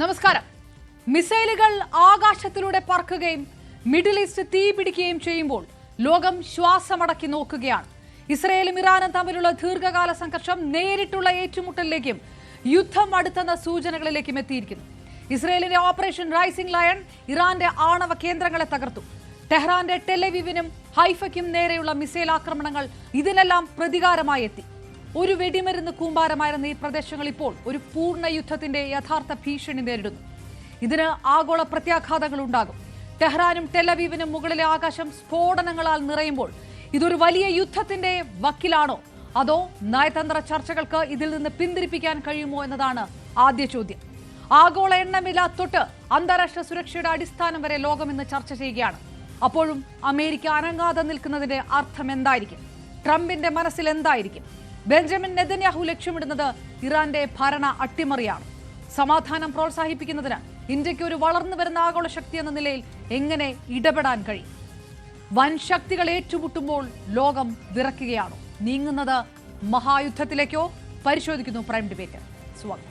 നമസ്കാരം. മിസൈലുകൾ ആകാശത്തിലൂടെ പറക്കുകയും middle east തീപിടിക്കുകയും ചെയ്യുമ്പോൾ ലോകം ശ്വാസമടക്കി നോക്കുകയാണ്. ഇസ്രയേലും ഇറാനും തമ്മിലുള്ള ദീർഘകാല സംഘർഷം നേരിട്ടുള്ള ഏറ്റുമുട്ടലിലേക്കും യുദ്ധം അടുത്തെന്ന സൂചനകളിലേക്കും എത്തിയിരിക്കുന്നു. ഇസ്രയേലിന്റെ ഓപ്പറേഷൻ റൈസിംഗ് ലയൺ ഇറാന്റെ ആണവ കേന്ദ്രങ്ങളെ തകർത്തു. ടെഹ്റാന്റെ ടെലവീവിനും ഹൈഫയ്ക്കും നേരെയുള്ള മിസൈൽ ആക്രമണങ്ങൾ ഇതിനെല്ലാം പ്രതികാരമായി എത്തി. ഒരു വെടിമരുന്ന് കൂമ്പാരമായിരുന്ന ഈ പ്രദേശങ്ങൾ ഇപ്പോൾ ഒരു പൂർണ്ണ യുദ്ധത്തിന്റെ യഥാർത്ഥ ഭീഷണി നേരിടുന്നു. ഇതിന് ആഗോള പ്രത്യാഘാതങ്ങൾ ഉണ്ടാകും. ടെഹ്റാനും ടെലവീവിനും മുകളിലെ ആകാശം സ്ഫോടനങ്ങളാൽ നിറയുമ്പോൾ ഇതൊരു വലിയ യുദ്ധത്തിന്റെ വക്കിലാണോ, അതോ നയതന്ത്ര ചർച്ചകൾക്ക് ഇതിൽ നിന്ന് പിന്തിരിപ്പിക്കാൻ കഴിയുമോ എന്നതാണ് ആദ്യ ചോദ്യം. ആഗോള എണ്ണവില തൊട്ട് അന്താരാഷ്ട്ര സുരക്ഷയുടെ അടിസ്ഥാനം വരെ ലോകം ഇന്ന് ചർച്ച ചെയ്യുകയാണ്. അപ്പോഴും അമേരിക്ക അനങ്ങാതെ നിൽക്കുന്നതിന്റെ അർത്ഥം എന്തായിരിക്കും? ട്രംപിന്റെ മനസ്സിൽ എന്തായിരിക്കും? ബെഞ്ചമിൻ നെതന്യാഹു ലക്ഷ്യമിടുന്നത് ഇറാന്റെ ഭരണ അട്ടിമറിയാണ്. സമാധാനം പ്രോത്സാഹിപ്പിക്കുന്നതിന് ഇന്ത്യക്ക് ഒരു വളർന്നു വരുന്ന ആഗോള ശക്തി എന്ന നിലയിൽ എങ്ങനെ ഇടപെടാൻ കഴിയും? വൻ ശക്തികൾ ഏറ്റുമുട്ടുമ്പോൾ ലോകം വിറയ്ക്കുകയാണോ? നീങ്ങുന്നത് മഹായുദ്ധത്തിലേക്കോ? പരിശോധിക്കുന്നു പ്രൈം ഡിബേറ്റ്. സ്വാഗതം.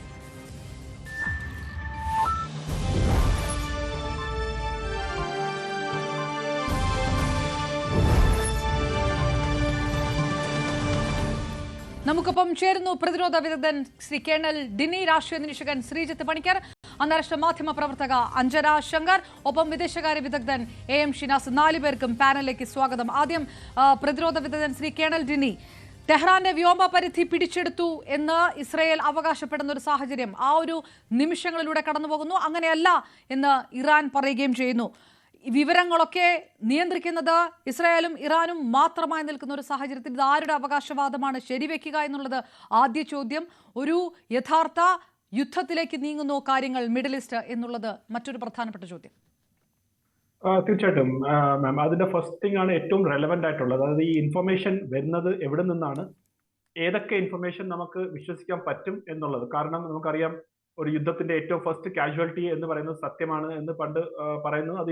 നമുക്കൊപ്പം ചേരുന്നു പ്രതിരോധ വിദഗ്ധൻ ശ്രീ കേണൽ ഡിനി, രാഷ്ട്രീയ നിരീക്ഷകൻ ശ്രീജിത്ത് പണിക്കർ, അന്താരാഷ്ട്ര മാധ്യമ പ്രവർത്തക അഞ്ജന ശങ്കർ, ഒപ്പം വിദേശകാര്യ വിദഗ്ധൻ AM ഷിനാസ്. 4 പേർക്കും പാനലിലേക്ക് സ്വാഗതം. ആദ്യം പ്രതിരോധ വിദഗ്ധൻ ശ്രീ കേണൽ ഡിനി, ടെഹ്റാന്റെ വ്യോമ പരിധി പിടിച്ചെടുത്തു എന്ന് ഇസ്രയേൽ അവകാശപ്പെടുന്ന ഒരു സാഹചര്യം ആ ഒരു നിമിഷങ്ങളിലൂടെ കടന്നുപോകുന്നു. അങ്ങനെയല്ല എന്ന് ഇറാൻ പറയുകയും ചെയ്യുന്നു. വിവരങ്ങളൊക്കെ നിയന്ത്രിക്കുന്നത് ഇസ്രായേലും ഇറാനും മാത്രമായി നിൽക്കുന്ന ഒരു സാഹചര്യത്തിൽ ഇത് ആരുടെ അവകാശവാദമാണ് ശരിവെക്കുക എന്നുള്ളത് ആദ്യ ചോദ്യം. ഒരു യഥാർത്ഥ യുദ്ധത്തിലേക്ക് നീങ്ങുന്നു കാര്യങ്ങൾ മിഡിൽ ഈസ്റ്റ് എന്നുള്ളത് മറ്റൊരു പ്രധാനപ്പെട്ട ചോദ്യം. തീർച്ചയായിട്ടും മാം, അതിന്റെ ഫസ്റ്റ് തിങ് ആണ് ഏറ്റവും റെലവെന്റ് ആയിട്ടുള്ളത്. അതായത് ഈ ഇൻഫർമേഷൻ വരുന്നത് എവിടെ നിന്നാണ്, ഏതൊക്കെ ഇൻഫർമേഷൻ നമുക്ക് വിശ്വസിക്കാൻ പറ്റും എന്നുള്ളത്. കാരണം നമുക്കറിയാം, ഒരു യുദ്ധത്തിന്റെ ഏറ്റവും ഫസ്റ്റ് കാഷ്വാലിറ്റി എന്ന് പറയുന്നത് സത്യമാണ് എന്ന് പണ്ട് പറയുന്നത്. അത്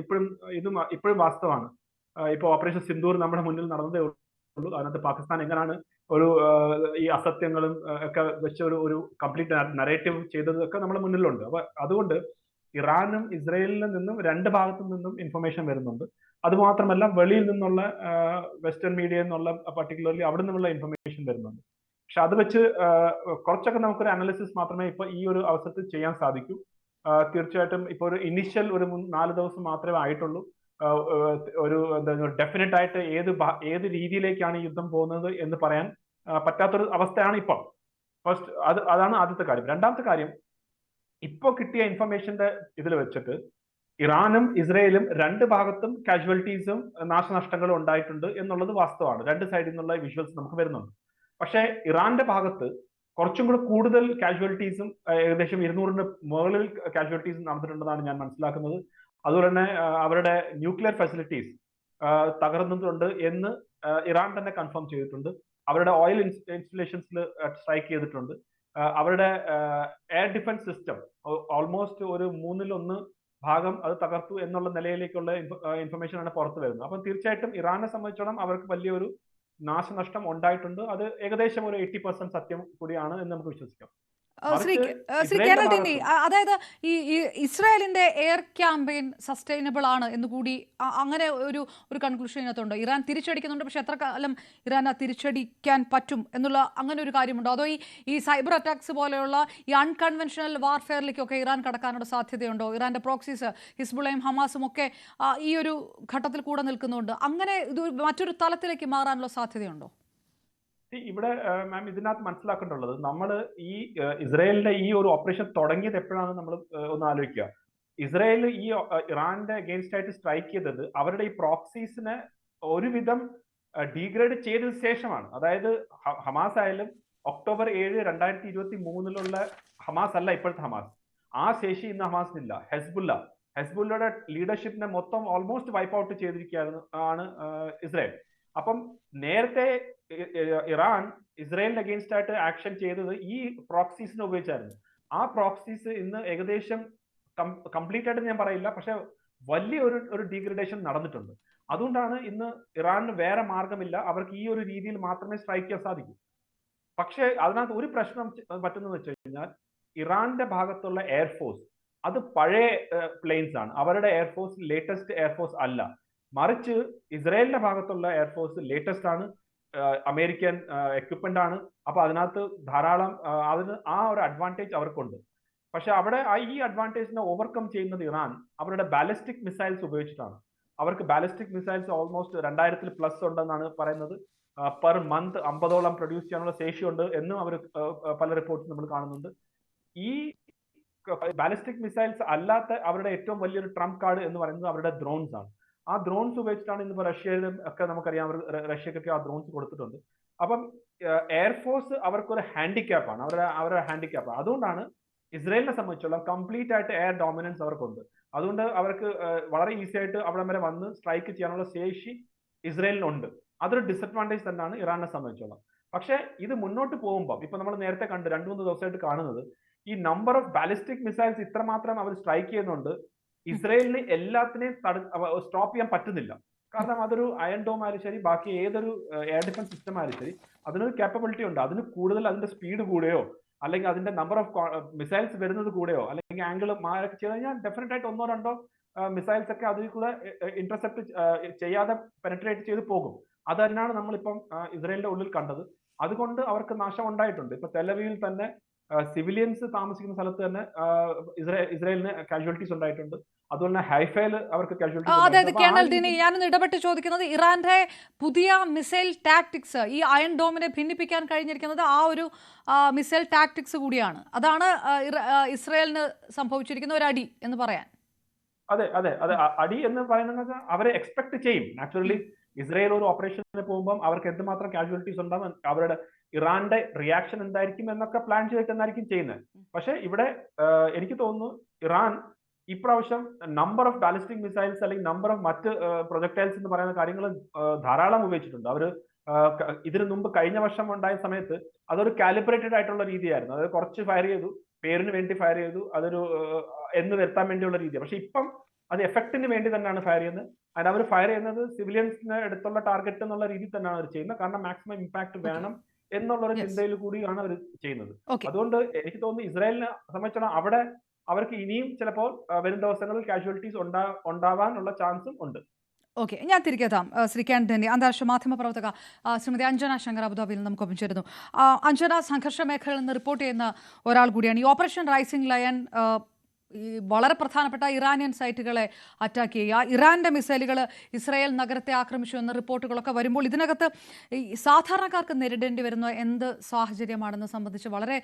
ഇപ്പോഴും വാസ്തവമാണ്. ഇപ്പൊ ഓപ്പറേഷൻ സിന്ദൂർ നമ്മുടെ മുന്നിൽ നടന്നതേ ഉള്ളൂ. അതിനകത്ത് പാകിസ്ഥാൻ എങ്ങനെയാണ് ഒരു ഈ അസത്യങ്ങളും ഒക്കെ വെച്ച ഒരു കംപ്ലീറ്റ് നറേറ്റീവ് ചെയ്തതൊക്കെ നമ്മുടെ മുന്നിലുണ്ട്. അപ്പൊ അതുകൊണ്ട് ഇറാനും ഇസ്രയേലിൽ നിന്നും രണ്ട് ഭാഗത്തു നിന്നും ഇൻഫർമേഷൻ വരുന്നുണ്ട്. അതുമാത്രമല്ല, വെളിയിൽ നിന്നുള്ള വെസ്റ്റേൺ മീഡിയ എന്നുള്ള പർട്ടിക്കുലർലി അവിടെ നിന്നുള്ള ഇൻഫർമേഷൻ വരുന്നുണ്ട്. പക്ഷെ അത് വെച്ച് കുറച്ചൊക്കെ നമുക്കൊരു അനാലിസിസ് മാത്രമേ ഇപ്പൊ ഈ ഒരു അവസരത്തിൽ ചെയ്യാൻ സാധിക്കൂ. തീർച്ചയായിട്ടും ഇപ്പൊ ഒരു ഇനിഷ്യൽ ഒരു 4 ദിവസം മാത്രമേ ആയിട്ടുള്ളൂ. ഒരു എന്താ ഡെഫിനറ്റ് ആയിട്ട് ഏത് രീതിയിലേക്കാണ് ഈ യുദ്ധം പോകുന്നത് എന്ന് പറയാൻ പറ്റാത്തൊരു അവസ്ഥയാണ് ഇപ്പോൾ. ഫസ്റ്റ് അതാണ് ആദ്യത്തെ കാര്യം. രണ്ടാമത്തെ കാര്യം, ഇപ്പൊ കിട്ടിയ ഇൻഫർമേഷന്റെ ഇതിൽ വെച്ചിട്ട് ഇറാനും ഇസ്രയേലും രണ്ട് ഭാഗത്തും കാഷ്വാലിറ്റീസും നാശനഷ്ടങ്ങളും ഉണ്ടായിട്ടുണ്ട് എന്നുള്ളത് വാസ്തവമാണ്. രണ്ട് സൈഡിൽ നിന്നുള്ള വിഷ്വൽസ് നമുക്ക് വരുന്നുണ്ട്. പക്ഷേ ഇറാന്റെ ഭാഗത്ത് കുറച്ചും കൂടെ കൂടുതൽ കാഷ്വാലിറ്റീസും ഏകദേശം 200-ന് മുകളിൽ കാഷ്വാലിറ്റീസും നടന്നിട്ടുണ്ടെന്നാണ് ഞാൻ മനസ്സിലാക്കുന്നത്. അതുപോലെ തന്നെ അവരുടെ ന്യൂക്ലിയർ ഫെസിലിറ്റീസ് തകർന്നിട്ടുണ്ട് എന്ന് ഇറാൻ തന്നെ കൺഫേം ചെയ്തിട്ടുണ്ട്. അവരുടെ ഓയിൽ ഇൻസ്റ്റലേഷൻസിൽ സ്ട്രൈക്ക് ചെയ്തിട്ടുണ്ട്. അവരുടെ എയർ ഡിഫൻസ് സിസ്റ്റം ഓൾമോസ്റ്റ് ഒരു 1/3 ഭാഗം അത് തകർത്തു എന്നുള്ള നിലയിലേക്കുള്ള ഇൻഫർമേഷൻ ആണ് പുറത്തു വരുന്നത്. അപ്പം തീർച്ചയായിട്ടും ഇറാനെ സംബന്ധിച്ചോളം അവർക്ക് വലിയൊരു നാശനഷ്ടം ഉണ്ടായിട്ടുണ്ട്. അത് ഏകദേശം ഒരു 80% സത്യം കൂടിയാണ് എന്ന് നമുക്ക് വിശ്വസിക്കാം. ശ്രീ കേരള ഡിനി, അതായത് ഈ ഇസ്രായേലിന്റെ എയർ ക്യാമ്പയിൻ സസ്റ്റൈനബിൾ ആണ് എന്ന് കൂടി അങ്ങനെ ഒരു കൺക്ലൂഷൻ ഇതിനകത്തുണ്ട്. ഇറാൻ തിരിച്ചടിക്കുന്നുണ്ട്, പക്ഷെ എത്ര കാലം ഇറാൻ തിരിച്ചടിക്കാൻ പറ്റും എന്നുള്ള അങ്ങനെ ഒരു കാര്യമുണ്ടോ? അതോ ഈ സൈബർ അറ്റാക്സ് പോലെയുള്ള ഈ അൺകൺവെൻഷണൽ വാർഫെയറിലേക്കൊക്കെ ഇറാൻ കടക്കാനുള്ള സാധ്യതയുണ്ടോ? ഇറാന്റെ പ്രോക്സീസ് ഹിസ്ബുള്ളയും ഹമാസും ഒക്കെ ഈ ഒരു ഘട്ടത്തിൽ കൂടെ നിൽക്കുന്നുണ്ട്. അങ്ങനെ ഇത് മറ്റൊരു തലത്തിലേക്ക് മാറാനുള്ള സാധ്യതയുണ്ടോ? ഇവിടെ മാം, ഇതിനകത്ത് മനസ്സിലാക്കേണ്ടുള്ളത്, നമ്മൾ ഈ ഇസ്രായേലിന്റെ ഈ ഒരു ഓപ്പറേഷൻ തുടങ്ങിയത് എപ്പോഴാണ് നമ്മൾ ഒന്ന് ആലോചിക്കുക. ഇസ്രായേൽ ഈ ഇറാന്റെ അഗെയിൻസ്റ്റ് ആയിട്ട് സ്ട്രൈക്ക് ചെയ്തത് അവരുടെ ഈ പ്രോക്സീസിനെ ഒരുവിധം ഡീഗ്രേഡ് ചെയ്തതിനു ശേഷമാണ്. അതായത് ഹമാസ് ആയാലും ഒക്ടോബർ 7, 2023 ഹമാസ് അല്ല ഇപ്പോഴത്തെ ഹമാസ്. ആ ശേഷി ഇന്ന് ഹമാസിനില്ല. ഹെസ്ബുല്ലയുടെ ലീഡർഷിപ്പിനെ മൊത്തം ഓൾമോസ്റ്റ് വൈപ്പ് ഔട്ട് ചെയ്തിരിക്കുകയാണ് ഇസ്രായേൽ. അപ്പം നേരത്തെ ഇറാൻ ഇസ്രായേലിന് അഗെയിൻസ്റ്റ് ആയിട്ട് ആക്ഷൻ ചെയ്തത് ഈ പ്രോക്സീസിനെ ഉപയോഗിച്ചായിരുന്നു. ആ പ്രോക്സീസ് ഇന്ന് ഏകദേശം കംപ്ലീറ്റ് ആയിട്ട് ഞാൻ പറയില്ല, പക്ഷെ വലിയ ഒരു ഡീഗ്രഡേഷൻ നടന്നിട്ടുണ്ട്. അതുകൊണ്ടാണ് ഇന്ന് ഇറാനിന് വേറെ മാർഗമില്ല, അവർക്ക് ഈ ഒരു രീതിയിൽ മാത്രമേ സ്ട്രൈക്ക് ചെയ്യാൻ സാധിക്കൂ. പക്ഷേ അതിനകത്ത് ഒരു പ്രശ്നം പറ്റുന്നതെന്ന് വെച്ച് കഴിഞ്ഞാൽ ഇറാന്റെ ഭാഗത്തുള്ള എയർഫോഴ്സ് അത് പഴയ പ്ലെയിൻസ് ആണ്. അവരുടെ എയർഫോഴ്സ് ലേറ്റസ്റ്റ് എയർഫോഴ്സ് അല്ല. മറിച്ച് ഇസ്രായേലിന്റെ ഭാഗത്തുള്ള എയർഫോഴ്സ് ലേറ്റസ്റ്റ് ആണ്, അമേരിക്കൻ എക്വിപ്മെന്റ് ആണ്. അപ്പൊ അതിനകത്ത് ധാരാളം അതിന് ആ ഒരു അഡ്വാൻറ്റേജ് അവർക്കുണ്ട്. പക്ഷെ അവിടെ ഈ അഡ്വാൻറ്റേജിനെ ഓവർകം ചെയ്യുന്നത് ഇറാൻ അവരുടെ ബാലിസ്റ്റിക് മിസൈൽസ് ഉപയോഗിച്ചിട്ടാണ്. അവർക്ക് ബാലിസ്റ്റിക് മിസൈൽസ് ഓൾമോസ്റ്റ് 2000+ ഉണ്ടെന്നാണ് പറയുന്നത്. പെർ മന്ത് 50ഓളം പ്രൊഡ്യൂസ് ചെയ്യാനുള്ള ശേഷിയുണ്ട് എന്നും അവർ പല റിപ്പോർട്ട്സ് നമ്മൾ കാണുന്നുണ്ട്. ഈ ബാലിസ്റ്റിക് മിസൈൽസ് അല്ലാത്ത അവരുടെ ഏറ്റവും വലിയൊരു ട്രംപ് കാർഡ് എന്ന് പറയുന്നത് അവരുടെ ഡ്രോൺസ് ആണ്. ആ ഡ്രോൺസ് ഉപയോഗിച്ചിട്ടാണ് ഇന്നിപ്പോ റഷ്യയിലും ഒക്കെ നമുക്കറിയാം, റഷ്യക്കൊക്കെ ആ ഡ്രോൺസ് കൊടുത്തിട്ടുണ്ട്. അപ്പം എയർഫോഴ്സ് അവർക്കൊരു ഹാൻഡിക്യാപ്പാണ്, അവരുടെ ഹാൻഡിക്യാപ്പാണ്. അതുകൊണ്ടാണ് ഇസ്രായേലിനെ സംബന്ധിച്ചുള്ള കംപ്ലീറ്റ് ആയിട്ട് എയർ ഡോമിനൻസ് അവർക്കുണ്ട്. അതുകൊണ്ട് അവർക്ക് വളരെ ഈസി ആയിട്ട് അവിടെ വരെ വന്ന് സ്ട്രൈക്ക് ചെയ്യാനുള്ള ശേഷി ഇസ്രായേലിനുണ്ട്. അതൊരു ഡിസഡ്വാൻറ്റേജ് തന്നെയാണ് ഇറാനെ സംബന്ധിച്ചോളം. പക്ഷെ ഇത് മുന്നോട്ട് പോകുമ്പോൾ ഇപ്പൊ നമ്മൾ നേരത്തെ കണ്ട് 2-3 ദിവസമായിട്ട് കാണുന്നത് ഈ നമ്പർ ഓഫ് ബാലിസ്റ്റിക് മിസൈൽസ് ഇത്രമാത്രം അവർ സ്ട്രൈക്ക് ചെയ്യുന്നുണ്ട്. ഇസ്രായേലിന് എല്ലാത്തിനെയും സ്റ്റോപ്പ് ചെയ്യാൻ പറ്റുന്നില്ല. കാരണം അതൊരു അയൺ ഡോം ആയാലും ശരി, ബാക്കി ഏതൊരു എയർ ഡിഫൻസ് സിസ്റ്റം ആയാലും ശരി, അതിനൊരു കാപ്പബിലിറ്റി ഉണ്ട്. അതിന് കൂടുതൽ അതിന്റെ സ്പീഡ് കൂടുകയോ അല്ലെങ്കിൽ അതിന്റെ നമ്പർ ഓഫ് മിസൈൽസ് വരുന്നത് കൂടെയോ അല്ലെങ്കിൽ ആംഗിൾ മാറൊക്കെ ചെയ്ത് കഴിഞ്ഞാൽ ഡെഫിനറ്റ് ആയിട്ട് 1-2 മിസൈൽസ് ഒക്കെ അതിൽ കൂടെ ഇന്റർസെപ്റ്റ് ചെയ്യാതെ പെനട്രേറ്റ് ചെയ്ത് പോകും. അത് തന്നെയാണ് നമ്മളിപ്പം ഇസ്രായേലിന്റെ ഉള്ളിൽ കണ്ടത്. അതുകൊണ്ട് അവർക്ക് നാശം ഉണ്ടായിട്ടുണ്ട്. ഇപ്പൊ തെലവീവിൽ തന്നെ സിവിലിയൻസ് താമസിക്കുന്ന സ്ഥലത്ത് തന്നെ ഇസ്രായേലിന് കാഷ്വാലിറ്റീസ് ഉണ്ടായിട്ടുണ്ട്. അതുപോലെ തന്നെ ഹൈഫയിൽ അവർക്ക് അതായത് കേണൽ ദിനി, ഞാനൊന്ന് ഇടപെട്ട് ചോദിക്കുന്നത്, ഇറാന്റെ പുതിയ മിസൈൽ ടാക്ടിക്സ് ഈ അയൺ ഡോമിനെ ഭിന്നിപ്പിക്കാൻ കഴിഞ്ഞിരിക്കുന്നത് ആ ഒരു മിസൈൽ ടാക്ടിക്സ് കൂടിയാണ്. അതാണ് ഇസ്രായേലിന് സംഭവിച്ചിരിക്കുന്ന ഒരു അടി എന്ന് പറയാൻ. അതെ അതെ അതെ, അടി എന്ന് പറയുന്നത് അവരെ എക്സ്പെക്ട് ചെയ്യും. നാച്ചുറലി ഇസ്രായേൽ ഒരു ഓപ്പറേഷന് പോകുമ്പോൾ അവർക്ക് എന്തുമാത്രം കാഷ്വാലിറ്റീസ് ഉണ്ടാവും, അവരുടെ ഇറാന്റെ റിയാക്ഷൻ എന്തായിരിക്കും എന്നൊക്കെ പ്ലാൻ ചെയ്തിട്ട് എന്നായിരിക്കും ചെയ്യുന്നത്. പക്ഷെ ഇവിടെ എനിക്ക് തോന്നുന്നു ഇറാൻ ഇപ്രാവശ്യം നമ്പർ ഓഫ് ബാലിസ്റ്റിക് മിസൈൽസ് അല്ലെങ്കിൽ നമ്പർ ഓഫ് മറ്റ് പ്രൊജക്ടൈൽസ് എന്ന് പറയുന്ന കാര്യങ്ങൾ ധാരാളം ഉപയോഗിച്ചിട്ടുണ്ട്. അവർ ഇതിനു മുമ്പ് കഴിഞ്ഞ വർഷം ഉണ്ടായ സമയത്ത് അതൊരു കാലിബ്രേറ്റഡ് ആയിട്ടുള്ള രീതിയായിരുന്നു. അതായത് കുറച്ച് ഫയർ ചെയ്തു, പേരിന് വേണ്ടി ഫയർ ചെയ്തു, അതൊരു എന്ന് വരുത്താൻ വേണ്ടിയുള്ള രീതിയാണ്. പക്ഷെ ഇപ്പം അത് എഫക്റ്റിന് വേണ്ടി തന്നെയാണ് ഫയർ ചെയ്യുന്നത്. അതിന് അവർ ഫയർ ചെയ്യുന്നത് സിവിലിയൻസിന് അടുത്തുള്ള ടാർഗറ്റ് എന്നുള്ള രീതിയിൽ തന്നെയാണ് അവർ ചെയ്യുന്നത്. കാരണം മാക്സിമം ഇമ്പാക്ട് വേണം എന്നുള്ളൊരു ചിന്തയിൽ കൂടിയാണ് അവർ ചെയ്യുന്നത്. അതുകൊണ്ട് എനിക്ക് തോന്നുന്നു ഇസ്രായേലിനെ സംബന്ധിച്ചിടത്തോളം അവിടെ അവർക്ക് ഇനിയും ചിലപ്പോൾ വരും ദിവസങ്ങളിൽ കാഷ്വാലിറ്റീസ് ഉണ്ടാവാനുള്ള ചാൻസും ഉണ്ട്. ഓക്കെ, ഞാൻ തിരികെ എത്താം. ശ്രീ കേണൽ, അന്താരാഷ്ട്ര മാധ്യമ പ്രവർത്തക ശ്രീമതി അഞ്ജന ശങ്കർ അബുദാബിയിൽ നമുക്കൊപ്പം ചേരുന്നു. അഞ്ജന, സംഘർഷ മേഖലയിൽ നിന്ന് റിപ്പോർട്ട് ചെയ്യുന്ന ഒരാൾ കൂടിയാണ്. ഈ ഓപ്പറേഷൻ റൈസിംഗ് ലയൺ ഈ വളരെ പ്രധാനപ്പെട്ട ഇറാനിയൻ സൈറ്റുകളെ അറ്റാക്ക് ചെയ്യുക, ഇറാന്റെ മിസൈലുകൾ ഇസ്രായേൽ നഗരത്തെ ആക്രമിച്ചു എന്ന റിപ്പോർട്ടുകളൊക്കെ വരുമ്പോൾ ഇതിനകത്ത് ഈ സാധാരണക്കാർക്ക് നേരിടേണ്ടി വരുന്ന എന്ത് സാഹചര്യമാണെന്ന് സംബന്ധിച്ച് വളരെ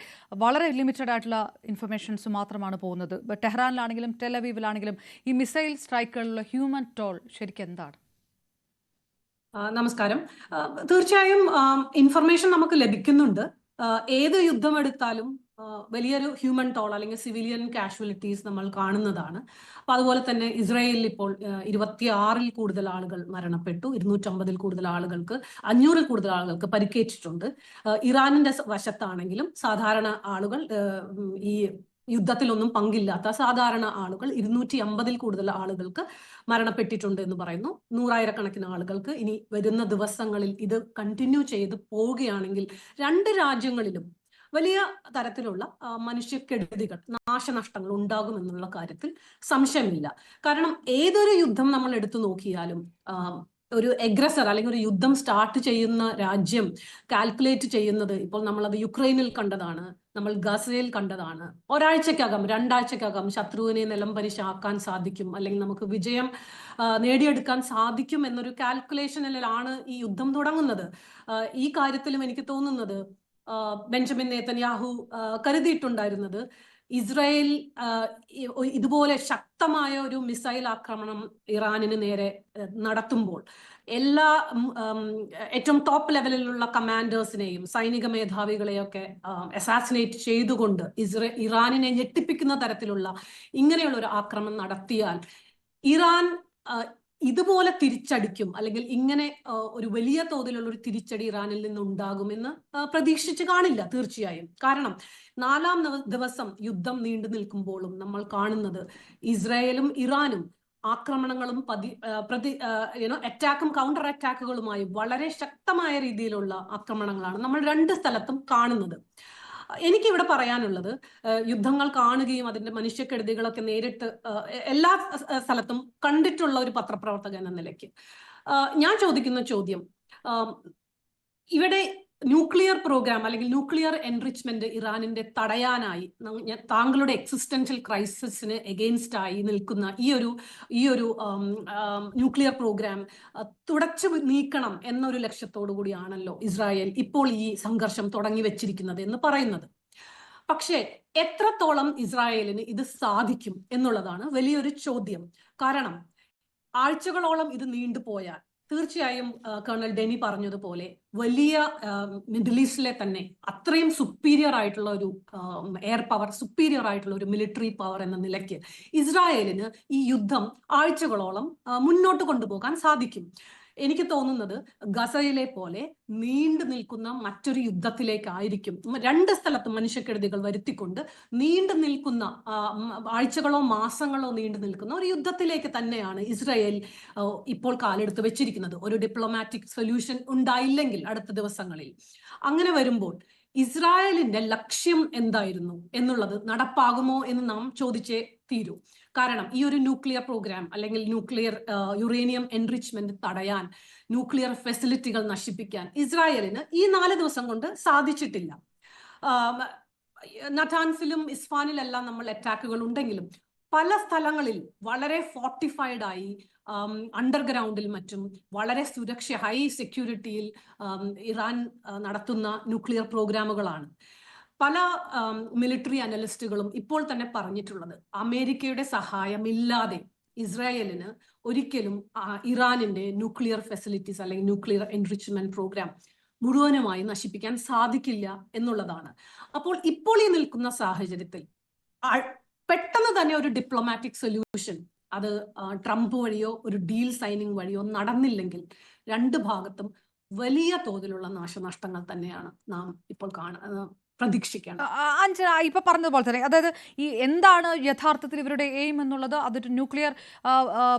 വളരെ ലിമിറ്റഡ് ആയിട്ടുള്ള ഇൻഫർമേഷൻസ് മാത്രമാണ് പോകുന്നത്. ടെഹ്റാനിലാണെങ്കിലും ടെലവീവിലാണെങ്കിലും ഈ മിസൈൽ സ്ട്രൈക്കുകളിലുള്ള ഹ്യൂമൻ ടോൾ ശരിക്കും എന്താണ്? നമസ്കാരം. തീർച്ചയായും ഇൻഫർമേഷൻ നമുക്ക് ലഭിക്കുന്നുണ്ട്. ഏത് യുദ്ധം എടുത്താലും വലിയൊരു ഹ്യൂമൻ ടോൾ അല്ലെങ്കിൽ സിവിലിയൻ കാഷ്വാലിറ്റീസ് നമ്മൾ കാണുന്നതാണ്. അപ്പൊ അതുപോലെ തന്നെ ഇസ്രായേലിൽ ഇപ്പോൾ 26-ൽ കൂടുതൽ ആളുകൾ മരണപ്പെട്ടു, 250-ൽ കൂടുതൽ ആളുകൾക്ക് 500-ൽ കൂടുതൽ ആളുകൾക്ക് പരിക്കേറ്റിട്ടുണ്ട്. ഇറാനിന്റെ വശത്താണെങ്കിലും സാധാരണ ആളുകൾ, ഈ യുദ്ധത്തിലൊന്നും പങ്കില്ലാത്ത സാധാരണ ആളുകൾ 250-ൽ കൂടുതൽ ആളുകൾക്ക് മരണപ്പെട്ടിട്ടുണ്ട് എന്ന് പറയുന്നു. 100,000-കണക്കിന് ആളുകൾക്ക് ഇനി വരുന്ന ദിവസങ്ങളിൽ ഇത് കണ്ടിന്യൂ ചെയ്ത് പോവുകയാണെങ്കിൽ രണ്ട് രാജ്യങ്ങളിലും വലിയ തരത്തിലുള്ള മനുഷ്യക്കെടുതികൾ, നാശനഷ്ടങ്ങൾ ഉണ്ടാകുമെന്നുള്ള കാര്യത്തിൽ സംശയമില്ല. കാരണം ഏതൊരു യുദ്ധം നമ്മൾ എടുത്തു നോക്കിയാലും ഒരു എഗ്രസർ അല്ലെങ്കിൽ ഒരു യുദ്ധം സ്റ്റാർട്ട് ചെയ്യുന്ന രാജ്യം കാൽക്കുലേറ്റ് ചെയ്യുന്നത്, ഇപ്പോൾ നമ്മളത് യുക്രൈനിൽ കണ്ടതാണ്, നമ്മൾ ഗസയിൽ കണ്ടതാണ്, ഒരാഴ്ചക്കകം 2 ആഴ്ചക്കകം ശത്രുവിനെ നിലംപരിശാക്കാൻ സാധിക്കും അല്ലെങ്കിൽ നമുക്ക് വിജയം നേടിയെടുക്കാൻ സാധിക്കും എന്നൊരു കാൽക്കുലേഷനിലാണ് ഈ യുദ്ധം തുടങ്ങുന്നത്. ഈ കാര്യത്തിലും എനിക്ക് തോന്നുന്നത് ബെഞ്ചമിൻ നെതന്യാഹു കരുതിയിട്ടുണ്ടായിരുന്നത് ഇസ്രായേൽ ഇതുപോലെ ശക്തമായ ഒരു മിസൈൽ ആക്രമണം ഇറാനിന് നേരെ നടത്തുമ്പോൾ എല്ലാ ഏറ്റവും ടോപ്പ് ലെവലിലുള്ള കമാൻഡേഴ്സിനെയും സൈനിക മേധാവികളെയൊക്കെ അസാസിനേറ്റ് ചെയ്തുകൊണ്ട് ഇറാനിനെ ഞെട്ടിപ്പിക്കുന്ന തരത്തിലുള്ള ഇങ്ങനെയുള്ള ഒരു ആക്രമണം നടത്തിയാൽ ഇറാൻ ഇതുപോലെ തിരിച്ചടിക്കും അല്ലെങ്കിൽ ഇങ്ങനെ ഒരു വലിയ തോതിലുള്ള ഒരു തിരിച്ചടി ഇറാനിൽ നിന്ന് ഉണ്ടാകുമെന്ന് പ്രതീക്ഷിച്ച് കാണില്ല തീർച്ചയായും. കാരണം 4-ാം ദിവസം യുദ്ധം നീണ്ടു നിൽക്കുമ്പോഴും നമ്മൾ കാണുന്നത് ഇസ്രായേലും ഇറാനും ആക്രമണങ്ങളും അറ്റാക്കും കൗണ്ടർ അറ്റാക്കുകളുമായി വളരെ ശക്തമായ രീതിയിലുള്ള ആക്രമണങ്ങളാണ് നമ്മൾ രണ്ട് സ്ഥലത്തും കാണുന്നത്. എനിക്കിവിടെ പറയാനുള്ളത്, യുദ്ധങ്ങൾ കാണുകയും അതിന്റെ മനുഷ്യക്കെടുതികളൊക്കെ നേരിട്ട് എല്ലാ സ്ഥലത്തും കണ്ടിട്ടുള്ള ഒരു പത്രപ്രവർത്തകൻ എന്ന നിലയ്ക്ക് ഞാൻ ചോദിക്കുന്ന ചോദ്യം, ഇവിടെ ന്യൂക്ലിയർ പ്രോഗ്രാം അല്ലെങ്കിൽ ന്യൂക്ലിയർ എൻറിച്ച്മെന്റ് ഇറാനിന്റെ തടയാനായി താങ്കളുടെ എക്സിസ്റ്റൻഷ്യൽ ക്രൈസിസിന് എഗെയിൻസ്റ്റ് ആയി നിൽക്കുന്ന ഈ ഒരു ന്യൂക്ലിയർ പ്രോഗ്രാം തുടച്ചു നീക്കണം എന്നൊരു ലക്ഷ്യത്തോടു കൂടിയാണല്ലോ ഇസ്രായേൽ ഇപ്പോൾ ഈ സംഘർഷം തുടങ്ങി വെച്ചിരിക്കുന്നത് എന്ന് പറയുന്നത്. പക്ഷേ എത്രത്തോളം ഇസ്രായേലിന് ഇത് സാധിക്കും എന്നുള്ളതാണ് വലിയൊരു ചോദ്യം. കാരണം ആഴ്ചകളോളം ഇത് നീണ്ടുപോയാൽ തീർച്ചയായും കേണൽ ഡെനി പറഞ്ഞതുപോലെ വലിയ മിഡിൽ ഈസ്റ്റിലെ തന്നെ അത്രയും സുപ്പീരിയർ ആയിട്ടുള്ള ഒരു എയർ പവർ, സുപ്പീരിയർ ആയിട്ടുള്ള ഒരു മിലിറ്ററി പവർ എന്ന നിലയ്ക്ക് ഇസ്രായേലിന് ഈ യുദ്ധം ആഴ്ചകളോളം മുന്നോട്ട് കൊണ്ടുപോകാൻ സാധിക്കും. എനിക്ക് തോന്നുന്നത് ഗസയിലെ പോലെ നീണ്ടു നിൽക്കുന്ന മറ്റൊരു യുദ്ധത്തിലേക്കായിരിക്കും, രണ്ട് സ്ഥലത്തും മനുഷ്യക്കെടുതികൾ വരുത്തിക്കൊണ്ട് നീണ്ടു നിൽക്കുന്ന ആഴ്ചകളോ മാസങ്ങളോ നീണ്ടു നിൽക്കുന്ന ഒരു യുദ്ധത്തിലേക്ക് തന്നെയാണ് ഇസ്രായേൽ ഇപ്പോൾ കാലെടുത്ത് വെച്ചിരിക്കുന്നത്, ഒരു ഡിപ്ലോമാറ്റിക് സൊല്യൂഷൻ ഉണ്ടായില്ലെങ്കിൽ അടുത്ത ദിവസങ്ങളിൽ. അങ്ങനെ വരുമ്പോൾ ഇസ്രായേലിന്റെ ലക്ഷ്യം എന്തായിരുന്നു എന്നുള്ളത് നടപ്പാകുമോ എന്ന് നാം ചോദിച്ചേ തീരൂ. കാരണം ഈ ഒരു ന്യൂക്ലിയർ പ്രോഗ്രാം അല്ലെങ്കിൽ ന്യൂക്ലിയർ യുറേനിയം എൻറിച്ച്മെന്റ് തടയാൻ, ന്യൂക്ലിയർ ഫെസിലിറ്റികൾ നശിപ്പിക്കാൻ ഇസ്രായേലിന് ഈ 4 ദിവസം കൊണ്ട് സാധിച്ചിട്ടില്ല. നഥാൻസിലും ഇസ്ഫാനിലെല്ലാം നമ്മൾ അറ്റാക്കുകൾ ഉണ്ടെങ്കിലും പല സ്ഥലങ്ങളിൽ വളരെ ഫോർട്ടിഫൈഡ് ആയി അണ്ടർഗ്രൗണ്ടിൽ മറ്റും വളരെ സുരക്ഷ, ഹൈ സെക്യൂരിറ്റിയിൽ ഇറാൻ നടത്തുന്ന ന്യൂക്ലിയർ പ്രോഗ്രാമുകളാണ്. പല മിലിറ്ററി അനലിസ്റ്റുകളും ഇപ്പോൾ തന്നെ പറഞ്ഞിട്ടുള്ളത്, അമേരിക്കയുടെ സഹായമില്ലാതെ ഇസ്രായേലിന് ഒരിക്കലും ഇറാനിന്റെ ന്യൂക്ലിയർ ഫെസിലിറ്റീസ് അല്ലെങ്കിൽ ന്യൂക്ലിയർ എൻറിച്ച്മെന്റ് പ്രോഗ്രാം മുഴുവനുമായി നശിപ്പിക്കാൻ സാധിക്കില്ല എന്നുള്ളതാണ്. അപ്പോൾ ഇപ്പോൾ ഈ നിൽക്കുന്ന സാഹചര്യത്തിൽ പെട്ടെന്ന് തന്നെ ഒരു ഡിപ്ലോമാറ്റിക് സൊല്യൂഷൻ അത് ട്രംപ് വഴിയോ ഒരു ഡീൽ സൈനിങ് വഴിയോ നടന്നില്ലെങ്കിൽ രണ്ട് ഭാഗത്തും വലിയ തോതിലുള്ള നാശനഷ്ടങ്ങൾ തന്നെയാണ് നാം ഇപ്പോൾ പ്രതീക്ഷിക്കണം. അഞ്ജന ഇപ്പൊ പറഞ്ഞതുപോലെ തന്നെ, അതായത് ഈ എന്താണ് യഥാർത്ഥത്തിൽ ഇവരുടെ എയിം എന്നുള്ളത്, അതൊരു ന്യൂക്ലിയർ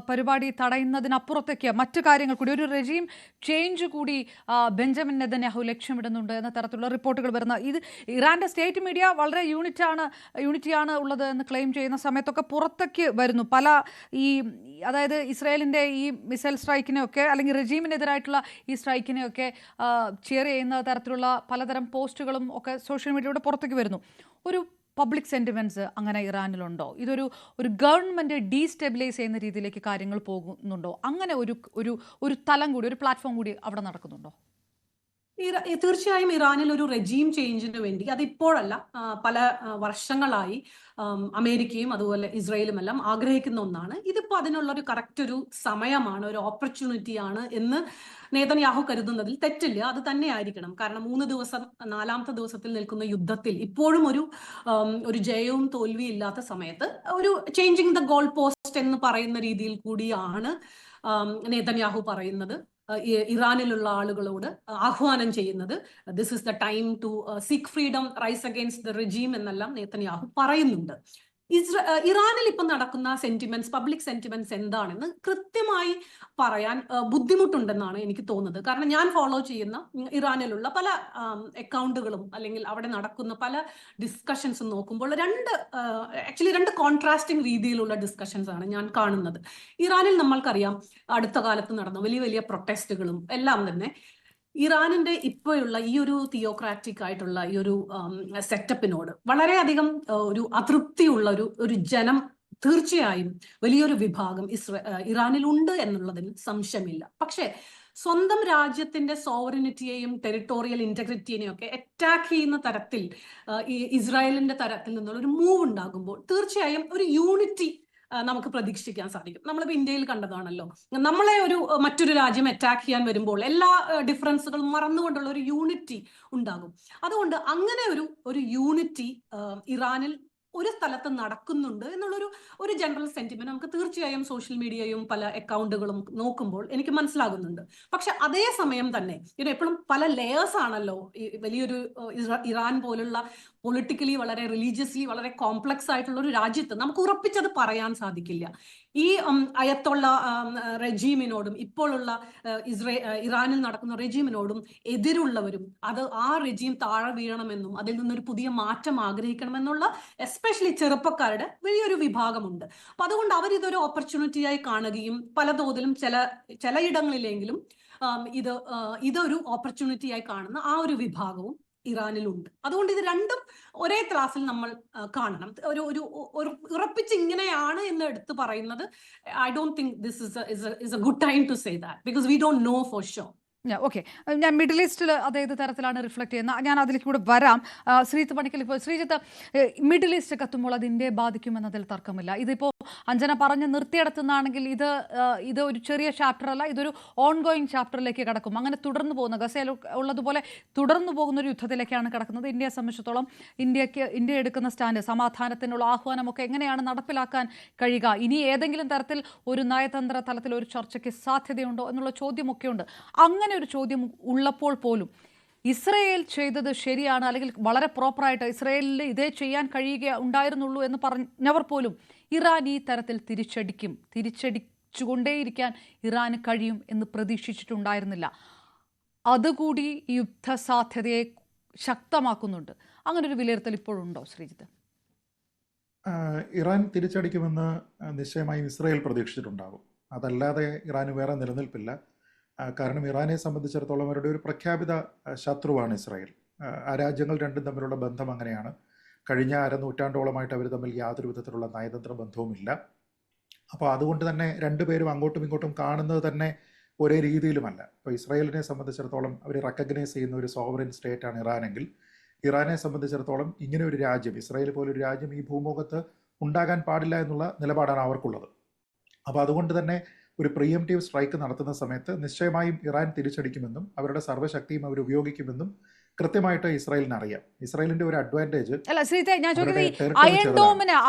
പരിപാടി തടയുന്നതിനപ്പുറത്തേക്ക് മറ്റു കാര്യങ്ങൾ കൂടി, ഒരു റെജീം ചേഞ്ച് കൂടി ബെഞ്ചമിൻ നെതന്യാഹു ലക്ഷ്യമിടുന്നുണ്ട് എന്ന തരത്തിലുള്ള റിപ്പോർട്ടുകൾ വരുന്ന ഇത് ഇറാന്റെ സ്റ്റേറ്റ് മീഡിയ വളരെ യൂണിറ്റിയാണ് ഉള്ളത് എന്ന് ക്ലെയിം ചെയ്യുന്ന സമയത്തൊക്കെ പുറത്തേക്ക് വരുന്നു പല ഈ, അതായത് ഇസ്രായേലിന്റെ ഈ മിസൈൽ സ്ട്രൈക്കിനെയൊക്കെ അല്ലെങ്കിൽ റെജീമിനെതിരായിട്ടുള്ള ഈ സ്ട്രൈക്കിനെയൊക്കെ ചെയർ ചെയ്യുന്ന തരത്തിലുള്ള പലതരം പോസ്റ്റുകളും ഒക്കെ സോഷ്യൽ മീഡിയയുടെ പുറത്തേക്ക് വരുന്നു. ഒരു പബ്ലിക് സെന്റിമെന്റ്സ് അങ്ങനെ ഇറാനിലുണ്ടോ? ഒരു ഗവൺമെന്റ് ഡീസ്റ്റെബിലൈസ് ചെയ്യുന്ന രീതിയിലേക്ക് കാര്യങ്ങൾ പോകുന്നുണ്ടോ? അങ്ങനെ ഒരു തലം കൂടി, ഒരു പ്ലാറ്റ്ഫോം കൂടി അവിടെ നടക്കുന്നുണ്ടോ? തീർച്ചയായും ഇറാനിൽ ഒരു റെജീം ചേഞ്ചിന് വേണ്ടി, അതിപ്പോഴല്ല പല വർഷങ്ങളായി അമേരിക്കയും അതുപോലെ ഇസ്രായേലും എല്ലാം ആഗ്രഹിക്കുന്ന ഒന്നാണ്. ഇതിപ്പോൾ അതിനുള്ള ഒരു കറക്റ്റ് ഒരു സമയമാണ്, ഒരു ഓപ്പർച്യൂണിറ്റിയാണ് എന്ന് നെതന്യാഹു കരുതുന്നതിൽ തെറ്റില്ല. അത് തന്നെ ആയിരിക്കണം. കാരണം 3 ദിവസം, 4ാമത്തെ ദിവസത്തിൽ നിൽക്കുന്ന യുദ്ധത്തിൽ ഇപ്പോഴും ഒരു ജയവും തോൽവിയും ഇല്ലാത്ത സമയത്ത് ഒരു ചേഞ്ചിങ് ദ ഗോൾ പോസ്റ്റ് എന്ന് പറയുന്ന രീതിയിൽ കൂടിയാണ് നെതന്യാഹു പറയുന്നത്, ഇറാനിലുള്ള ആളുകളോട് ആഹ്വാനം ചെയ്യുന്നത്. This is the time to seek freedom, rise against the regime എന്നെല്ലാം നെതന്യാഹു പറയുന്നുണ്ട്. ഇറാനിൽ ഇപ്പം നടക്കുന്ന സെന്റിമെന്റ്സ്, പബ്ലിക് സെന്റിമെന്റ്സ് എന്താണെന്ന് കൃത്യമായി പറയാൻ ബുദ്ധിമുട്ടുണ്ടെന്നാണ് എനിക്ക് തോന്നുന്നത്. കാരണം ഞാൻ ഫോളോ ചെയ്യുന്ന ഇറാനിലുള്ള പല അക്കൗണ്ടുകളും അല്ലെങ്കിൽ അവിടെ നടക്കുന്ന പല ഡിസ്കഷൻസും നോക്കുമ്പോൾ രണ്ട് കോൺട്രാസ്റ്റിംഗ് രീതിയിലുള്ള ഡിസ്കഷൻസ് ആണ് ഞാൻ കാണുന്നത്. ഇറാനിൽ നമ്മൾക്കറിയാം അടുത്ത കാലത്ത് നടന്ന വലിയ വലിയ പ്രൊട്ടസ്റ്റുകളും എല്ലാം തന്നെ ഇറാനിന്റെ ഇപ്പോഴുള്ള ഈ ഒരു തിയോക്രാറ്റിക് ആയിട്ടുള്ള ഈ ഒരു സെറ്റപ്പിനോട് വളരെയധികം ഒരു അതൃപ്തിയുള്ള ഒരു ജനം തീർച്ചയായും വലിയൊരു വിഭാഗം ഇറാനിൽ ഉണ്ട് എന്നുള്ളതിൽ സംശയമില്ല. പക്ഷേ സ്വന്തം രാജ്യത്തിന്റെ സോവറിനിറ്റിയെയും ടെറിട്ടോറിയൽ ഇന്റഗ്രിറ്റിയെയും ഒക്കെ അറ്റാക്ക് ചെയ്യുന്ന തരത്തിൽ ഇസ്രായേലിന്റെ തരത്തിൽ നിന്നുള്ള ഒരു മൂവ് ഉണ്ടാകുമ്പോൾ തീർച്ചയായും ഒരു യൂണിറ്റി നമുക്ക് പ്രതീക്ഷിക്കാൻ സാധിക്കും. നമ്മളിപ്പോൾ ഇന്ത്യയിൽ കണ്ടതാണല്ലോ, നമ്മളെ മറ്റൊരു രാജ്യം അറ്റാക്ക് ചെയ്യാൻ വരുമ്പോൾ എല്ലാ ഡിഫറൻസുകളും മറന്നുകൊണ്ടുള്ള ഒരു യൂണിറ്റി ഉണ്ടാകും. അതുകൊണ്ട് അങ്ങനെ ഒരു യൂണിറ്റി ഇറാനിൽ ഒരു സ്ഥലത്ത് നടക്കുന്നുണ്ട് എന്നുള്ളൊരു ജനറൽ സെന്റിമെന്റ് നമുക്ക് തീർച്ചയായും സോഷ്യൽ മീഡിയയും പല അക്കൗണ്ടുകളും നോക്കുമ്പോൾ എനിക്ക് മനസ്സിലാകുന്നുണ്ട്. പക്ഷെ അതേ സമയം തന്നെ എപ്പോഴും പല ലെയേഴ്സ് ആണല്ലോ വലിയൊരു ഇറാൻ പോലുള്ള പൊളിറ്റിക്കലി വളരെ റിലീജിയസ്ലി വളരെ കോംപ്ലക്സ് ആയിട്ടുള്ള ഒരു രാജ്യത്ത് നമുക്ക് ഉറപ്പിച്ചത് പറയാൻ സാധിക്കില്ല. ഈ അയത്തുള്ള റെജീമിനോടും ഇപ്പോഴുള്ള ഇറാനിൽ നടക്കുന്ന റെജീമിനോടും എതിരുള്ളവരും അത് ആ റെജീം താഴെ വീഴണമെന്നും അതിൽ നിന്നൊരു പുതിയ മാറ്റം ആഗ്രഹിക്കണമെന്നുള്ള എസ്പെഷ്യലി ചെറുപ്പക്കാരുടെ വലിയൊരു വിഭാഗമുണ്ട്. അപ്പൊ അതുകൊണ്ട് അവരിതൊരു ഓപ്പർച്യൂണിറ്റിയായി കാണുകയും പല തോതിലും ചിലയിടങ്ങളിലെങ്കിലും ഇതൊരു ഓപ്പർച്യൂണിറ്റിയായി കാണുന്ന ആ ഒരു വിഭാഗവും ഇറാനിലുണ്ട്. അതുകൊണ്ട് ഇത് രണ്ടും ഒരേ ക്ലാസ്സിൽ നമ്മൾ കാണണം. ഒരു ഉറപ്പിച്ച് ഇങ്ങനെയാണ് എന്ന് എടുത്തു പറയുന്നത് I don't think this is a good time to say that because we don't know for sure. Okay, ഞാൻ മിഡിൽ ഈസ്റ്റിൽ അതേത് തരത്തിലാണ് റിഫ്ലക്ട് ചെയ്യുന്നത്, ഞാൻ അതിലേക്ക് കൂടെ വരാം. ശ്രീജിത്ത് പണിക്കൽ, ഇപ്പോൾ ശ്രീജിത്ത്, മിഡിൽ ഈസ്റ്റ് കത്തുമ്പോൾ അത് ഇന്ത്യയെ ബാധിക്കുമെന്നതിൽ തർക്കമില്ല. ഇതിപ്പോൾ അഞ്ജന പറഞ്ഞ് നിർത്തിയെടുത്തുന്നാണെങ്കിൽ ഇത് ഒരു ചെറിയ ചാപ്റ്റർ അല്ല, ഇതൊരു ഓൺ ഗോയിങ് ചാപ്റ്ററിലേക്ക് കടക്കും. അങ്ങനെ തുടർന്ന് പോകുന്ന ഗസയിൽ ഉള്ളതുപോലെ തുടർന്നു പോകുന്ന ഒരു യുദ്ധത്തിലേക്കാണ് കിടക്കുന്നത്. ഇന്ത്യയെ സംബന്ധിച്ചിടത്തോളം ഇന്ത്യ എടുക്കുന്ന സ്റ്റാൻഡ്, സമാധാനത്തിനുള്ള ആഹ്വാനമൊക്കെ എങ്ങനെയാണ് നടപ്പിലാക്കാൻ കഴിയുക? ഇനി ഏതെങ്കിലും തരത്തിൽ ഒരു നയതന്ത്ര തലത്തിൽ ഒരു ചർച്ചയ്ക്ക് സാധ്യതയുണ്ടോ എന്നുള്ള ചോദ്യമൊക്കെ ഉണ്ട്. അങ്ങനെ ഒരു ചോദ്യം ഉള്ളപ്പോൾ പോലും ഇസ്രയേൽ ചെയ്തത് ശരിയാണ്, അല്ലെങ്കിൽ വളരെ പ്രോപ്പറായിട്ട് ഇസ്രയേലിൽ ഇതേ ചെയ്യാൻ ഉണ്ടായിരുന്നുള്ളൂ എന്ന് പറഞ്ഞവർ പോലും ഇറാൻ ഈ തരത്തിൽ തിരിച്ചടിച്ചുകൊണ്ടേയിരിക്കാൻ ഇറാന് കഴിയും എന്ന് പ്രതീക്ഷിച്ചിട്ടുണ്ടായിരുന്നില്ല. അതുകൂടി യുദ്ധസാധ്യതയെ ശക്തമാക്കുന്നുണ്ട്. അങ്ങനെ ഒരു വിലയിരുത്തൽ ഇപ്പോഴുണ്ടോ ശ്രീജിത്ത്? ഇറാൻ തിരിച്ചടിക്കുമെന്ന് നിശ്ചയമായും ഇസ്രയേൽ പ്രതീക്ഷിച്ചിട്ടുണ്ടാകും. അതല്ലാതെ ഇറാന് വേറെ നിലനിൽപ്പില്ല. കാരണം ഇറാനെ സംബന്ധിച്ചിടത്തോളം അവരുടെ ഒരു പ്രഖ്യാപിത ശത്രുവാണ് ഇസ്രായേൽ. ആ രാജ്യങ്ങൾ രണ്ടും തമ്മിലുള്ള ബന്ധം അങ്ങനെയാണ്. കഴിഞ്ഞ അരനൂറ്റാണ്ടോളമായിട്ട് അവർ തമ്മിൽ യാതൊരു വിധത്തിലുള്ള നയതന്ത്ര ബന്ധവുമില്ല. അപ്പോൾ അതുകൊണ്ട് തന്നെ രണ്ടുപേരും അങ്ങോട്ടും ഇങ്ങോട്ടും കാണുന്നത് തന്നെ ഒരേ രീതിയിലുമല്ല. ഇപ്പോൾ ഇസ്രായേലിനെ സംബന്ധിച്ചിടത്തോളം അവർ റെക്കഗ്നൈസ് ചെയ്യുന്ന ഒരു സോവറിൻ സ്റ്റേറ്റാണ് ഇറാനെങ്കിൽ, ഇറാനെ സംബന്ധിച്ചിടത്തോളം ഇങ്ങനെ ഒരു രാജ്യം, ഇസ്രായേൽ പോലൊരു രാജ്യം ഈ ഭൂമുഖത്ത് ഉണ്ടാകാൻ പാടില്ല എന്നുള്ള നിലപാടാണ് അവർക്കുള്ളത്. അപ്പോൾ അതുകൊണ്ട് തന്നെ ഒരു പ്രീഎംപ്റ്റീവ് സ്ട്രൈക്ക് നടത്തുന്ന സമയത്ത് നിശ്ചയമായും ഇറാൻ തിരിച്ചടിക്കുമെന്നും അവരുടെ സർവ്വശക്തിയും അവർ ഉപയോഗിക്കുമെന്നും കൃത്യമായിട്ട് ഇസ്രായേലിന് അറിയാം. ഇസ്രായേലിന്റെ ഒരു അഡ്വാൻറ്റേജ്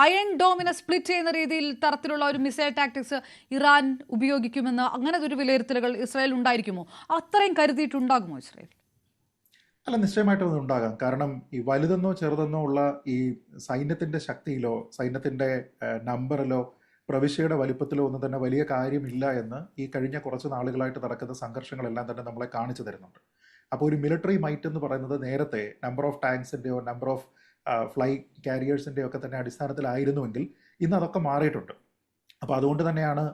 അയൺ ഡോമിനെ സ്പ്ലിറ്റ് ചെയ്യുന്ന രീതിയിൽ തരത്തിലുള്ള ഒരു മിസൈൽ ടാക്ടിക്സ് ഇറാൻ ഉപയോഗിക്കുമെന്ന് അങ്ങനെ ഒരു വിലയിരുത്തലുകൾ ഇസ്രായേൽ ഉണ്ടായിരിക്കുമോ? അത്രയും കരുതിയിട്ടുണ്ടാകുമോ ഇസ്രായേൽ? അല്ല, നിശ്ചയമായിട്ടും അത് ഉണ്ടാകാം. കാരണം ഈ വലുതെന്നോ ചെറുതെന്നോ ഉള്ള ഈ സൈന്യത്തിന്റെ ശക്തിയിലോ സൈന്യത്തിന്റെ നമ്പറിലോ പ്രവിശ്യയുടെ വലിപ്പത്തിലോ ഒന്നും തന്നെ വലിയ കാര്യമില്ല എന്ന് ഈ കഴിഞ്ഞ കുറച്ച് നാളുകളായിട്ട് നടക്കുന്ന സംഘർഷങ്ങളെല്ലാം തന്നെ നമ്മളെ കാണിച്ചു തരുന്നുണ്ട്. അപ്പോൾ ഒരു മിലിറ്ററി മൈറ്റ് എന്ന് പറയുന്നത് നേരത്തെ നമ്പർ ഓഫ് ടാങ്ക്സിൻ്റെയോ നമ്പർ ഓഫ് ഫ്ലൈ കാരിയേഴ്സിൻ്റെയോ ഒക്കെ തന്നെ അടിസ്ഥാനത്തിലായിരുന്നുവെങ്കിൽ ഇന്ന് അതൊക്കെ മാറിയിട്ടുണ്ട്. അപ്പോൾ അതുകൊണ്ട് തന്നെയാണ്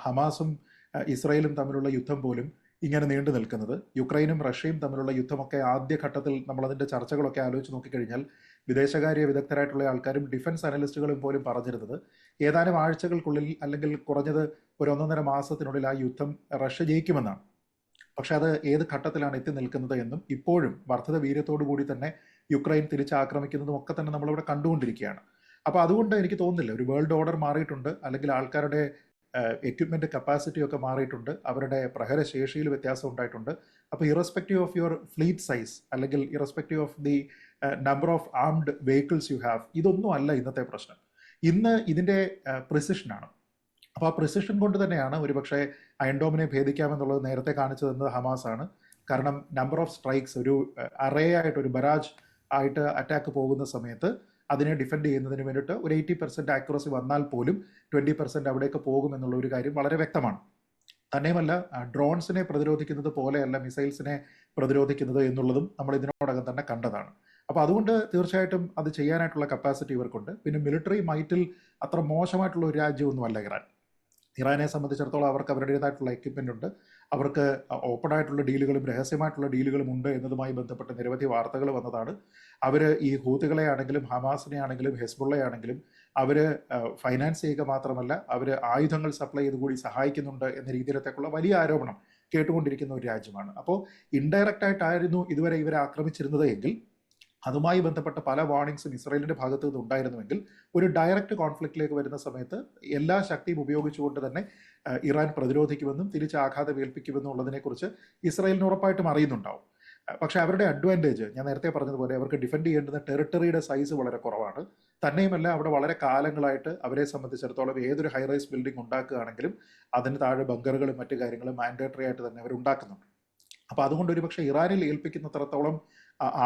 ഹമാസും ഇസ്രായേലും തമ്മിലുള്ള യുദ്ധം പോലും ഇങ്ങനെ നീണ്ടു നിൽക്കുന്നത്. യുക്രൈനും റഷ്യയും തമ്മിലുള്ള യുദ്ധമൊക്കെ ആദ്യഘട്ടത്തിൽ നമ്മളതിൻ്റെ ചർച്ചകളൊക്കെ ആലോചിച്ച് നോക്കിക്കഴിഞ്ഞാൽ വിദേശകാര്യ വിദഗ്ധരായിട്ടുള്ള ആൾക്കാരും ഡിഫൻസ് അനലിസ്റ്റുകളും പോലും പറഞ്ഞിരുന്നത് ഏതാനും ആഴ്ചകൾക്കുള്ളിൽ അല്ലെങ്കിൽ കുറഞ്ഞത് ഒരു 1.5 മാസത്തിനുള്ളിൽ ആ യുദ്ധം റഷ്യ ജയിക്കുമെന്നാണ്. പക്ഷെ അത് ഏത് ഘട്ടത്തിലാണ് എത്തി നിൽക്കുന്നത് എന്നും ഇപ്പോഴും വർദ്ധിത വീര്യത്തോടു കൂടി തന്നെ യുക്രൈൻ തിരിച്ചാക്രമിക്കുന്നതും ഒക്കെ തന്നെ നമ്മളിവിടെ കണ്ടുകൊണ്ടിരിക്കുകയാണ്. അപ്പോൾ അതുകൊണ്ട് എനിക്ക് തോന്നുന്നില്ല ഒരു വേൾഡ് ഓർഡർ മാറിയിട്ടുണ്ട്, അല്ലെങ്കിൽ ആൾക്കാരുടെ എക്വിപ്മെൻറ്റ് കപ്പാസിറ്റി ഒക്കെ മാറിയിട്ടുണ്ട്, അവരുടെ പ്രഹരശേഷിയിൽ വ്യത്യാസം ഉണ്ടായിട്ടുണ്ട്. അപ്പോൾ irrespective of your fleet size അല്ലെങ്കിൽ irrespective of the number of armed vehicles you have, ഇതൊന്നും അല്ല ഇന്നത്തെ പ്രശ്നം. ഇന്ന് ഇതിൻ്റെ പ്രിസിഷനാണ്. അപ്പോൾ ആ പ്രിസിഷൻ കൊണ്ട് തന്നെയാണ് ഒരുപക്ഷെ അയൺ ഡോമിനെ ഭേദിക്കാമെന്നുള്ളത് നേരത്തെ കാണിച്ചു തന്നത് ഹമാസ് ആണ്. കാരണം നമ്പർ ഓഫ് സ്ട്രൈക്സ് ഒരു അറേ ആയിട്ട് ഒരു ബരാജ് ആയിട്ട് അറ്റാക്ക് പോകുന്ന സമയത്ത് അതിനെ ഡിഫെൻഡ് ചെയ്യുന്നതിന് വേണ്ടിയിട്ട് ഒരു 80% ആക്യുറസി വന്നാൽ പോലും 20% അവിടേക്ക് പോകുമെന്നുള്ള ഒരു കാര്യം വളരെ വ്യക്തമാണ്. തന്നെയുമല്ല ഡ്രോൺസിനെ പ്രതിരോധിക്കുന്നത് പോലെയല്ല മിസൈൽസിനെ പ്രതിരോധിക്കുന്നത് എന്നുള്ളതും നമ്മൾ ഇതിനോടകം തന്നെ കണ്ടതാണ്. അപ്പോൾ അതുകൊണ്ട് തീർച്ചയായിട്ടും അത് ചെയ്യാനായിട്ടുള്ള കപ്പാസിറ്റി ഇവർക്കുണ്ട്. പിന്നെ മിലിറ്ററി മൈറ്റിൽ അത്ര മോശമായിട്ടുള്ള ഒരു രാജ്യമൊന്നുമല്ല ഇറാൻ. ഇറാനെ സംബന്ധിച്ചിടത്തോളം അവർക്ക് അവരുടേതായിട്ടുള്ള എക്യുപ്മെൻ്റ് ഉണ്ട്, അവർക്ക് ഓപ്പൺ ആയിട്ടുള്ള ഡീലുകളും രഹസ്യമായിട്ടുള്ള ഡീലുകളും ഉണ്ട് എന്നതുമായി ബന്ധപ്പെട്ട് നിരവധി വാർത്തകൾ വന്നതാണ്. അവർ ഈ ഹൂത്തികളെ ആണെങ്കിലും ഹമാസിനെ ആണെങ്കിലും ഹെസ്ബുള്ളയെ ആണെങ്കിലും അവർ ഫൈനാൻസ് ചെയ്യുക മാത്രമല്ല അവർ ആയുധങ്ങൾ സപ്ലൈ ചെയ്ത് കൂടി സഹായിക്കുന്നുണ്ട് എന്ന രീതിയിലത്തേക്കുള്ള വലിയ ആരോപണം കേട്ടുകൊണ്ടിരിക്കുന്ന ഒരു രാജ്യമാണ്. അപ്പോൾ ഇൻഡയറക്റ്റ് ആയിട്ടായിരുന്നു ഇതുവരെ ഇവരെ ആക്രമിച്ചിരുന്നത് എങ്കിൽ അതുമായി ബന്ധപ്പെട്ട പല വാർണിംഗ്സും ഇസ്രായേലിൻ്റെ ഭാഗത്തു നിന്ന് ഉണ്ടായിരുന്നുവെങ്കിൽ ഒരു ഡയറക്റ്റ് കോൺഫ്ലിക്റ്റിലേക്ക് വരുന്ന സമയത്ത് എല്ലാ ശക്തിയും ഉപയോഗിച്ചുകൊണ്ട് തന്നെ ഇറാൻ പ്രതിരോധിക്കുമെന്നും തിരിച്ച് ആഘാതം ഏൽപ്പിക്കുമെന്നും ഉള്ളതിനെക്കുറിച്ച് ഇസ്രായേലിന് ഉറപ്പായിട്ടും അറിയുന്നുണ്ടാവും. പക്ഷേ അവരുടെ അഡ്വാൻറ്റേജ് ഞാൻ നേരത്തെ പറഞ്ഞതുപോലെ അവർക്ക് ഡിഫെൻഡ് ചെയ്യേണ്ടുന്ന ടെറിട്ടറിയുടെ സൈസ് വളരെ കുറവാണ്. തന്നെയുമല്ല അവിടെ വളരെ കാലങ്ങളായിട്ട് അവരെ സംബന്ധിച്ചിടത്തോളം ഏതൊരു ഹൈറൈസ് ബിൽഡിംഗ് ഉണ്ടാക്കുകയാണെങ്കിലും അതിന് താഴെ ബങ്കറുകളും മറ്റു കാര്യങ്ങളും മാൻഡേറ്ററി ആയിട്ട് തന്നെ അവർ ഉണ്ടാക്കുന്നുണ്ട്. അപ്പോൾ അതുകൊണ്ട് ഒരുപക്ഷെ ഇറാനിൽ ഏൽപ്പിക്കുന്നത്രത്തോളം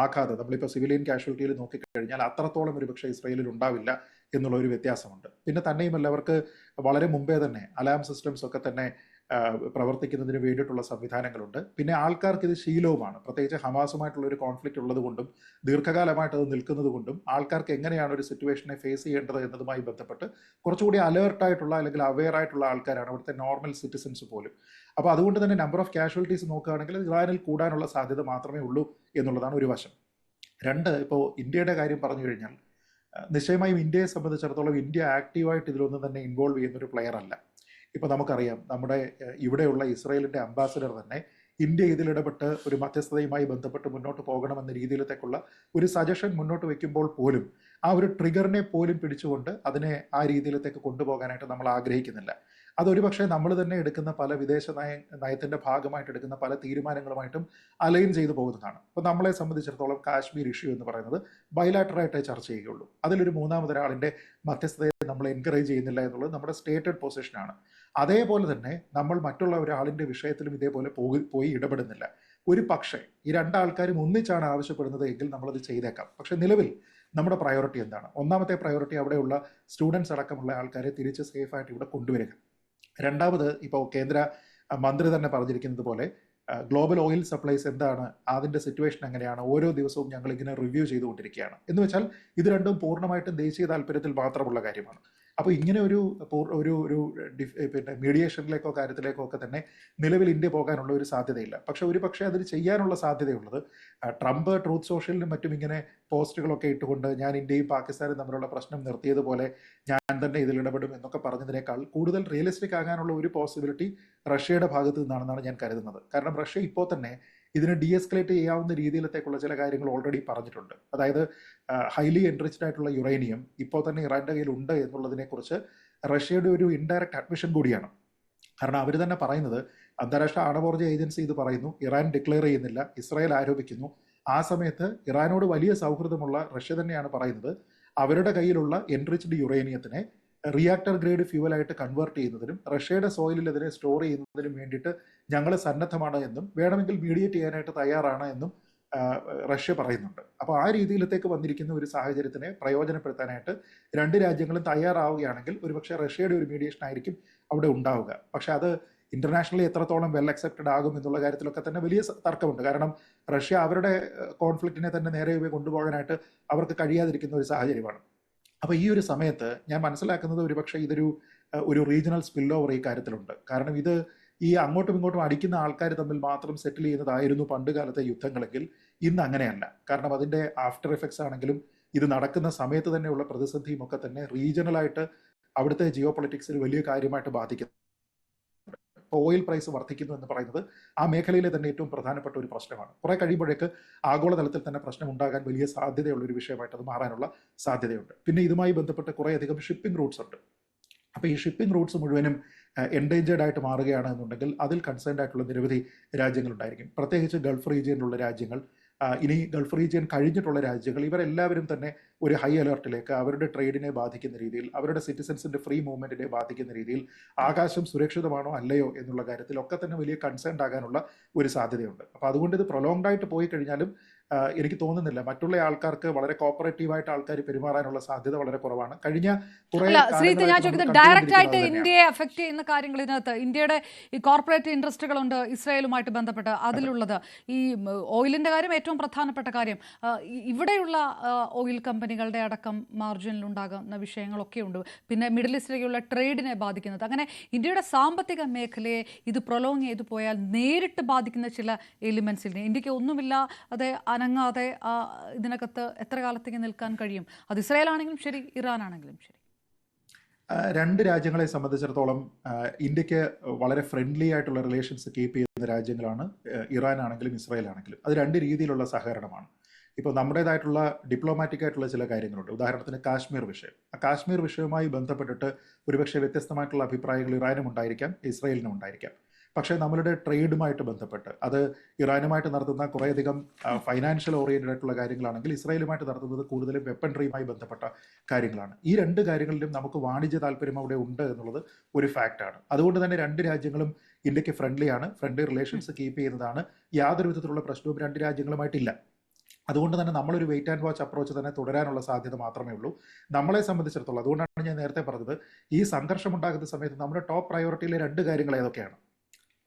ആഘാതം നമ്മളിപ്പോൾ സിവിലിയൻ കാഷ്വാലിറ്റിയിൽ നോക്കിക്കഴിഞ്ഞാൽ അത്രത്തോളം ഒരുപക്ഷെ ഇസ്രയേലിൽ ഉണ്ടാവില്ല എന്നുള്ള ഒരു വ്യത്യാസമുണ്ട്. പിന്നെ തന്നെയുമല്ല, അവർക്ക് വളരെ മുമ്പേ തന്നെ അലാം സിസ്റ്റംസ് ഒക്കെ തന്നെ പ്രവർത്തിക്കുന്നതിന് വേണ്ടിയിട്ടുള്ള സംവിധാനങ്ങളുണ്ട്. പിന്നെ ആൾക്കാർക്ക് ഇത് ശീലവുമാണ്. പ്രത്യേകിച്ച് ഹമാസുമായിട്ടുള്ള ഒരു കോൺഫ്ലിക്റ്റ് ഉള്ളത് കൊണ്ടും ദീർഘകാലമായിട്ട് അത് നിൽക്കുന്നത് കൊണ്ടും ആൾക്കാർക്ക് എങ്ങനെയാണ് ഒരു സിറ്റുവേഷനെ ഫേസ് ചെയ്യേണ്ടത് എന്നതുമായി ബന്ധപ്പെട്ട് കുറച്ചുകൂടി അലേർട്ടായിട്ടുള്ള അല്ലെങ്കിൽ അവെയർ ആയിട്ടുള്ള ആൾക്കാരാണ് അവിടുത്തെ നോർമൽ സിറ്റിസൺസ് പോലും. അപ്പോൾ അതുകൊണ്ട് തന്നെ നമ്പർ ഓഫ് കാഷ്വാലിറ്റീസ് നോക്കുകയാണെങ്കിൽ ഇറാനിൽ കൂടാനുള്ള സാധ്യത മാത്രമേ ഉള്ളൂ എന്നുള്ളതാണ് ഒരു വശം. രണ്ട്, ഇപ്പോൾ ഇന്ത്യയുടെ കാര്യം പറഞ്ഞു കഴിഞ്ഞാൽ നിശ്ചയമായും ഇന്ത്യയെ സംബന്ധിച്ചിടത്തോളം ഇന്ത്യ ആക്റ്റീവായിട്ട് ഇതിലൊന്നും തന്നെ ഇൻവോൾവ് ചെയ്യുന്നൊരു പ്ലെയർ അല്ല. ഇപ്പോൾ നമുക്കറിയാം, നമ്മുടെ ഇവിടെയുള്ള ഇസ്രായേലിൻ്റെ അംബാസിഡർ തന്നെ ഇന്ത്യ ഇതിലിടപെട്ട് ഒരു മധ്യസ്ഥതയുമായി ബന്ധപ്പെട്ട് മുന്നോട്ട് പോകണമെന്ന രീതിയിലത്തേക്കുള്ള ഒരു സജഷൻ മുന്നോട്ട് വയ്ക്കുമ്പോൾ പോലും ആ ഒരു ട്രിഗറിനെ പോലും പിടിച്ചുകൊണ്ട് അതിനെ ആ രീതിയിലത്തേക്ക് കൊണ്ടുപോകാനായിട്ട് നമ്മൾ ആഗ്രഹിക്കുന്നില്ല. അതൊരു പക്ഷേ നമ്മൾ തന്നെ എടുക്കുന്ന പല വിദേശ നയത്തിൻ്റെ ഭാഗമായിട്ട് എടുക്കുന്ന പല തീരുമാനങ്ങളുമായിട്ടും അലൈൻ ചെയ്തു പോകുന്നതാണ്. അപ്പോൾ നമ്മളെ സംബന്ധിച്ചിടത്തോളം കാശ്മീർ ഇഷ്യൂ എന്ന് പറയുന്നത് ബൈലാറ്ററായിട്ടേ ചർച്ച ചെയ്യുകയുള്ളൂ. അതിലൊരു മൂന്നാമതൊരാളിൻ്റെ മധ്യസ്ഥതയെ നമ്മൾ എൻകറേജ് ചെയ്യുന്നില്ല എന്നുള്ളത് നമ്മുടെ സ്റ്റേറ്റഡ് പൊസിഷനാണ്. അതേപോലെ തന്നെ നമ്മൾ മറ്റുള്ള ഒരാളിൻ്റെ വിഷയത്തിലും ഇതേപോലെ പോയി ഇടപെടുന്നില്ല. ഒരു പക്ഷേ ഈ രണ്ടാൾക്കാരും ഒന്നിച്ചാണ് ആവശ്യപ്പെടുന്നത് എങ്കിൽ നമ്മളത് ചെയ്തേക്കാം. പക്ഷേ നിലവിൽ നമ്മുടെ പ്രയോറിറ്റി എന്താണ്? ഒന്നാമത്തെ പ്രയോറിറ്റി അവിടെയുള്ള സ്റ്റുഡൻസ് അടക്കമുള്ള ആൾക്കാരെ തിരിച്ച് സേഫായിട്ട് ഇവിടെ കൊണ്ടുവരിക. രണ്ടാമത്, ഇപ്പോൾ കേന്ദ്ര മന്ത്രി തന്നെ പറഞ്ഞിരിക്കുന്നത് പോലെ ഗ്ലോബൽ ഓയിൽ സപ്ലൈസ് എന്താണ്, അതിൻ്റെ സിറ്റുവേഷൻ എങ്ങനെയാണ്, ഓരോ ദിവസവും ഞങ്ങൾ ഇങ്ങനെ റിവ്യൂ ചെയ്തുകൊണ്ടിരിക്കുകയാണ്. എന്ന് വെച്ചാൽ ഇത് രണ്ടും പൂർണ്ണമായിട്ടും ദേശീയ താല്പര്യത്തിൽ മാത്രമുള്ള കാര്യമാണ്. അപ്പോൾ ഇങ്ങനെ ഒരു പിന്നെ മീഡിയേഷനിലേക്കോ കാര്യത്തിലേക്കോ ഒക്കെ തന്നെ നിലവിൽ ഇന്ത്യ പോകാനുള്ള ഒരു സാധ്യതയില്ല. പക്ഷെ ഒരു പക്ഷേ അതിൽ ചെയ്യാനുള്ള സാധ്യതയുള്ളത് ട്രംപ് ട്രൂത്ത് സോഷ്യലിനും മറ്റും ഇങ്ങനെ പോസ്റ്റുകളൊക്കെ ഇട്ടുകൊണ്ട് ഞാൻ ഇന്ത്യയും പാകിസ്ഥാനും തമ്മിലുള്ള പ്രശ്നം നിർത്തിയതുപോലെ ഞാൻ തന്നെ ഇതിൽ ഇടപെടും എന്നൊക്കെ പറഞ്ഞതിനേക്കാൾ കൂടുതൽ റിയലിസ്റ്റിക് ആകാനുള്ള ഒരു പോസിബിലിറ്റി റഷ്യയുടെ ഭാഗത്ത് നിന്നാണെന്നാണ് ഞാൻ കരുതുന്നത്. കാരണം റഷ്യ ഇപ്പോൾ തന്നെ ഇതിനെ ഡീഎസ്കലേറ്റ് ചെയ്യാവുന്ന രീതിയിലത്തേക്കുള്ള ചില കാര്യങ്ങൾ ഓൾറെഡി പറഞ്ഞിട്ടുണ്ട്. അതായത് ഹൈലി എൻറിച്ച്ഡ് ആയിട്ടുള്ള യുറേനിയം ഇപ്പോൾ തന്നെ ഇറാൻ്റെ കയ്യിൽ ഉണ്ട് എന്നുള്ളതിനെക്കുറിച്ച് റഷ്യയുടെ ഒരു ഇൻഡയറക്റ്റ് അഡ്മിഷൻ കൂടിയാണ്. കാരണം അവർ തന്നെ പറയുന്നത്, അന്താരാഷ്ട്ര ആണവോർജ്ജ ഏജൻസി ഇത് പറയുന്നു, ഇറാൻ ഡിക്ലെയർ ചെയ്യുന്നില്ല, ഇസ്രായേൽ ആരോപിക്കുന്നു. ആ സമയത്ത് ഇറാനോട് വലിയ സൗഹൃദമുള്ള റഷ്യ തന്നെയാണ് പറയുന്നത് അവരുടെ കയ്യിലുള്ള എൻറിച്ച്ഡ് യുറേനിയത്തിനെ റിയാക്ടർ ഗ്രേഡ് ഫ്യൂവലായിട്ട് കൺവേർട്ട് ചെയ്യുന്നതിനും റഷ്യയുടെ സോയിലിൽ അതിനെ സ്റ്റോർ ചെയ്യുന്നതിനും വേണ്ടിയിട്ട് ഞങ്ങൾ സന്നദ്ധമാണ് എന്നും വേണമെങ്കിൽ മീഡിയേറ്റ് ചെയ്യാനായിട്ട് തയ്യാറാണ് എന്നും റഷ്യ പറയുന്നുണ്ട്. അപ്പോൾ ആ രീതിയിലത്തേക്ക് വന്നിരിക്കുന്ന ഒരു സാഹചര്യത്തിനെ പ്രയോജനപ്പെടുത്താനായിട്ട് രണ്ട് രാജ്യങ്ങളും തയ്യാറാവുകയാണെങ്കിൽ ഒരുപക്ഷെ റഷ്യയുടെ ഒരു മീഡിയേഷൻ ആയിരിക്കും അവിടെ ഉണ്ടാവുക. പക്ഷെ അത് ഇന്റർനാഷണലി എത്രത്തോളം വെൽ അക്സെപ്റ്റഡ് ആകും എന്നുള്ള കാര്യത്തിലൊക്കെ തന്നെ വലിയ തർക്കമുണ്ട്. കാരണം റഷ്യ അവരുടെ കോൺഫ്ലിക്റ്റിനെ തന്നെ നേരെ കൊണ്ടുപോകാനായിട്ട് അവർക്ക് കഴിയാതിരിക്കുന്ന ഒരു സാഹചര്യമാണ്. അപ്പോൾ ഈ ഒരു സമയത്ത് ഞാൻ മനസ്സിലാക്കുന്നത് ഒരുപക്ഷെ ഒരു റീജിയണൽ സ്പിൽ ഓവർ ഈ കാര്യത്തിലുണ്ട്. കാരണം ഇത് ഈ അങ്ങോട്ടും ഇങ്ങോട്ടും അടിക്കുന്ന ആൾക്കാർ തമ്മിൽ മാത്രം സെറ്റിൽ ചെയ്യുന്നതായിരുന്നു പണ്ട് കാലത്തെ യുദ്ധങ്ങളെങ്കിൽ ഇന്ന് അങ്ങനെയല്ല. കാരണം അതിൻ്റെ ആഫ്റ്റർ എഫക്ട്സ് ആണെങ്കിലും ഇത് നടക്കുന്ന സമയത്ത് തന്നെയുള്ള പ്രതിസന്ധിയും ഒക്കെ തന്നെ റീജിയണലായിട്ട് അവിടുത്തെ ജിയോ പൊളിറ്റിക്സിൽ വലിയ കാര്യമായിട്ട് ബാധിക്കുന്നു. ഓയിൽ പ്രൈസ് വർദ്ധിക്കുന്നു എന്ന് പറയുന്നത് ആ മേഖലയിലെ തന്നെ ഏറ്റവും പ്രധാനപ്പെട്ട ഒരു പ്രശ്നമാണ്. കുറെ കഴിയുമ്പോഴേക്ക് ആഗോളതലത്തിൽ തന്നെ പ്രശ്നം ഉണ്ടാകാൻ വലിയ സാധ്യതയുള്ള ഒരു വിഷയമായിട്ട് അത് മാറാനുള്ള സാധ്യതയുണ്ട്. പിന്നെ ഇതുമായി ബന്ധപ്പെട്ട് കുറേയധികം ഷിപ്പിംഗ് റൂട്ട്സ് ഉണ്ട്. അപ്പോൾ ഈ ഷിപ്പിംഗ് റൂട്ട്സ് മുഴുവനും എൻഡേഞ്ചേർഡ് ആയിട്ട് മാറുകയാണ് എന്നുണ്ടെങ്കിൽ അതിൽ കൺസേൺഡ് ആയിട്ടുള്ള നിരവധി രാജ്യങ്ങളുണ്ടായിരിക്കും. പ്രത്യേകിച്ച് ഗൾഫ് റീജിയനിലുള്ള രാജ്യങ്ങൾ, ഇനി ഗൾഫ് റീജിയൻ കഴിഞ്ഞിട്ടുള്ള രാജ്യങ്ങൾ, ഇവരെല്ലാവരും തന്നെ ഒരു ഹൈ അലർട്ടിലേക്ക് അവരുടെ ട്രേഡിനെ ബാധിക്കുന്ന രീതിയിൽ, അവരുടെ സിറ്റിസൻസിൻ്റെ ഫ്രീ മൂവ്മെൻറ്റിനെ ബാധിക്കുന്ന രീതിയിൽ ആകാശം സുരക്ഷിതമാണോ അല്ലയോ എന്നുള്ള കാര്യത്തിൽ ഒക്കെ തന്നെ വലിയ കൺസേൺഡ് ആകാനുള്ള ഒരു സാധ്യതയുണ്ട്. അപ്പോൾ അതുകൊണ്ട് ഇത് പ്രൊലോങ്ഡ് ആയിട്ട് പോയി കഴിഞ്ഞാലും എനിക്ക് തോന്നുന്നില്ല മറ്റുള്ള ആൾക്കാർക്ക് വളരെ കോപ്പറേറ്റീവായിട്ട് ആൾക്കാർ പെരുമാറാനുള്ള സാധ്യത വളരെ കുറവാണ്. കഴിഞ്ഞ ഡയറക്റ്റ് ആയിട്ട് ഇന്ത്യയെ അഫക്ട് ചെയ്യുന്ന കാര്യങ്ങൾ ഇതിനകത്ത് ഇന്ത്യയുടെ ഈ കോർപ്പറേറ്റ് ഇൻട്രസ്റ്റുകളുണ്ട് ഇസ്രായേലുമായിട്ട് ബന്ധപ്പെട്ട്. അതിലുള്ളത് ഈ ഓയിലിന്റെ കാര്യം ഏറ്റവും പ്രധാനപ്പെട്ട കാര്യം. ഇവിടെയുള്ള ഓയിൽ കമ്പനികളുടെ അടക്കം മാർജിനിൽ ഉണ്ടാകുന്ന വിഷയങ്ങളൊക്കെ ഉണ്ട്. പിന്നെ മിഡിൽ ഈസ്റ്റിലേക്കുള്ള ട്രേഡിനെ ബാധിക്കുന്നത്. അങ്ങനെ ഇന്ത്യയുടെ സാമ്പത്തിക മേഖലയെ ഇത് പ്രൊലോങ് ചെയ്തു പോയാൽ നേരിട്ട് ബാധിക്കുന്ന ചില എലിമെന്റ്സിനെ ഇന്ത്യക്ക് ഒന്നുമില്ല അതെ അനങ്ങാതെ ഇതിനകത്ത് എത്ര കാലത്തേക്ക് നിൽക്കാൻ കഴിയും? അത് ഇസ്രായേൽ ആണെങ്കിലും ശരി, ഇറാൻ ആണെങ്കിലും ശരി. രണ്ട് രാജ്യങ്ങളെ സംബന്ധിച്ചിടത്തോളം ഇന്ത്യക്ക് വളരെ ഫ്രണ്ട്ലി ആയിട്ടുള്ള റിലേഷൻസ് കീപ്പ് ചെയ്യുന്ന രാജ്യങ്ങളാണ് ഇറാൻ ആണെങ്കിലും ഇസ്രായേൽ ആണെങ്കിലും. അത് രണ്ട് രീതിയിലുള്ള സഹകരണമാണ്. ഇപ്പോൾ നമ്മുടേതായിട്ടുള്ള ഡിപ്ലോമാറ്റിക് ആയിട്ടുള്ള ചില കാര്യങ്ങളുണ്ട്. ഉദാഹരണത്തിന് കാശ്മീർ വിഷയം. ആ കാശ്മീർ വിഷയവുമായി ബന്ധപ്പെട്ടിട്ട് ഒരുപക്ഷെ വ്യത്യസ്തമായിട്ടുള്ള അഭിപ്രായങ്ങൾ ഇറാനും ഉണ്ടായിരിക്കാം, ഇസ്രായേലിനും ഉണ്ടായിരിക്കാം. പക്ഷേ നമ്മളുടെ ട്രേഡുമായിട്ട് ബന്ധപ്പെട്ട് അത് ഇറാനുമായിട്ട് നടത്തുന്ന കുറേയധികം ഫൈനാൻഷ്യൽ ഓറിയൻറ്റഡ് ആയിട്ടുള്ള കാര്യങ്ങളാണെങ്കിൽ ഇസ്രായേലുമായിട്ട് നടത്തുന്നത് കൂടുതലും വെപ്പൺട്രിയുമായി ബന്ധപ്പെട്ട കാര്യങ്ങളാണ്. ഈ രണ്ട് കാര്യങ്ങളിലും നമുക്ക് വാണിജ്യ താല്പര്യം അവിടെ ഉണ്ട് എന്നുള്ളത് ഒരു ഫാക്റ്റാണ്. അതുകൊണ്ട് തന്നെ രണ്ട് രാജ്യങ്ങളും ഇന്ത്യക്ക് ഫ്രണ്ട്ലിയാണ്, ഫ്രണ്ട്ലി റിലേഷൻസ് കീപ്പ് ചെയ്യുന്നതാണ്. യാതൊരു വിധത്തിലുള്ള പ്രശ്നവും രണ്ട് രാജ്യങ്ങളുമായിട്ടില്ല. അതുകൊണ്ട് തന്നെ നമ്മളൊരു വെയിറ്റ് ആൻഡ് വാച്ച് അപ്രോച്ച് തന്നെ തുടരാനുള്ള സാധ്യത മാത്രമേ ഉള്ളൂ നമ്മളെ സംബന്ധിച്ചിടത്തോളം. അതുകൊണ്ടാണ് ഞാൻ നേരത്തെ പറഞ്ഞത്, ഈ സംഘർഷം ഉണ്ടാകുന്ന സമയത്ത് നമ്മുടെ ടോപ്പ് പ്രയോറിറ്റിയിലെ രണ്ട് കാര്യങ്ങൾ ഏതൊക്കെയാണ്?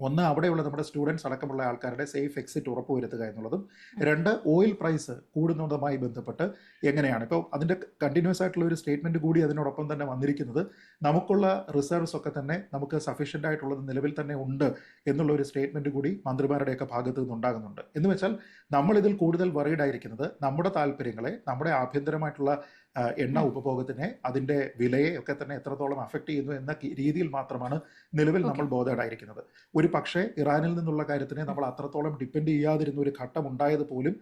ഒന്ന്, അവിടെയുള്ള നമ്മുടെ സ്റ്റുഡൻസ് അടക്കമുള്ള ആൾക്കാരുടെ സേഫ് എക്സിറ്റ് ഉറപ്പുവരുത്തുക എന്നുള്ളതും. രണ്ട്, ഓയിൽ പ്രൈസ് കൂടുന്നതുമായി ബന്ധപ്പെട്ട് എങ്ങനെയാണ്. ഇപ്പോൾ അതിൻ്റെ കണ്ടിന്യൂസ് ആയിട്ടുള്ള ഒരു സ്റ്റേറ്റ്മെൻറ്റ് കൂടി അതിനോടൊപ്പം തന്നെ വന്നിരിക്കുന്നത്, നമുക്കുള്ള റിസർവ്സ് ഒക്കെ തന്നെ നമുക്ക് സഫീഷ്യൻ്റ് ആയിട്ടുള്ളത് നിലവിൽ തന്നെ ഉണ്ട് എന്നുള്ള ഒരു സ്റ്റേറ്റ്മെൻറ്റ് കൂടി മന്ത്രിമാരുടെയൊക്കെ ഭാഗത്തു നിന്നുണ്ടാകുന്നുണ്ട്. എന്ന് വെച്ചാൽ നമ്മളിതിൽ കൂടുതൽ വറീഡ് ആയിരിക്കുന്നത് നമ്മുടെ താല്പര്യങ്ങളെ, നമ്മുടെ ആഭ്യന്തരമായിട്ടുള്ള എണ്ണ ഉപഭോഗത്തിനെ, അതിൻ്റെ വിലയെ ഒക്കെ തന്നെ എത്രത്തോളം അഫക്റ്റ് ചെയ്യുന്നു എന്ന രീതിയിൽ മാത്രമാണ് നിലവിൽ നമ്മൾ ബോധേഡായിരിക്കുന്നത്. ഒരു പക്ഷേ ഇറാനിൽ നിന്നുള്ള കാര്യത്തിനെ നമ്മൾ അത്രത്തോളം ഡിപ്പെൻഡ് ചെയ്യാതിരുന്ന ഒരു ഘട്ടം ഉണ്ടായത് പോലും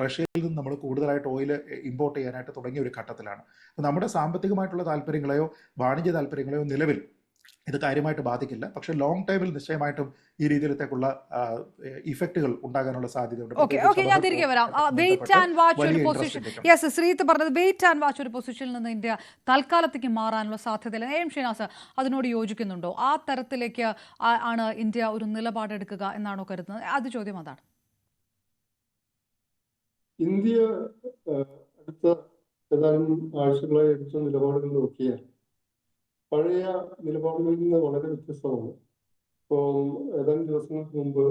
റഷ്യയിൽ നിന്ന് നമ്മൾ കൂടുതലായിട്ട് ഓയിൽ ഇമ്പോർട്ട് ചെയ്യാനായിട്ട് തുടങ്ങിയ ഒരു ഘട്ടത്തിലാണ്. നമ്മുടെ സാമ്പത്തികമായിട്ടുള്ള താല്പര്യങ്ങളെയോ വാണിജ്യ താല്പര്യങ്ങളെയോ നിലവിൽ ഇത് കാര്യമായിട്ട് ബാധിക്കില്ല. പക്ഷേ ലോങ് ടൈമിൽ നിശ്ചയമായിട്ടും ഈ രീതിയിലത്തേക്കുള്ള ഇഫക്റ്റുകൾ ഉണ്ടാകാനുള്ള സാധ്യതയുണ്ട്. ഞാൻ തിരികെ വരാം. വെയിറ്റ് ആൻഡ് വാച്ച് ഒരു പൊസിഷൻ, യെസ്, ശ്രീത്ത് പറഞ്ഞത് വെയിറ്റ് ആൻഡ് വാച്ച് ഒരു പൊസിഷനിൽ നിന്ന് ഇന്ത്യ തൽക്കാലത്തേക്ക് മാറാനുള്ള സാധ്യതയില്ല. ഷിനാസ് അതിനോട് യോജിക്കുന്നുണ്ടോ? ആ തരത്തിലേക്ക് ആണ് ഇന്ത്യ ഒരു നിലപാടെടുക്കുക എന്നാണോ കരുതുന്നത്? അത് ചോദ്യം അതാണ്. ഇന്ത്യ അടുത്ത ഏതാനും ആഴ്ചകളായി എടുത്ത നിലപാടുകൾ നോക്കിയാൽ പഴയ നിലപാടുകളിൽ നിന്ന് വളരെ വ്യത്യസ്തമാണ്. ഇപ്പോൾ ഏതാനും ദിവസങ്ങൾക്ക് മുമ്പ്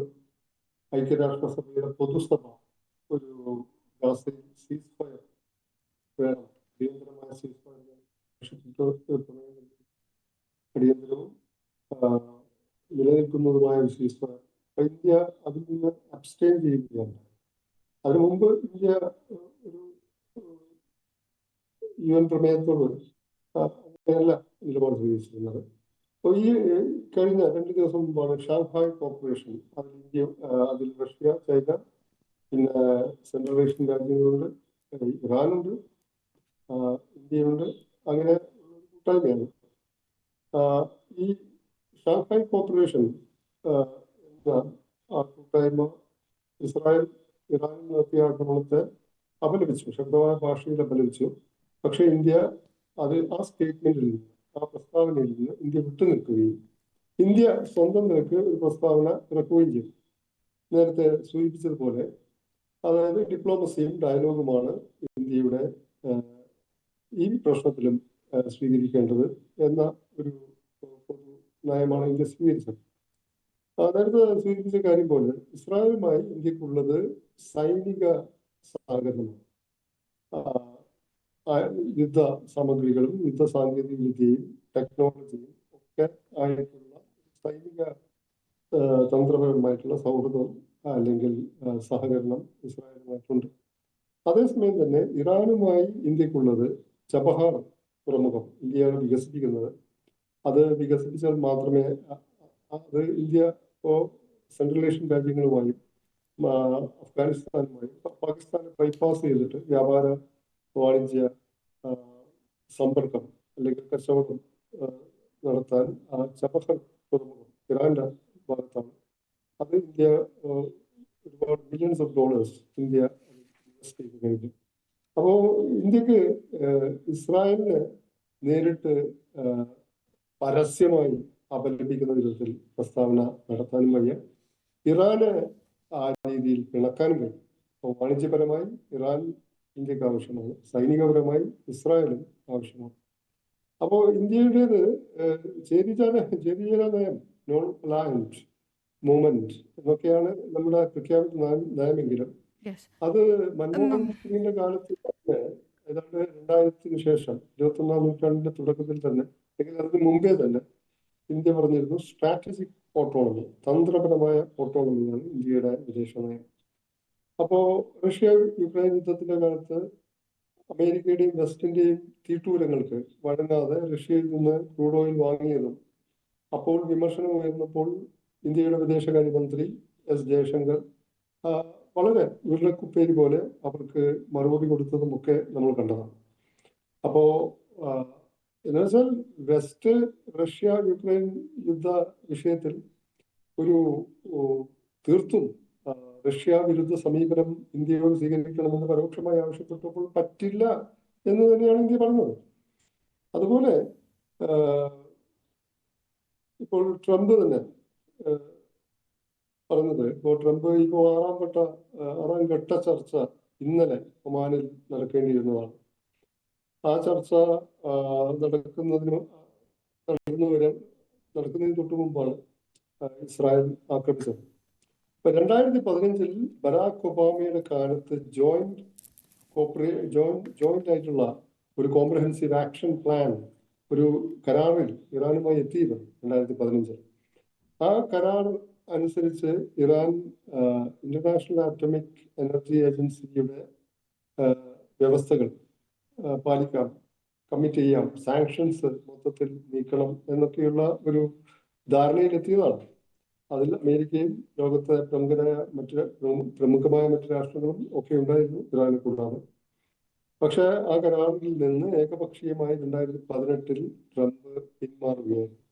ഐക്യരാഷ്ട്രസഭയുടെ പൊതുസഭ ഒരു ഗാസയിൽ സീസ് ഫയർ വേണം, അടിയന്തരമായ സീസ് ഫയർ അടിയന്തരവും നിലനിൽക്കുന്നതുമായ ഒരു സീസ് ഫയർ. ഇന്ത്യ അതിൽ നിന്ന് അബ്സ്റ്റെയിൻ ചെയ്യുകയാണ്. അതിനു മുമ്പ് ഇന്ത്യ ഒരു UN പ്രമേയത്തോട് അങ്ങനെയല്ല നിലപാട് സ്വീകരിച്ചിരുന്നത്. അപ്പോൾ ഈ കഴിഞ്ഞ 2 ദിവസം മുമ്പാണ് ഷാങ്ഹായ് കോർപ്പറേഷൻ, അതിൽ റഷ്യ, ചൈന, പിന്നെ സെൻട്രൽ ഏഷ്യൻ രാജ്യങ്ങളുണ്ട്, ഇറാനുണ്ട്, ഇന്ത്യയുണ്ട്, അങ്ങനെ കൂട്ടായ്മയാണ്. ഈ ഷാങ്ഹായ് കോർപ്പറേഷൻ എന്ന ആ കൂട്ടായ്മ ഇസ്രായേൽ ഇറാനിൽ നടത്തിയ ആക്രമണത്തെ അപലപിച്ചു, ശക്തമായ ഭാഷയിൽ അപലപിച്ചു. പക്ഷെ ഇന്ത്യ ആ സ്റ്റേറ്റ്മെന്റിൽ നിന്ന്, ആ പ്രസ്താവനയിൽ നിന്ന് ഇന്ത്യ വിട്ടുനിൽക്കുകയും ഇന്ത്യ സ്വന്തം നിലക്ക് ഒരു പ്രസ്താവന ഇറക്കുകയും ചെയ്തു. നേരത്തെ സൂചിപ്പിച്ചതുപോലെ, അതായത് ഡിപ്ലോമസിയും ഡയലോഗുമാണ് ഇന്ത്യയുടെ ഈ പ്രശ്നത്തിലും സ്വീകരിക്കേണ്ടത് എന്ന ഒരു നയമാണ് ഇന്ത്യ സ്വീകരിച്ചത്. നേരത്തെ സൂചിപ്പിച്ച കാര്യം പോലെ ഇസ്രായേലുമായി ഇന്ത്യക്കുള്ളത് സൈനിക സഹകരണമാണ്. യുദ്ധ സാമഗ്രികളും യുദ്ധ സാങ്കേതിക വിദ്യയും ടെക്നോളജിയും ഒക്കെ ആയിട്ടുള്ള സൈനിക തന്ത്രപരമായിട്ടുള്ള സൗഹൃദം അല്ലെങ്കിൽ സഹകരണം ഇസ്രായേലുമായിട്ടുണ്ട്. അതേസമയം തന്നെ ഇറാനുമായി ഇന്ത്യക്കുള്ളത് ചബഹാർ തുറമുഖം ഇന്ത്യയാണ് വികസിപ്പിക്കുന്നത്. അത് വികസിപ്പിച്ചാൽ മാത്രമേ അത് ഇന്ത്യ ഇപ്പോൾ സെൻട്രൽ ഏഷ്യൻ രാജ്യങ്ങളുമായും അഫ്ഗാനിസ്ഥാനുമായും പാകിസ്ഥാനെ ബൈപ്പാസ് ചെയ്തിട്ട് വ്യാപാര വാണിജ്യ സമ്പർക്കം അല്ലെങ്കിൽ കച്ചവടം നടത്താൻ ചബഹർ തുറമുഖം ഇറാന്റെ ഭാഗത്താണ്. അത് ഇന്ത്യ ഒരുപാട് billions of dollars India invest ചെയ്ത് കഴിഞ്ഞു. അപ്പോ ഇന്ത്യക്ക് ഇസ്രായേലിനെ നേരിട്ട് പരസ്യമായി അപലപിക്കുന്ന വിധത്തിൽ പ്രസ്താവന നടത്താനും വയ്യ, ഇറാനെ ആ രീതിയിൽ പിണക്കാനും കഴിയും. അപ്പോൾ വാണിജ്യപരമായി ഇറാൻ ഇന്ത്യക്ക് ആവശ്യമാണ്, സൈനികപരമായി ഇസ്രായേലും ആവശ്യമാണ്. അപ്പോൾ ഇന്ത്യയുടേത് ചേരിചേരാ നയം, നോൺ അലയൻഡ് മൂവ്മെന്റ് എന്നൊക്കെയാണ് നമ്മുടെ പ്രഖ്യാപിത നയമെങ്കിലും അത് മൻമോഹൻ സിംഗിന്റെ കാലത്ത് തന്നെ ഏതാണ്ട് 2000-ന് ശേഷം 21-ാം നൂറ്റാണ്ടിന്റെ തുടക്കത്തിൽ തന്നെ, അല്ലെങ്കിൽ അതിന് മുമ്പേ തന്നെ ഇന്ത്യ പറഞ്ഞിരുന്നു സ്ട്രാറ്റജിക് ഓട്ടോണമി, തന്ത്രപരമായ ഓട്ടോണമിയാണ് ഇന്ത്യയുടെ വിദേശ നയം. അപ്പോ റഷ്യ യുക്രൈൻ യുദ്ധത്തിന്റെ കാലത്ത് അമേരിക്കയുടെയും വെസ്റ്റിന്റെയും തീട്ടൂരങ്ങൾക്ക് വഴങ്ങാതെ റഷ്യയിൽ നിന്ന് ക്രൂഡ് ഓയിൽ വാങ്ങിയതും അപ്പോൾ വിമർശനം ഉയർന്നപ്പോൾ ഇന്ത്യയുടെ വിദേശകാര്യമന്ത്രി എസ് ജയശങ്കർ വളരെ ഉരുളക്കുപ്പേരി പോലെ അവർക്ക് മറുപടി കൊടുത്തതും ഒക്കെ നമ്മൾ കണ്ടതാണ്. അപ്പോ എന്ന് വെച്ചാൽ വെസ്റ്റ് റഷ്യ യുക്രൈൻ യുദ്ധ വിഷയത്തിൽ ഒരു തീർത്തും റഷ്യ വിരുദ്ധ സമീപനം ഇന്ത്യയോട് സ്വീകരിക്കണമെന്ന് പരോക്ഷമായി ആവശ്യപ്പെട്ടപ്പോൾ പറ്റില്ല എന്ന് തന്നെയാണ് ഇന്ത്യ പറഞ്ഞത്. അതുപോലെ ഇപ്പോൾ ട്രംപ് തന്നെ പറഞ്ഞത്, ട്രംപ് ആറാം ഘട്ട ചർച്ച ഇന്നലെ ഒമാനിൽ നടക്കേണ്ടിയിരുന്നതാണ്. ആ ചർച്ച നടക്കുന്നതിന് തൊട്ടു മുമ്പാണ് ഇസ്രായേൽ ആക്രമിച്ചത്. 2015 ബരാക് ഒബാമയുടെ കാലത്ത് ജോയിന്റ് ആയിട്ടുള്ള ഒരു കോംപ്രഹെൻസീവ് ആക്ഷൻ പ്ലാൻ, ഒരു കരാറിൽ ഇറാനുമായി എത്തിയിരുന്നു 2015. ആ കരാർ അനുസരിച്ച് ഇറാൻ ഇന്റർനാഷണൽ ആറ്റോമിക് എനർജി ഏജൻസിയുടെ വ്യവസ്ഥകൾ പാലിക്കാം, കമ്മിറ്റ് ചെയ്യാം, സാങ്ഷൻസ് മൊത്തത്തിൽ നീക്കണം എന്നൊക്കെയുള്ള ഒരു ധാരണയിലെത്തിയതാണ്. അതിൽ അമേരിക്കയും ലോകത്തെ പ്രമുഖമായ മറ്റു രാഷ്ട്രങ്ങളും ഒക്കെ ഉണ്ടായിരുന്നു, ഇറാനെ കൂടാതെ. പക്ഷെ ആ കരാറിൽ നിന്ന് ഏകപക്ഷീയമായി 2018 ട്രംപ് പിന്മാറുകയായിരുന്നു.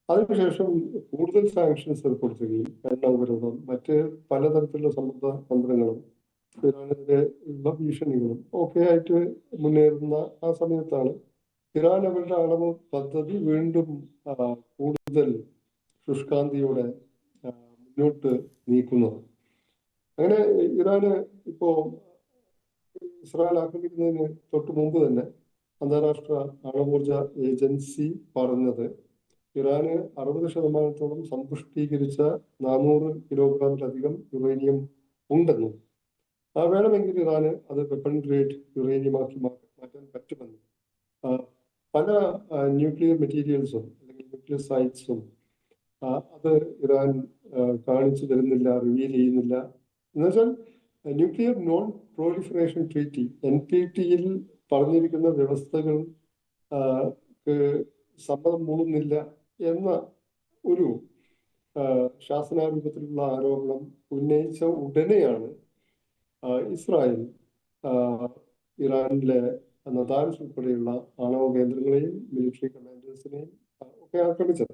അതിനുശേഷം കൂടുതൽ സാങ്ഷൻസ് ഏർപ്പെടുത്തുകയും എണ്ണ ഉപരോധം, മറ്റ് പലതരത്തിലുള്ള സമ്മർദ്ദ തന്ത്രങ്ങളും ഇറാനെതിരെ ഉള്ള ഭീഷണികളും ഒക്കെ ആയിട്ട് മുന്നേറുന്ന ആ സമയത്താണ് ഇറാൻ അവരുടെ ആണവ പദ്ധതി വീണ്ടും കൂടുതൽ ശുഷ്കാന്തിയോടെ മുന്നോട്ട് നീക്കുന്നത്. അങ്ങനെ ഇറാന് ഇപ്പോ ഇസ്രായേൽ ആക്രമിക്കുന്നതിന് തൊട്ട് മുമ്പ് തന്നെ അന്താരാഷ്ട്ര ആണവോർജ ഏജൻസി പറഞ്ഞത് ഇറാന് 60% സമ്പുഷ്ടീകരിച്ച 400 കിലോഗ്രാമിലധികം യുറേനിയം ഉണ്ടെന്നും വേണമെങ്കിൽ ഇറാന് അത് വെപ്പൺ ഗ്രേഡ് യുറേനിയമാക്കി മാറ്റാൻ പറ്റുമെന്നും പല ന്യൂക്ലിയർ മെറ്റീരിയൽസും അല്ലെങ്കിൽ ന്യൂക്ലിയർ സൈറ്റ്സും അത് ഇറാൻ കാണിച്ചു തരുന്നില്ല, റിവീൽ ചെയ്യുന്നില്ല. എന്നുവെച്ചാൽ ന്യൂക്ലിയർ നോൺ പ്രോലിഫറേഷൻ ട്രീറ്റി NPT-യിൽ പറഞ്ഞിരിക്കുന്ന വ്യവസ്ഥകൾ സമ്മതം മൂളുന്നില്ല എന്ന ഒരു ശാസനാരൂപത്തിലുള്ള ആരോപണം ഉന്നയിച്ച ഉടനെയാണ് ഇസ്രായേൽ ഇറാനിലെ നതാൻസ് ഉൾപ്പെടെയുള്ള ആണവ കേന്ദ്രങ്ങളെയും മിലിറ്ററി കമാൻഡേഴ്സിനെയും ഒക്കെ ആക്രമിച്ചത്.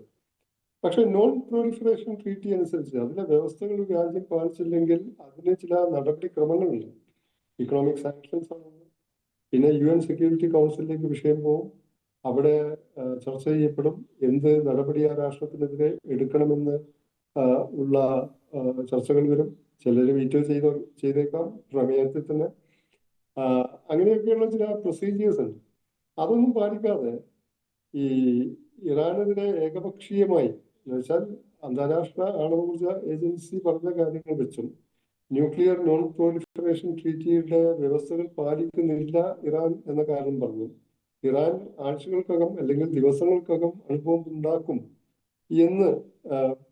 പക്ഷെ നോൺ പ്രോലിഫറേഷൻ ട്രീറ്റി അനുസരിച്ച് അതിലെ വ്യവസ്ഥകൾ രാജ്യം പാലിച്ചില്ലെങ്കിൽ അതിന് ചില നടപടിക്രമങ്ങളുണ്ട്. ഇക്കണോമിക് സാങ്ഷൻസ് ആണ്, പിന്നെ UN സെക്യൂരിറ്റി കൗൺസിലിലേക്ക് വിഷയം പോകും, അവിടെ ചർച്ച ചെയ്യപ്പെടും എന്ത് നടപടി ആ രാഷ്ട്രത്തിനെതിരെ എടുക്കണമെന്ന് ഉള്ള ചർച്ചകൾ വരും. ചിലർ വീറ്റോ ചെയ്തേക്കാം പ്രമേയത്തിൽ തന്നെ. അങ്ങനെയൊക്കെയുള്ള ചില പ്രൊസീജിയേഴ്സ് ഉണ്ട്. അതൊന്നും പാലിക്കാതെ ഈ ഇറാനെതിരെ ഏകപക്ഷീയമായി, എന്നുവെച്ചാൽ അന്താരാഷ്ട്ര ആണവോർജ ഏജൻസി പറഞ്ഞ കാര്യങ്ങൾ വെച്ചും ന്യൂക്ലിയർ നോൺ പ്രോലിഫറേഷൻ ട്രീറ്റിയുടെ വ്യവസ്ഥകൾ പാലിക്കുന്നില്ല ഇറാൻ എന്ന കാരണം പറഞ്ഞു ഇറാൻ ആഴ്ചകൾക്കകം അല്ലെങ്കിൽ ദിവസങ്ങൾക്കകം അനുഭവം ഉണ്ടാക്കും എന്ന്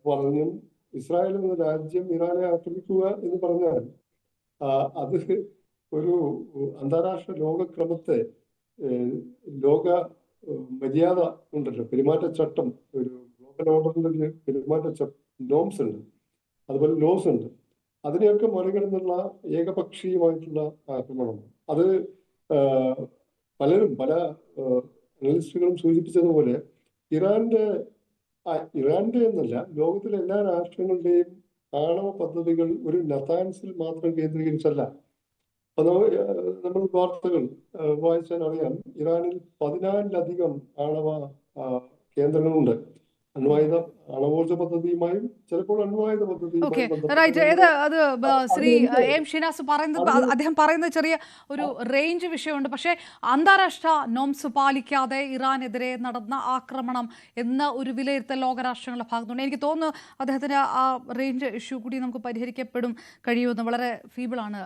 പറഞ്ഞും ഇസ്രായേൽ എന്ന രാജ്യം ഇറാനെ ആക്രമിക്കുക എന്ന് പറഞ്ഞാൽ അത് ഒരു അന്താരാഷ്ട്ര ലോകക്രമത്തെ, ലോക മര്യാദ ഉണ്ടല്ലോ, പെരുമാറ്റച്ചട്ടം, ഒരു ഗ്ലോബൽ ഓർഡറിന്റെ പെരുമാറ്റ നോംസ് ഉണ്ട്, അതുപോലെ ലോസ് ഉണ്ട്, അതിനെയൊക്കെ മറികടന്നുള്ള ഏകപക്ഷീയമായിട്ടുള്ള ആക്രമണം. അത് പല അനലിസ്റ്റുകളും സൂചിപ്പിച്ചതുപോലെ ഇറാന്റെ എന്നല്ല, ലോകത്തിലെ എല്ലാ രാഷ്ട്രങ്ങളുടെയും ആണവ പദ്ധതികൾ ഒരു നതാൻസിൽ മാത്രം കേന്ദ്രീകരിച്ചല്ല. നമ്മൾ വാർത്തകൾ വായിച്ചാൽ അറിയാം, ഇറാനിൽ 14-ലധികം ആണവ കേന്ദ്രങ്ങളുണ്ട്. ആണവോർജ പദ്ധതിയുമായും ചിലപ്പോൾ അണ്വായുധ പദ്ധതിയുമായും. ശ്രീ എം ഷിനാസ് പറയുന്നത്, അദ്ദേഹം പറയുന്നത് ചെറിയ ഒരു റേഞ്ച് വിഷയമുണ്ട്. പക്ഷേ അന്താരാഷ്ട്ര നോംസ് പാലിക്കാതെ ഇറാനെതിരെ നടന്ന ആക്രമണം എന്ന ഒരു വിലയിരുത്തൽ ലോകരാഷ്ട്രങ്ങളുടെ ഭാഗത്തുണ്ട്. എനിക്ക് തോന്നുന്നു അദ്ദേഹത്തിന് ആ റേഞ്ച് ഇഷ്യൂ കൂടി നമുക്ക് പരിഹരിക്കപ്പെടും കഴിയുമെന്ന്. വളരെ ഫീബിളാണ്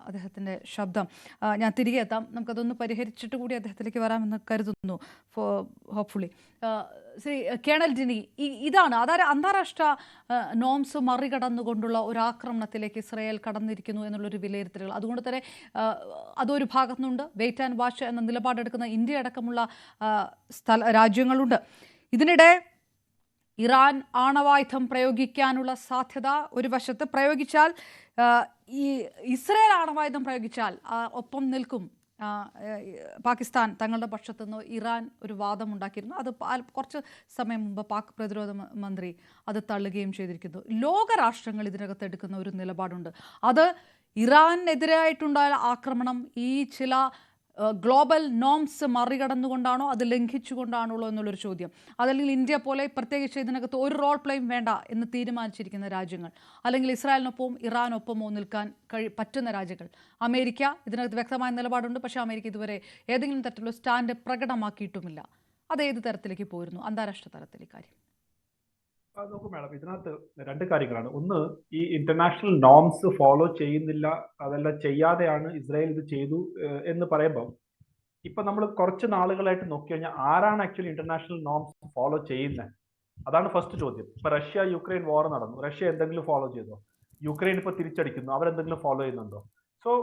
അദ്ദേഹത്തിൻ്റെ ശബ്ദം. ഞാൻ തിരികെ എത്താം, നമുക്കതൊന്ന് പരിഹരിച്ചിട്ട് കൂടി അദ്ദേഹത്തിലേക്ക് വരാമെന്ന് കരുതുന്നു, ഹോപ്പ്ഫുള്ളി. ശ്രീ കേണൽ ഡിനി, ഇതാണ് അന്താരാഷ്ട്ര നോംസ് മറികടന്നുകൊണ്ടുള്ള ഒരു ആക്രമണത്തിലേക്ക് ഇസ്രായേൽ കടന്നിരിക്കുന്നു എന്നുള്ളൊരു വിലയിരുത്തലുകൾ. അതുകൊണ്ട് തന്നെ അതൊരു ഭാഗത്തുനിന്നുണ്ട്. വെയിറ്റ് ആൻഡ് വാച്ച് എന്ന നിലപാടെടുക്കുന്ന ഇന്ത്യ അടക്കമുള്ള രാജ്യങ്ങളുണ്ട്. ഇതിനിടെ ഇറാൻ ആണവായുധം പ്രയോഗിക്കാനുള്ള സാധ്യത ഒരു വശത്ത്, പ്രയോഗിച്ചാൽ ഈ ഇസ്രായേൽ ആണവായുധം പ്രയോഗിച്ചാൽ ഒപ്പം നിൽക്കും ആ, പാകിസ്ഥാൻ തങ്ങളുടെ പക്ഷത്തുനിന്ന് ഇറാൻ ഒരു വാദം ഉണ്ടാക്കിയിരുന്നു. അത് കുറച്ച് സമയം മുമ്പ് പാക് പ്രതിരോധ മന്ത്രി അത് തള്ളുകയും ചെയ്തിരിക്കുന്നു. ലോകരാഷ്ട്രങ്ങൾ ഇതിനകത്ത് എടുക്കുന്ന ഒരു നിലപാടുണ്ട്. അത് ഇറാനെതിരായിട്ടുണ്ടായ ആക്രമണം ഈ ചില ഗ്ലോബൽ നോംസ് മറികടന്നുകൊണ്ടാണോ അത് ലംഘിച്ചുകൊണ്ടാണുള്ളൂ എന്നുള്ളൊരു ചോദ്യം. അതല്ലെങ്കിൽ ഇന്ത്യ പോലെ പ്രത്യേകിച്ച് ഇതിനകത്ത് ഒരു റോൾ പ്ലേയും വേണ്ട എന്ന് തീരുമാനിച്ചിരിക്കുന്ന രാജ്യങ്ങൾ, അല്ലെങ്കിൽ ഇസ്രായേലിനൊപ്പവും ഇറാനൊപ്പമോ നിൽക്കാൻ പറ്റുന്ന രാജ്യങ്ങൾ. അമേരിക്ക ഇതിനകത്ത് വ്യക്തമായ നിലപാടുണ്ട്. പക്ഷേ അമേരിക്ക ഇതുവരെ ഏതെങ്കിലും തരത്തിലുള്ള സ്റ്റാൻഡ് പ്രകടമാക്കിയിട്ടുമില്ല. അത് ഏത് തരത്തിലേക്ക് പോയിരുന്നു അന്താരാഷ്ട്ര തലത്തിൽ ഇക്കാര്യം? നോക്കൂ മാഡം, ഇതിനകത്ത് രണ്ട് കാര്യങ്ങളാണ്. ഒന്ന്, ഈ ഇന്റർനാഷണൽ നോംസ് ഫോളോ ചെയ്യുന്നില്ല, അതെല്ലാം ചെയ്യാതെയാണ് ഇസ്രായേൽ ഇത് ചെയ്തു എന്ന് പറയുമ്പോൾ, ഇപ്പൊ നമ്മൾ കുറച്ച് നാളുകളായിട്ട് നോക്കി കഴിഞ്ഞാൽ ആരാണ് ആക്ച്വലി ഇന്റർനാഷണൽ നോംസ് ഫോളോ ചെയ്യുന്നത്? അതാണ് ഫസ്റ്റ് ചോദ്യം. ഇപ്പൊ റഷ്യ യുക്രൈൻ വാർ നടന്നു, റഷ്യ എന്തെങ്കിലും ഫോളോ ചെയ്തോ? യുക്രൈൻ ഇപ്പൊ തിരിച്ചടിക്കുന്നു, അവരെന്തെങ്കിലും ഫോളോ ചെയ്യുന്നുണ്ടോ? സോ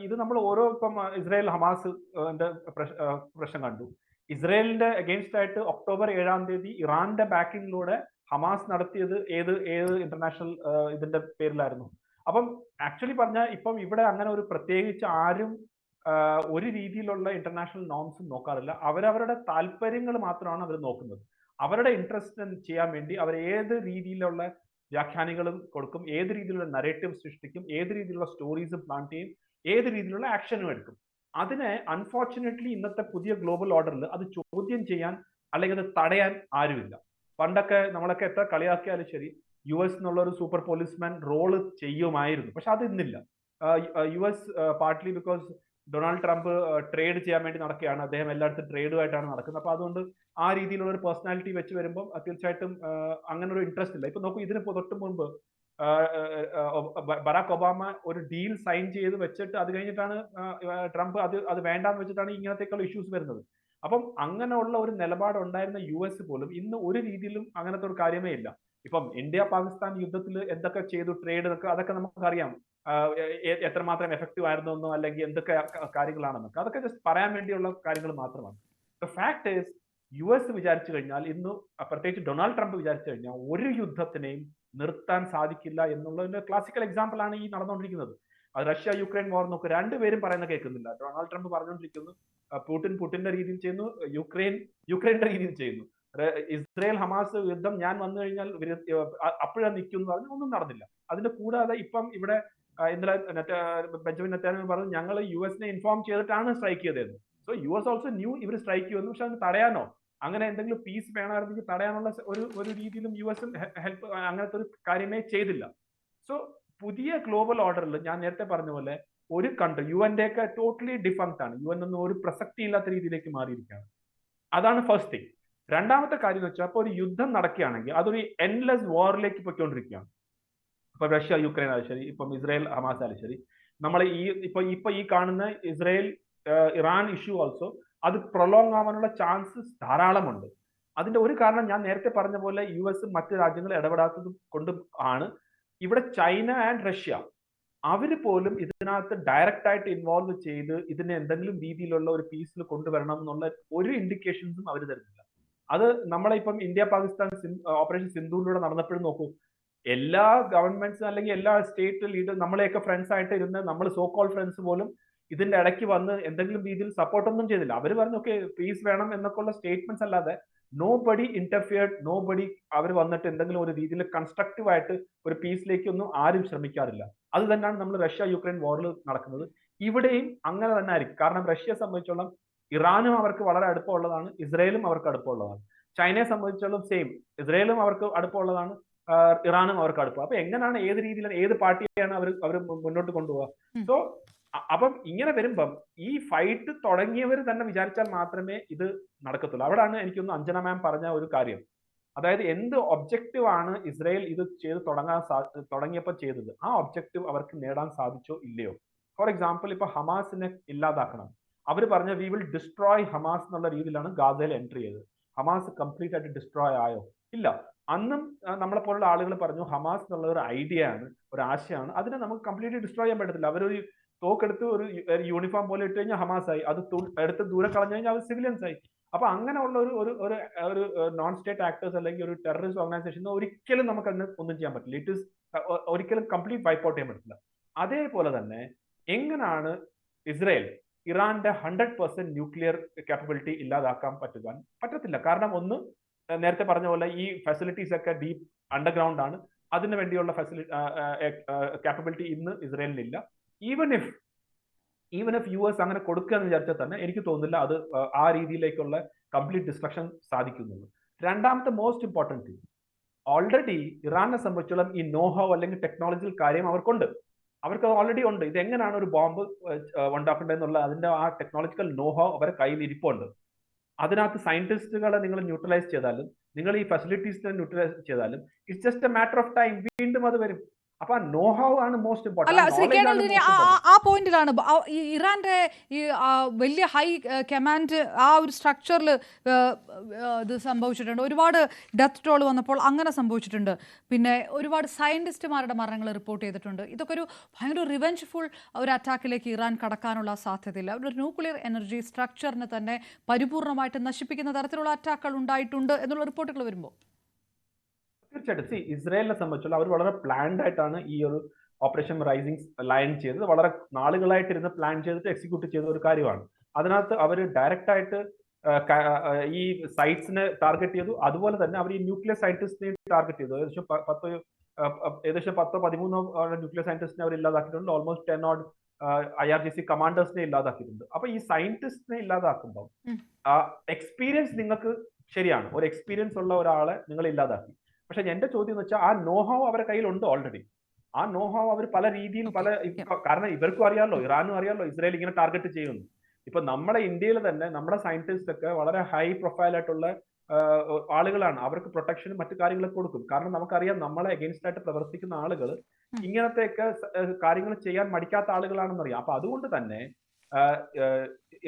ഇത് നമ്മൾ ഓരോ, ഇപ്പം ഇസ്രായേൽ ഹമാസ് പ്രശ്നം കണ്ടു. ഇസ്രായേലിന്റെ അഗെയിൻസ്റ്റ് ആയിട്ട് ഒക്ടോബർ 7 ഇറാന്റെ ബാക്കിങ്ങിലൂടെ ഹമാസ് നടത്തിയത് ഏത് ഇന്റർനാഷണൽ ഇതിന്റെ പേരിലായിരുന്നു? അപ്പം ആക്ച്വലി പറഞ്ഞാൽ ഇപ്പം ഇവിടെ അങ്ങനെ ഒരു പ്രത്യേകിച്ച് ആരും ഒരു രീതിയിലുള്ള ഇന്റർനാഷണൽ നോംസും നോക്കാറില്ല. അവരവരുടെ താല്പര്യങ്ങൾ മാത്രമാണ് അവർ നോക്കുന്നത്. അവരുടെ ഇൻട്രസ്റ്റ് ചെയ്യാൻ വേണ്ടി അവർ ഏത് രീതിയിലുള്ള വ്യാഖ്യാനങ്ങളും കൊടുക്കും, ഏത് രീതിയിലുള്ള നരേറ്റീവ് സൃഷ്ടിക്കും, ഏത് രീതിയിലുള്ള സ്റ്റോറീസും പ്ലാൻ ചെയ്യും, ഏത് രീതിയിലുള്ള ആക്ഷനും എടുക്കും. അതിനെ അൺഫോർച്ചുനേറ്റ്ലി ഇന്നത്തെ പുതിയ ഗ്ലോബൽ ഓർഡറിൽ അത് ചോദ്യം ചെയ്യാൻ അല്ലെങ്കിൽ അത് തടയാൻ ആരുമില്ല. പണ്ടൊക്കെ നമ്മളൊക്കെ എത്ര കളിയാക്കിയാലും ശരി, US എന്നുള്ള ഒരു സൂപ്പർ പോലീസ്മാൻ റോള് ചെയ്യുമായിരുന്നു. പക്ഷെ അത് ഇന്നില്ല. US partly because Donald Trump trade ചെയ്യാൻ വേണ്ടി നടക്കുകയാണ്. അദ്ദേഹം എല്ലായിടത്തും ട്രേഡുമായിട്ടാണ് നടക്കുന്നത്. അപ്പൊ അതുകൊണ്ട് ആ രീതിയിലുള്ള ഒരു പേഴ്സണാലിറ്റി വെച്ച് വരുമ്പോൾ തീർച്ചയായിട്ടും അങ്ങനെ ഒരു ഇൻട്രസ്റ്റ് ഇല്ല. ഇപ്പൊ നോക്കൂ, ഇതിന് തൊട്ട് മുൻപ് ബറാക് ഒബാമ ഒരു ഡീൽ സൈൻ ചെയ്ത് വെച്ചിട്ട് അത് കഴിഞ്ഞിട്ടാണ് ട്രംപ് അത് വേണ്ടാന്ന് വെച്ചിട്ടാണ് ഇങ്ങനത്തേക്കുള്ള ഇഷ്യൂസ് വരുന്നത്. അപ്പം അങ്ങനെയുള്ള ഒരു നിലപാട് ഉണ്ടായിരുന്ന US പോലും ഇന്ന് ഒരു രീതിയിലും അങ്ങനത്തെ ഒരു കാര്യമേ ഇല്ല. ഇപ്പം ഇന്ത്യ പാകിസ്ഥാൻ യുദ്ധത്തിൽ എന്തൊക്കെ ചെയ്തു, ട്രേഡ് അതൊക്കെ നമുക്കറിയാം, എത്രമാത്രം എഫക്റ്റീവ് ആയിരുന്നോ അല്ലെങ്കിൽ എന്തൊക്കെ കാര്യങ്ങളാണെന്നൊക്കെ, അതൊക്കെ ജസ്റ്റ് പറയാൻ വേണ്ടിയുള്ള കാര്യങ്ങൾ മാത്രമാണ്. ദ ഫാക്ട് ഈസ് US വിചാരിച്ചു കഴിഞ്ഞാൽ, ഇന്ന് പ്രത്യേകിച്ച് ഡൊണാൾഡ് ട്രംപ് വിചാരിച്ചു കഴിഞ്ഞാൽ ഒരു യുദ്ധത്തിനെയും നിർത്താൻ സാധിക്കില്ല എന്നുള്ളതിന്റെ ക്ലാസിക്കൽ എക്സാമ്പിൾ ആണ് ഈ നടന്നുകൊണ്ടിരിക്കുന്നത്. അത് റഷ്യ യുക്രൈൻ വാർ നോക്ക്, രണ്ടുപേരും പറയുന്ന കേൾക്കുന്നില്ല. ഡൊണാൾഡ് ട്രംപ് പറഞ്ഞുകൊണ്ടിരിക്കുന്നു പുടിന്റെ രീതിയിൽ ചെയ്യുന്നു, യുക്രൈന്റെ രീതിയിൽ ചെയ്യുന്നു. ഇസ്രായേൽ ഹമാസ് യുദ്ധം ഞാൻ വന്നു കഴിഞ്ഞാൽ അപ്പോഴാണ് നിൽക്കുന്നു പറഞ്ഞു, ഒന്നും നടന്നില്ല. അതിന്റെ കൂടാതെ ഇപ്പം ഇവിടെ ഇന്നലെ ബെഞ്ചമിൻ നെതന്യാഹു പറഞ്ഞു ഞങ്ങൾ US-നെ ഇൻഫോം ചെയ്തിട്ടാണ് സ്ട്രൈക്ക് ചെയ്തത്. സോ US ഓൾസോ ന്യൂ ഇവർ സ്ട്രൈക്ക് ചെയ്യുന്നു. പക്ഷെ അത് തടയാനോ അങ്ങനെ എന്തെങ്കിലും പീസ് വേണമായിരുന്നെങ്കിൽ തടയാനുള്ള ഒരു രീതിയിലും US ഹെൽപ്പ് അങ്ങനത്തെ ഒരു കാര്യമേ ചെയ്തില്ല. സോ പുതിയ ഗ്ലോബൽ ഓർഡറിൽ ഞാൻ നേരത്തെ പറഞ്ഞ പോലെ ഒരു കൺട്രി UN-ന്റെ ഒക്കെ ടോട്ടലി ഡിഫങ്ക്ട് ആണ്. UN ഒന്നും ഒരു പ്രസക്തി ഇല്ലാത്ത രീതിയിലേക്ക് മാറിയിരിക്കുകയാണ്. അതാണ് ഫസ്റ്റ് തിങ്. രണ്ടാമത്തെ കാര്യം എന്ന് വെച്ചാൽ, അപ്പോൾ ഒരു യുദ്ധം നടക്കുകയാണെങ്കിൽ അതൊരു എൻലെസ് വാറിലേക്ക് പോയിക്കൊണ്ടിരിക്കുകയാണ്. ഇപ്പൊ റഷ്യ യുക്രൈൻ ആയാലും ശരി, ഇപ്പം ഇസ്രായേൽ ഹമാസ് ആയാലും ശരി, നമ്മൾ ഇപ്പൊ ഈ കാണുന്ന ഇസ്രായേൽ ഇറാൻ ഇഷ്യൂ ഓൾസോ അത് പ്രൊലോങ് ആവാനുള്ള ചാൻസസ് ധാരാളമുണ്ട്. അതിന്റെ ഒരു കാരണം ഞാൻ നേരത്തെ പറഞ്ഞ പോലെ US മറ്റു രാജ്യങ്ങൾ ഇടപെടാത്തത് കൊണ്ടും ആണ്. ഇവിടെ ചൈന ആൻഡ് റഷ്യ അവര് പോലും ഇതിനകത്ത് ഡയറക്റ്റ് ആയിട്ട് ഇൻവോൾവ് ചെയ്ത് ഇതിനെ എന്തെങ്കിലും രീതിയിലുള്ള ഒരു പീസിൽ കൊണ്ടുവരണം എന്നുള്ള ഒരു ഇൻഡിക്കേഷൻസും അവർ തരുന്നില്ല. അത് നമ്മളെ ഇപ്പം ഇന്ത്യ പാകിസ്ഥാൻ ഓപ്പറേഷൻ സിന്ധൂരിലൂടെ നടന്നപ്പോഴും നോക്കൂ, എല്ലാ ഗവൺമെന്റ്സും അല്ലെങ്കിൽ എല്ലാ സ്റ്റേറ്റ് ലീഡർ നമ്മളെയൊക്കെ ഫ്രണ്ട്സ് ആയിട്ട് ഇരുന്ന് നമ്മൾ സോ കോൾ ഫ്രണ്ട്സ് പോലും ഇതിന്റെ ഇടയ്ക്ക് വന്ന് എന്തെങ്കിലും രീതിയിൽ സപ്പോർട്ടൊന്നും ചെയ്തില്ല. അവർ പറഞ്ഞു ഓക്കെ പീസ് വേണം എന്നൊക്കെ ഉള്ള സ്റ്റേറ്റ്മെന്റ്സ് അല്ലാതെ നോ ബഡി ഇന്റർഫിയർഡ്, നോ ബഡി അവർ വന്നിട്ട് എന്തെങ്കിലും ഒരു രീതിയിൽ കൺസ്ട്രക്റ്റീവ് ആയിട്ട് ഒരു പീസിലേക്കൊന്നും ആരും ശ്രമിക്കാറില്ല. അത് തന്നെയാണ് നമ്മൾ റഷ്യ യുക്രൈൻ വാറിൽ നടക്കുന്നത്. ഇവിടെയും അങ്ങനെ തന്നെ ആയിരിക്കും. കാരണം റഷ്യയെ സംബന്ധിച്ചോളം ഇറാനും അവർക്ക് വളരെ അടുപ്പമുള്ളതാണ്, ഇസ്രയേലും അവർക്ക് അടുപ്പമുള്ളതാണ്. ചൈനയെ സംബന്ധിച്ചോളം സെയിം, ഇസ്രയേലും അവർക്ക് അടുപ്പമുള്ളതാണ്, ഇറാനും അവർക്ക് അടുപ്പം. അപ്പൊ എങ്ങനെയാണ്, ഏത് രീതിയിലാണ്, ഏത് പാർട്ടിയാണ് അവർ മുന്നോട്ട് കൊണ്ടുപോകുക? സോ അപ്പം ഇങ്ങനെ വരുമ്പം ഈ ഫൈറ്റ് തുടങ്ങിയവർ തന്നെ വിചാരിച്ചാൽ മാത്രമേ ഇത് നടക്കത്തുള്ളൂ. അവിടെയാണ് എനിക്കൊന്ന് അഞ്ജന മാം പറഞ്ഞ ഒരു കാര്യം. അതായത് എന്ത് ഒബ്ജക്റ്റീവ് ആണ് ഇസ്രായേൽ ഇത് ചെയ്ത് തുടങ്ങിയപ്പോൾ ചെയ്തത്, ആ ഒബ്ജക്റ്റീവ് അവർക്ക് നേടാൻ സാധിച്ചോ ഇല്ലയോ? ഫോർ എക്സാമ്പിൾ, ഇപ്പൊ ഹമാസിനെ ഇല്ലാതാക്കണം, അവർ പറഞ്ഞ വി വിൽ ഡിസ്ട്രോയ് ഹമാസ് എന്നുള്ള രീതിയിലാണ് ഗാസയിൽ എൻട്രി ചെയ്തത്. ഹമാസ് കംപ്ലീറ്റ് ആയിട്ട് ഡിസ്ട്രോയ് ആയോ? ഇല്ല. അന്നും നമ്മളെ പോലുള്ള ആളുകൾ പറഞ്ഞു ഹമാസ് എന്നുള്ള ഒരു ഐഡിയ ആണ്, ഒരു ആശയമാണ്, അതിനെ നമുക്ക് കംപ്ലീറ്റ്ലി ഡിസ്ട്രോയ് ചെയ്യാൻ പറ്റത്തില്ല. അവരൊരു തോക്കെടുത്ത് ഒരു യൂണിഫോം പോലെ ഇട്ട് കഴിഞ്ഞാൽ ഹമാസ് ആയി, അത് എടുത്ത് ദൂരെ കളഞ്ഞു കഴിഞ്ഞാൽ അവർ സിവിലിയൻസ് ആയി. അപ്പൊ അങ്ങനെയുള്ള ഒരു നോൺ സ്റ്റേറ്റ് ആക്ടേഴ്സ് അല്ലെങ്കിൽ ഒരു ടെററിസ്റ്റ് ഓർഗനൈസേഷൻ ഒരിക്കലും നമുക്ക് അതിന് ഒന്നും ചെയ്യാൻ പറ്റില്ല. ഇറ്റ് ഈസ് ഒരിക്കലും കംപ്ലീറ്റ് വൈപ്പ് ഔട്ട് ചെയ്യാൻ പറ്റില്ല. അതേപോലെ തന്നെ എങ്ങനെയാണ് ഇസ്രായേൽ ഇറാന്റെ 100% ന്യൂക്ലിയർ കാപ്പബിലിറ്റി ഇല്ലാതാക്കാൻ പറ്റത്തില്ല. കാരണം ഒന്ന്, നേരത്തെ പറഞ്ഞ പോലെ ഈ ഫെസിലിറ്റീസ് ഒക്കെ ഡീപ്പ് അണ്ടർഗ്രൗണ്ട് ആണ്. അതിനു വേണ്ടിയുള്ള കാപ്പബിലിറ്റി ഇന്ന് ഇസ്രയേലിനില്ല. ഈവൻ ഇഫ് US അങ്ങനെ കൊടുക്കുക എന്ന് വിചാരിച്ചാൽ തന്നെ എനിക്ക് തോന്നുന്നില്ല അത് ആ രീതിയിലേക്കുള്ള കംപ്ലീറ്റ് ഡിസ്ട്രക്ഷൻ സാധിക്കുന്നുള്ളൂ. രണ്ടാമത്തെ മോസ്റ്റ് ഇമ്പോർട്ടൻറ്റ് തിങ്, ഓൾറെഡി ഇറാനെ സംബന്ധിച്ചോളം ഈ നോഹോ അല്ലെങ്കിൽ ടെക്നോളജിക്കൽ കാര്യം അവർക്കുണ്ട്. അവർക്ക് ഓൾറെഡി ഉണ്ട്. ഇത് എങ്ങനെയാണ് ഒരു ബോംബ് ഉണ്ടാക്കേണ്ടതെന്നുള്ള അതിന്റെ ആ ടെക്നോളജിക്കൽ നോഹോ അവരുടെ കയ്യിൽ ഇരിപ്പുണ്ട്. അതിനകത്ത് സയന്റിസ്റ്റുകളെ നിങ്ങൾ ന്യൂട്രലൈസ് ചെയ്താലും, നിങ്ങൾ ഈ ഫെസിലിറ്റീസിനെ ന്യൂട്രലൈസ് ചെയ്താലും, it's just A matter of time, വീണ്ടും അത് വരും. അപ്പൊ നോഹോ ആണ് മോസ്റ്റ് അല്ല ശ്രീ കേണൽ ഇമ്പോർട്ടൻറ്റ്. ആ പോയിന്റിലാണ് ഈ ഇറാന്റെ ഈ വലിയ ഹൈ കമാൻഡ് ആ ഒരു സ്ട്രക്ചറിൽ ഇത് സംഭവിച്ചിട്ടുണ്ട്. ഒരുപാട് ഡെത്ത് ടോൾ വന്നപ്പോൾ അങ്ങനെ സംഭവിച്ചിട്ടുണ്ട്. പിന്നെ ഒരുപാട് സയന്റിസ്റ്റുമാരുടെ മരണങ്ങൾ റിപ്പോർട്ട് ചെയ്തിട്ടുണ്ട്. ഇതൊക്കെ ഒരു ഭയങ്കര റിവെഞ്ച്ഫുൾ ഒരു അറ്റാക്കിലേക്ക് ഇറാൻ കടക്കാനുള്ള സാധ്യതയില്ല. ഒരു ന്യൂക്ലിയർ എനർജി സ്ട്രക്ചറിനെ തന്നെ പരിപൂർണമായിട്ട് നശിപ്പിക്കുന്ന തരത്തിലുള്ള അറ്റാക്കുകൾ ഉണ്ടായിട്ടുണ്ട് എന്നുള്ള റിപ്പോർട്ടുകൾ വരുമ്പോൾ തീർച്ചയായിട്ടും ഇസ്രായേലിനെ സംബന്ധിച്ചുള്ള അവർ വളരെ പ്ലാൻഡ് ആയിട്ടാണ് ഈ ഒരു ഓപ്പറേഷൻ റൈസിംഗ് ലൈൻ ചെയ്തത്. വളരെ നാളുകളായിട്ടിരുന്ന് പ്ലാൻ ചെയ്തിട്ട് എക്സിക്യൂട്ട് ചെയ്ത ഒരു കാര്യമാണ്. അതിനകത്ത് അവർ ഡയറക്റ്റ് ആയിട്ട് ഈ സൈറ്റ്സിനെ ടാർഗറ്റ് ചെയ്തു. അതുപോലെ തന്നെ അവർ ഈ ന്യൂക്ലിയർ സയന്റിസ്റ്റിനെ ടാർഗറ്റ് ചെയ്തു. ഏകദേശം 10-13 ന്യൂക്ലിയർ സയന്റിസ്റ്റിനെ അവർ ഇല്ലാതാക്കിയിട്ടുണ്ട്. ഓൾമോസ്റ്റ് 10 IRGC കമാൻഡേഴ്സിനെ ഇല്ലാതാക്കിയിട്ടുണ്ട്. അപ്പൊ ഈ സയന്റിസ്റ്റിനെ ഇല്ലാതാക്കുമ്പോൾ എക്സ്പീരിയൻസ് നിങ്ങൾക്ക് ശരിയാണ്, ഒരു എക്സ്പീരിയൻസ് ഉള്ള ഒരാളെ നിങ്ങൾ ഇല്ലാതാക്കി. പക്ഷെ എന്റെ ചോദ്യം എന്ന് വെച്ചാൽ ആ നോഹോ അവരുടെ കയ്യിലുണ്ട് ഓൾറെഡി. ആ നോഹോ അവർ പല രീതിയിൽ കാരണം ഇവർക്കും അറിയാമല്ലോ, ഇറാനും അറിയാമല്ലോ ഇസ്രായേൽ ഇങ്ങനെ ടാർഗറ്റ് ചെയ്യുന്നു. ഇപ്പൊ നമ്മുടെ ഇന്ത്യയിൽ തന്നെ നമ്മുടെ സയന്റിസ്റ്റ് ഒക്കെ വളരെ ഹൈ പ്രൊഫൈൽ ആയിട്ടുള്ള ആളുകളാണ്. അവർക്ക് പ്രൊട്ടക്ഷനും മറ്റു കാര്യങ്ങളൊക്കെ കൊടുക്കും. കാരണം നമുക്കറിയാം നമ്മളെ അഗെയിൻസ്റ്റ് ആയിട്ട് പ്രവർത്തിക്കുന്ന ആളുകൾ ഇങ്ങനത്തെയൊക്കെ കാര്യങ്ങൾ ചെയ്യാൻ മടിക്കാത്ത ആളുകളാണെന്നറിയാം. അപ്പൊ അതുകൊണ്ട് തന്നെ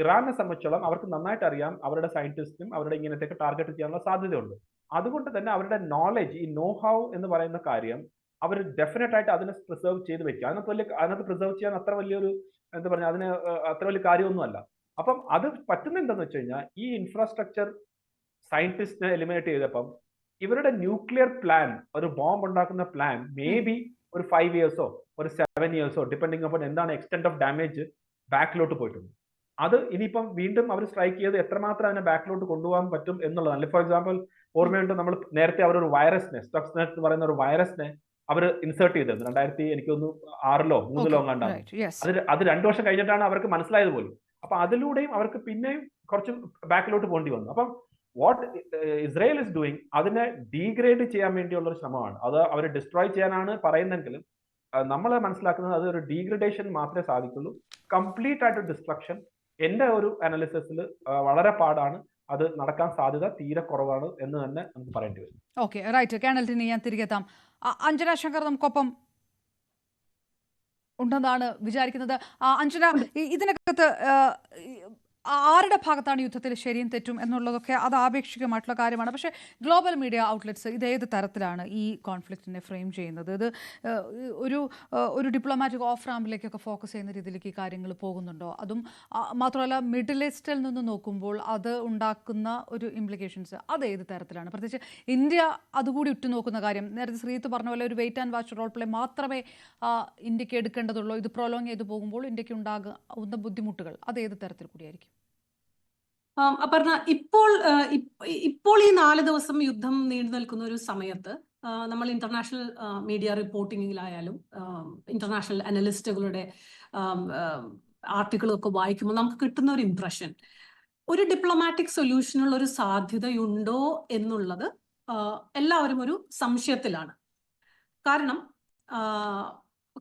ഇറാനെ സംബന്ധിച്ചോളം അവർക്ക് നന്നായിട്ട് അറിയാം അവരുടെ സയന്റിസ്റ്റും അവരുടെ ഇങ്ങനത്തെയൊക്കെ ടാർഗറ്റ് ചെയ്യാനുള്ള സാധ്യതയുണ്ട്. അതുകൊണ്ട് തന്നെ അവരുടെ നോളജ്, ഈ നോ ഹൗ എന്ന് പറയുന്ന കാര്യം അവർ ഡെഫിനറ്റ് ആയിട്ട് അതിനെ പ്രിസർവ് ചെയ്ത് വെക്കുക. അതിനകത്ത് പ്രിസർവ് ചെയ്യാൻ അത്ര വലിയൊരു എന്താ പറയുക, അതിന് അത്ര വലിയ കാര്യമൊന്നുമല്ല. അപ്പം അത് പറ്റുന്ന എന്താന്ന് വെച്ച് കഴിഞ്ഞാൽ ഈ ഇൻഫ്രാസ്ട്രക്ചർ സയന്റിസ്റ്റിനെ എലിമിനേറ്റ് ചെയ്തപ്പം ഇവരുടെ ന്യൂക്ലിയർ പ്ലാൻ, ഒരു ബോംബ് ഉണ്ടാക്കുന്ന പ്ലാൻ മേ ബി ഒരു 5 yearsോ ഒരു 7 yearsോ ഡിപ്പെൻഡിങ് അപ്പോൾ എന്താണ് എക്സ്റ്റെന്റ് ഓഫ് ഡാമേജ് ബാക്കിലോട്ട് പോയിട്ടുണ്ട്. അത് ഇനിയിപ്പം വീണ്ടും അവർ സ്ട്രൈക്ക് ചെയ്ത് എത്രമാത്രം അതിനെ ബാക്കിലോട്ട് കൊണ്ടുപോകാൻ പറ്റും എന്നുള്ളതാണ്. ഫോർ എക്സാമ്പിൾ ഓർമ്മയുണ്ട്, നമ്മൾ നേരത്തെ അവരൊരു വൈറസിനെ, സ്റ്റക്സ്നെറ്റ് എന്ന് പറയുന്ന ഒരു വൈറസിനെ അവർ ഇൻസേർട്ട് ചെയ്തത് 2006-ലോ 2003-ലോ കണ്ടാണ്. അത് 2 വർഷം കഴിഞ്ഞിട്ടാണ് അവർക്ക് മനസ്സിലായത് പോലും. അപ്പൊ അതിലൂടെയും അവർക്ക് പിന്നെയും കുറച്ച് ബാക്കിലോട്ട് പോകേണ്ടി വന്നു. അപ്പം വാട്ട് ഇസ്രായേൽ ഇസ് ഡൂയിങ് അതിനെ ഡീഗ്രേഡ് ചെയ്യാൻ വേണ്ടിയുള്ള ഒരു ശ്രമമാണ്. അത് അവർ ഡിസ്ട്രോയ് ചെയ്യാനാണ് പറയുന്നെങ്കിലും നമ്മൾ മനസ്സിലാക്കുന്നത് അത് ഒരു ഡീഗ്രഡേഷൻ മാത്രമേ സാധിക്കുള്ളൂ. കംപ്ലീറ്റ് ആയിട്ട് ഡിസ്ട്രക്ഷൻ എന്റെ ഒരു അനാലിസിസിൽ വളരെ പാടാണ്. അത് നടക്കാൻ സാധ്യത തീരെ കുറവാണ് എന്ന് തന്നെ നമുക്ക് പറയേണ്ടി വരും. Okay, right. കേണലിന് ഞാൻ തിരികെ എത്താം. അഞ്ജന ശങ്കർ നമുക്കൊപ്പം ഉണ്ടെന്നാണ് വിചാരിക്കുന്നത്. അഞ്ജന, ഇതിനകത്ത് ആരുടെ ഭാഗത്താണ് യുദ്ധത്തിൽ ശരിയും തെറ്റും എന്നുള്ളതൊക്കെ അത് ആപേക്ഷികമായിട്ടുള്ള കാര്യമാണ്. പക്ഷേ ഗ്ലോബൽ മീഡിയ ഔട്ട്ലെറ്റ്സ് ഇത് ഏത് തരത്തിലാണ് ഈ കോൺഫ്ലിക്റ്റിനെ ഫ്രെയിം ചെയ്യുന്നത്? ഇത് ഒരു ഡിപ്ലോമാറ്റിക് ഓഫ് റാമ്പിലേക്കൊക്കെ ഫോക്കസ് ചെയ്യുന്ന രീതിയിലേക്ക് ഈ കാര്യങ്ങൾ പോകുന്നുണ്ടോ? അതും മാത്രമല്ല മിഡിൽ ഈസ്റ്റിൽ നിന്ന് നോക്കുമ്പോൾ അത് ഉണ്ടാക്കുന്ന ഒരു ഇംപ്ലിക്കേഷൻസ് അത് ഏത് തരത്തിലാണ്? പ്രത്യേകിച്ച് ഇന്ത്യ അതുകൂടി ഉറ്റുനോക്കുന്ന കാര്യം, നേരത്തെ ശ്രീത്ത് പറഞ്ഞ പോലെ ഒരു wait and watch role play മാത്രമേ ഇന്ത്യക്ക് എടുക്കേണ്ടതുള്ളൂ. ഇത് പ്രൊലോങ് ചെയ്ത് പോകുമ്പോൾ ഇന്ത്യക്ക് ഉണ്ടാകുന്ന ബുദ്ധിമുട്ടുകൾ അത് ഏത് തരത്തിൽ കൂടിയായിരിക്കും? അപർണ, ഇപ്പോൾ ഈ 4 ദിവസം യുദ്ധം നീണ്ടു നിൽക്കുന്ന ഒരു സമയത്ത് നമ്മൾ ഇന്റർനാഷണൽ മീഡിയ റിപ്പോർട്ടിങ്ങിലായാലും ഇന്റർനാഷണൽ അനലിസ്റ്റുകളുടെ ആർട്ടിക്കിളൊക്കെ വായിക്കുമ്പോൾ നമുക്ക് കിട്ടുന്ന ഒരു ഇംപ്രഷൻ, ഒരു ഡിപ്ലോമാറ്റിക് സൊല്യൂഷനുള്ള ഒരു സാധ്യതയുണ്ടോ എന്നുള്ളത് എല്ലാവരും ഒരു സംശയത്തിലാണ്. കാരണം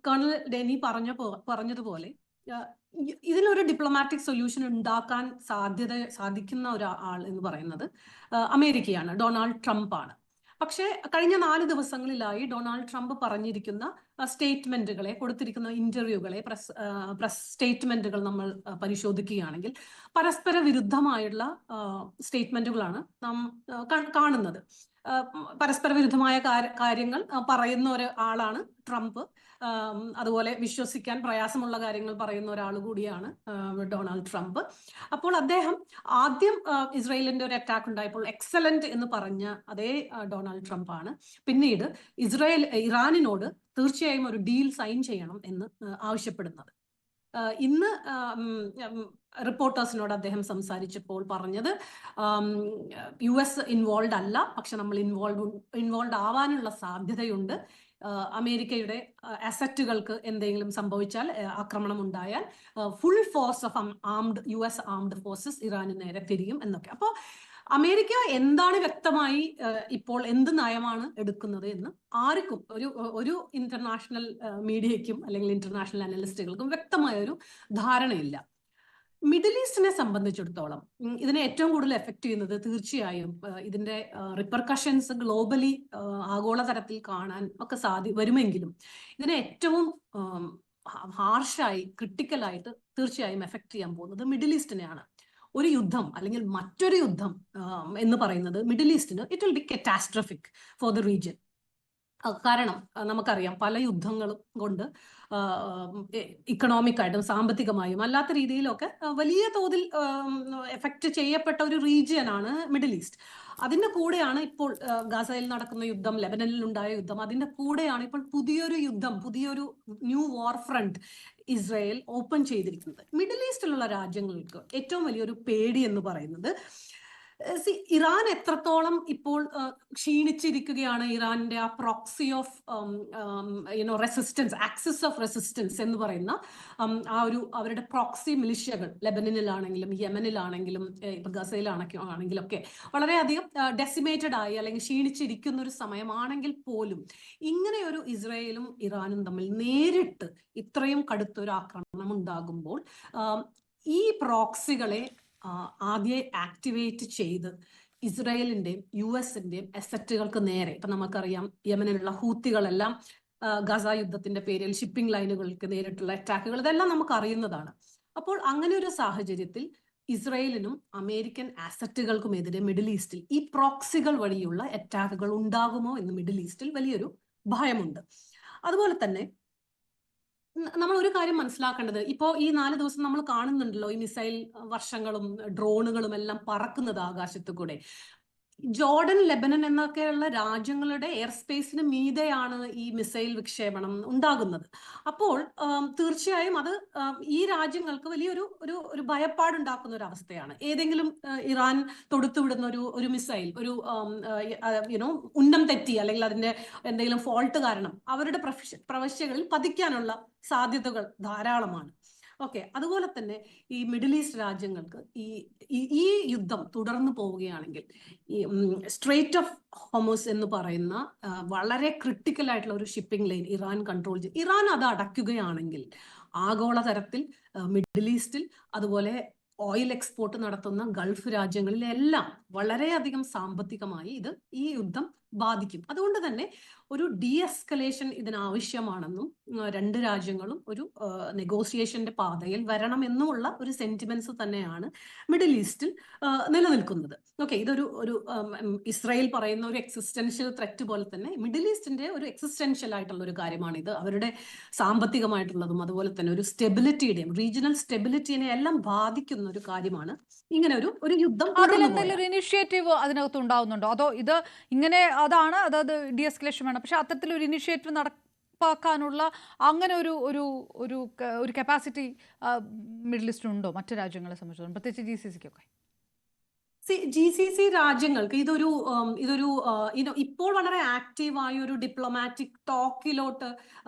കേണൽ ഡെനി പറഞ്ഞതുപോലെ ഇതിനൊരു ഡിപ്ലോമാറ്റിക് സൊല്യൂഷൻ ഉണ്ടാക്കാൻ സാധിക്കുന്ന ഒരാൾ എന്ന് പറയുന്നത് അമേരിക്കയാണ്, ഡൊണാൾഡ് ട്രംപ് ആണ്. പക്ഷേ കഴിഞ്ഞ 4 ദിവസങ്ങളിലായി ഡൊണാൾഡ് ട്രംപ് പറഞ്ഞിരിക്കുന്ന സ്റ്റേറ്റ്മെന്റുകളെ, കൊടുത്തിരിക്കുന്ന ഇന്റർവ്യൂകളെ, പ്രസ് സ്റ്റേറ്റ്മെന്റുകൾ നമ്മൾ പരിശോധിക്കുകയാണെങ്കിൽ പരസ്പര വിരുദ്ധമായുള്ള സ്റ്റേറ്റ്മെന്റുകളാണ് നാം കാണുന്നത്. പരസ്പര വിരുദ്ധമായ കാര്യങ്ങൾ പറയുന്ന ഒരാളാണ് ട്രംപ്. അതുപോലെ വിശ്വസിക്കാൻ പ്രയാസമുള്ള കാര്യങ്ങൾ പറയുന്ന ഒരാൾ കൂടിയാണ് ഡൊണാൾഡ് ട്രംപ്. അപ്പോൾ അദ്ദേഹം ആദ്യം ഇസ്രായേലിന്റെ ഒരു അറ്റാക്ക് ഉണ്ടായപ്പോൾ എക്സലന്റ് എന്ന് പറഞ്ഞ അതേ ഡൊണാൾഡ് ട്രംപ് ആണ് പിന്നീട് ഇറാനിനോട് തീർച്ചയായും ഒരു ഡീൽ സൈൻ ചെയ്യണം എന്ന് ആവശ്യപ്പെടുന്നത്. ഇന്ന് റിപ്പോർട്ടേഴ്സിനോട് അദ്ദേഹം സംസാരിച്ചപ്പോൾ പറഞ്ഞത് US ഇൻവോൾവ് അല്ല, പക്ഷെ നമ്മൾ ഇൻവോൾവ് ആവാനുള്ള സാധ്യതയുണ്ട്. അമേരിക്കയുടെ അസറ്റുകൾക്ക് എന്തെങ്കിലും സംഭവിച്ചാൽ, ആക്രമണം ഉണ്ടായാൽ full force of US armed forces ഇറാന് നേരെ തിരിയും എന്നൊക്കെ. അപ്പോൾ അമേരിക്ക എന്താണ് വ്യക്തമായി ഇപ്പോൾ എന്ത് നയമാണ് എടുക്കുന്നത് എന്ന് ആർക്കും ഒരു ഇന്റർനാഷണൽ മീഡിയയ്ക്കും അല്ലെങ്കിൽ ഇന്റർനാഷണൽ അനലിസ്റ്റുകൾക്കും വ്യക്തമായ ഒരു ധാരണയില്ല. മിഡിൽ ഈസ്റ്റിനെ സംബന്ധിച്ചിടത്തോളം ഇതിനെ ഏറ്റവും കൂടുതൽ എഫക്ട് ചെയ്യുന്നത് തീർച്ചയായും ഇതിന്റെ റിപ്പർക്കഷൻസ് ഗ്ലോബലി ആഗോളതലത്തിൽ കാണാൻ ഒക്കെ വരുമെങ്കിലും ഇതിനെ ഏറ്റവും ഹാർഷായി ക്രിട്ടിക്കലായിട്ട് തീർച്ചയായും എഫക്ട് ചെയ്യാൻ പോകുന്നത് മിഡിൽ ഈസ്റ്റിനെയാണ്. ഒരു യുദ്ധം അല്ലെങ്കിൽ മറ്റൊരു യുദ്ധം എന്ന് പറയുന്നത് മിഡിൽ ഈസ്റ്റിന് it will be catastrophic for the region. കാരണം നമുക്കറിയാം പല യുദ്ധങ്ങളും കൊണ്ട് ഇക്കണോമിക് ആയിട്ടും സാമ്പത്തികമായും അല്ലാത്ത രീതിയിലൊക്കെ വലിയ തോതിൽ എഫക്റ്റ് ചെയ്യപ്പെട്ട ഒരു റീജിയനാണ് മിഡിൽ ഈസ്റ്റ്. അതിന്റെ കൂടെയാണ് ഇപ്പോൾ ഗാസയിൽ നടക്കുന്ന യുദ്ധം, ലെബനനിൽ ഉണ്ടായ യുദ്ധം, അതിന്റെ കൂടെയാണ് ഇപ്പോൾ പുതിയൊരു ന്യൂ വാർ ഫ്രണ്ട് ഇസ്രായേൽ ഓപ്പൺ ചെയ്തിരിക്കുന്നത്. മിഡിൽ ഈസ്റ്റിലുള്ള രാജ്യങ്ങൾക്ക് ഏറ്റവും വലിയൊരു പേടി എന്ന് പറയുന്നത് ഇറാൻ എത്രത്തോളം ഇപ്പോൾ ക്ഷീണിച്ചിരിക്കുകയാണ്. ഇറാന്റെ ആ proxy of resistance, axis of resistance എന്ന് പറയുന്ന അവരുടെ പ്രോക്സി മിലിഷ്യകൾ ലെബനനിലാണെങ്കിലും യമനിലാണെങ്കിലും ഇപ്പൊ ഗസയിലാണെങ്കിലും ഒക്കെ വളരെയധികം ഡെസിമേറ്റഡ് ആയി അല്ലെങ്കിൽ ക്ഷീണിച്ചിരിക്കുന്ന ഒരു സമയമാണെങ്കിൽ പോലും ഇങ്ങനെ ഒരു ഇസ്രായേലും ഇറാനും തമ്മിൽ നേരിട്ട് ഇത്രയും കടുത്തൊരു ആക്രമണം ഉണ്ടാകുമ്പോൾ ഈ പ്രോക്സികളെ ആദ്യം ആക്ടിവേറ്റ് ചെയ്ത് ഇസ്രായേലിന്റെയും US-ന്റെയും അസറ്റുകൾക്ക് നേരെ, ഇപ്പൊ നമുക്കറിയാം യമനിലുള്ള ഹൂത്തികളെല്ലാം ഗസ യുദ്ധത്തിന്റെ പേരിൽ ഷിപ്പിംഗ് ലൈനുകൾക്ക് നേരിട്ടുള്ള അറ്റാക്കുകൾ, ഇതെല്ലാം നമുക്ക് അറിയുന്നതാണ്. അപ്പോൾ അങ്ങനെ ഒരു സാഹചര്യത്തിൽ ഇസ്രായേലിനും അമേരിക്കൻ അസറ്റുകൾക്കുമെതിരെ മിഡിൽ ഈസ്റ്റിൽ ഈ പ്രോക്സികൾ വഴിയുള്ള അറ്റാക്കുകൾ ഉണ്ടാകുമോ എന്ന് മിഡിൽ ഈസ്റ്റിൽ വലിയൊരു ഭയമുണ്ട്. അതുപോലെ തന്നെ നമ്മൾ ഒരു കാര്യം മനസ്സിലാക്കേണ്ടത്, ഇപ്പോൾ ഈ 4 ദിവസം നമ്മൾ കാണുന്നുണ്ടല്ലോ ഈ മിസൈൽ വർഷങ്ങളും ഡ്രോണുകളും എല്ലാം പറക്കുന്നത് ആകാശത്തു കൂടെ. ജോർഡൻ, ലെബനൻ എന്നൊക്കെയുള്ള രാജ്യങ്ങളുടെ എയർ സ്പേസിന് മീതെയാണ് ഈ മിസൈൽ വിക്ഷേപണം ഉണ്ടാകുന്നത്. അപ്പോൾ തീർച്ചയായും അത് ഈ രാജ്യങ്ങൾക്ക് വലിയൊരു ഒരു ഭയപ്പാടുണ്ടാക്കുന്ന ഒരു അവസ്ഥയാണ്. ഏതെങ്കിലും ഇറാൻ തൊടുത്തുവിടുന്ന ഒരു മിസൈൽ ഉന്നം തെറ്റി അല്ലെങ്കിൽ അതിന്റെ എന്തെങ്കിലും ഫോൾട്ട് കാരണം അവരുടെ പ്രവശ്യകളിൽ പതിക്കാനുള്ള സാധ്യതകൾ ധാരാളമാണ്. ഓക്കെ, അതുപോലെ തന്നെ ഈ മിഡിൽ ഈസ്റ്റ് രാജ്യങ്ങൾക്ക് ഈ യുദ്ധം തുടർന്നു പോവുകയാണെങ്കിൽ ഈ സ്ട്രേറ്റ് ഓഫ് ഹോർമുസ് എന്ന് പറയുന്ന വളരെ ക്രിട്ടിക്കൽ ആയിട്ടുള്ള ഒരു ഷിപ്പിംഗ് ലൈൻ ഇറാൻ കൺട്രോൾ ചെയ്യും. ഇറാൻ അത് അടയ്ക്കുകയാണെങ്കിൽ ആഗോളതലത്തിൽ മിഡിൽ ഈസ്റ്റിൽ അതുപോലെ ഓയിൽ എക്സ്പോർട്ട് നടത്തുന്ന ഗൾഫ് രാജ്യങ്ങളിലെല്ലാം വളരെയധികം സാമ്പത്തികമായി ഈ യുദ്ധം ബാധിക്കും. അതുകൊണ്ട് തന്നെ ഒരു ഡീഎസ്കലേഷൻ ഇതിനാവശ്യമാണെന്നും 2 രാജ്യങ്ങളും ഒരു നെഗോസിയേഷന്റെ പാതയിൽ വരണമെന്നുമുള്ള ഒരു സെന്റിമെന്റ്സ് തന്നെയാണ് മിഡിൽ ഈസ്റ്റിൽ നിലനിൽക്കുന്നത്. ഓക്കെ, ഇതൊരു ഇസ്രായേൽ പറയുന്ന ഒരു എക്സിസ്റ്റൻഷ്യൽ ത്രെറ്റ് പോലെ തന്നെ മിഡിൽ ഈസ്റ്റിന്റെ ഒരു എക്സിസ്റ്റൻഷ്യൽ ആയിട്ടുള്ള ഒരു കാര്യമാണ് ഇത്. അവരുടെ സാമ്പത്തികമായിട്ടുള്ളതും അതുപോലെ തന്നെ ഒരു സ്റ്റെബിലിറ്റിയുടെയും റീജിയണൽ സ്റ്റെബിലിറ്റിനെ എല്ലാം ബാധിക്കുന്ന ഒരു കാര്യമാണ് ഇങ്ങനെ ഒരു യുദ്ധം. അതിലെന്തെങ്കിലും ഒരു ഇനിഷ്യേറ്റീവ് അതിനകത്ത് ഉണ്ടാവുന്നുണ്ടോ? അതോ ഇത് ഇങ്ങനെ അതാണ് അതായത് ഡീഎസ്കലേഷൻ വേണം, പക്ഷെ അത്തരത്തിലൊരു ഇനിഷ്യേറ്റീവ് നടപ്പാക്കാനുള്ള അങ്ങനെ ഒരു കപ്പാസിറ്റി മിഡിൽ ഈസ്റ്റിനുണ്ടോ മറ്റു രാജ്യങ്ങളെ സംബന്ധിച്ചിടത്തോളം, പ്രത്യേകിച്ച് GCC-ക്കൊക്കെ? GCC രാജ്യങ്ങൾക്ക് ഇതൊരു ഇപ്പോൾ വളരെ ആക്റ്റീവായ ഒരു ഡിപ്ലോമാറ്റിക് ടോക്കിലോട്ട്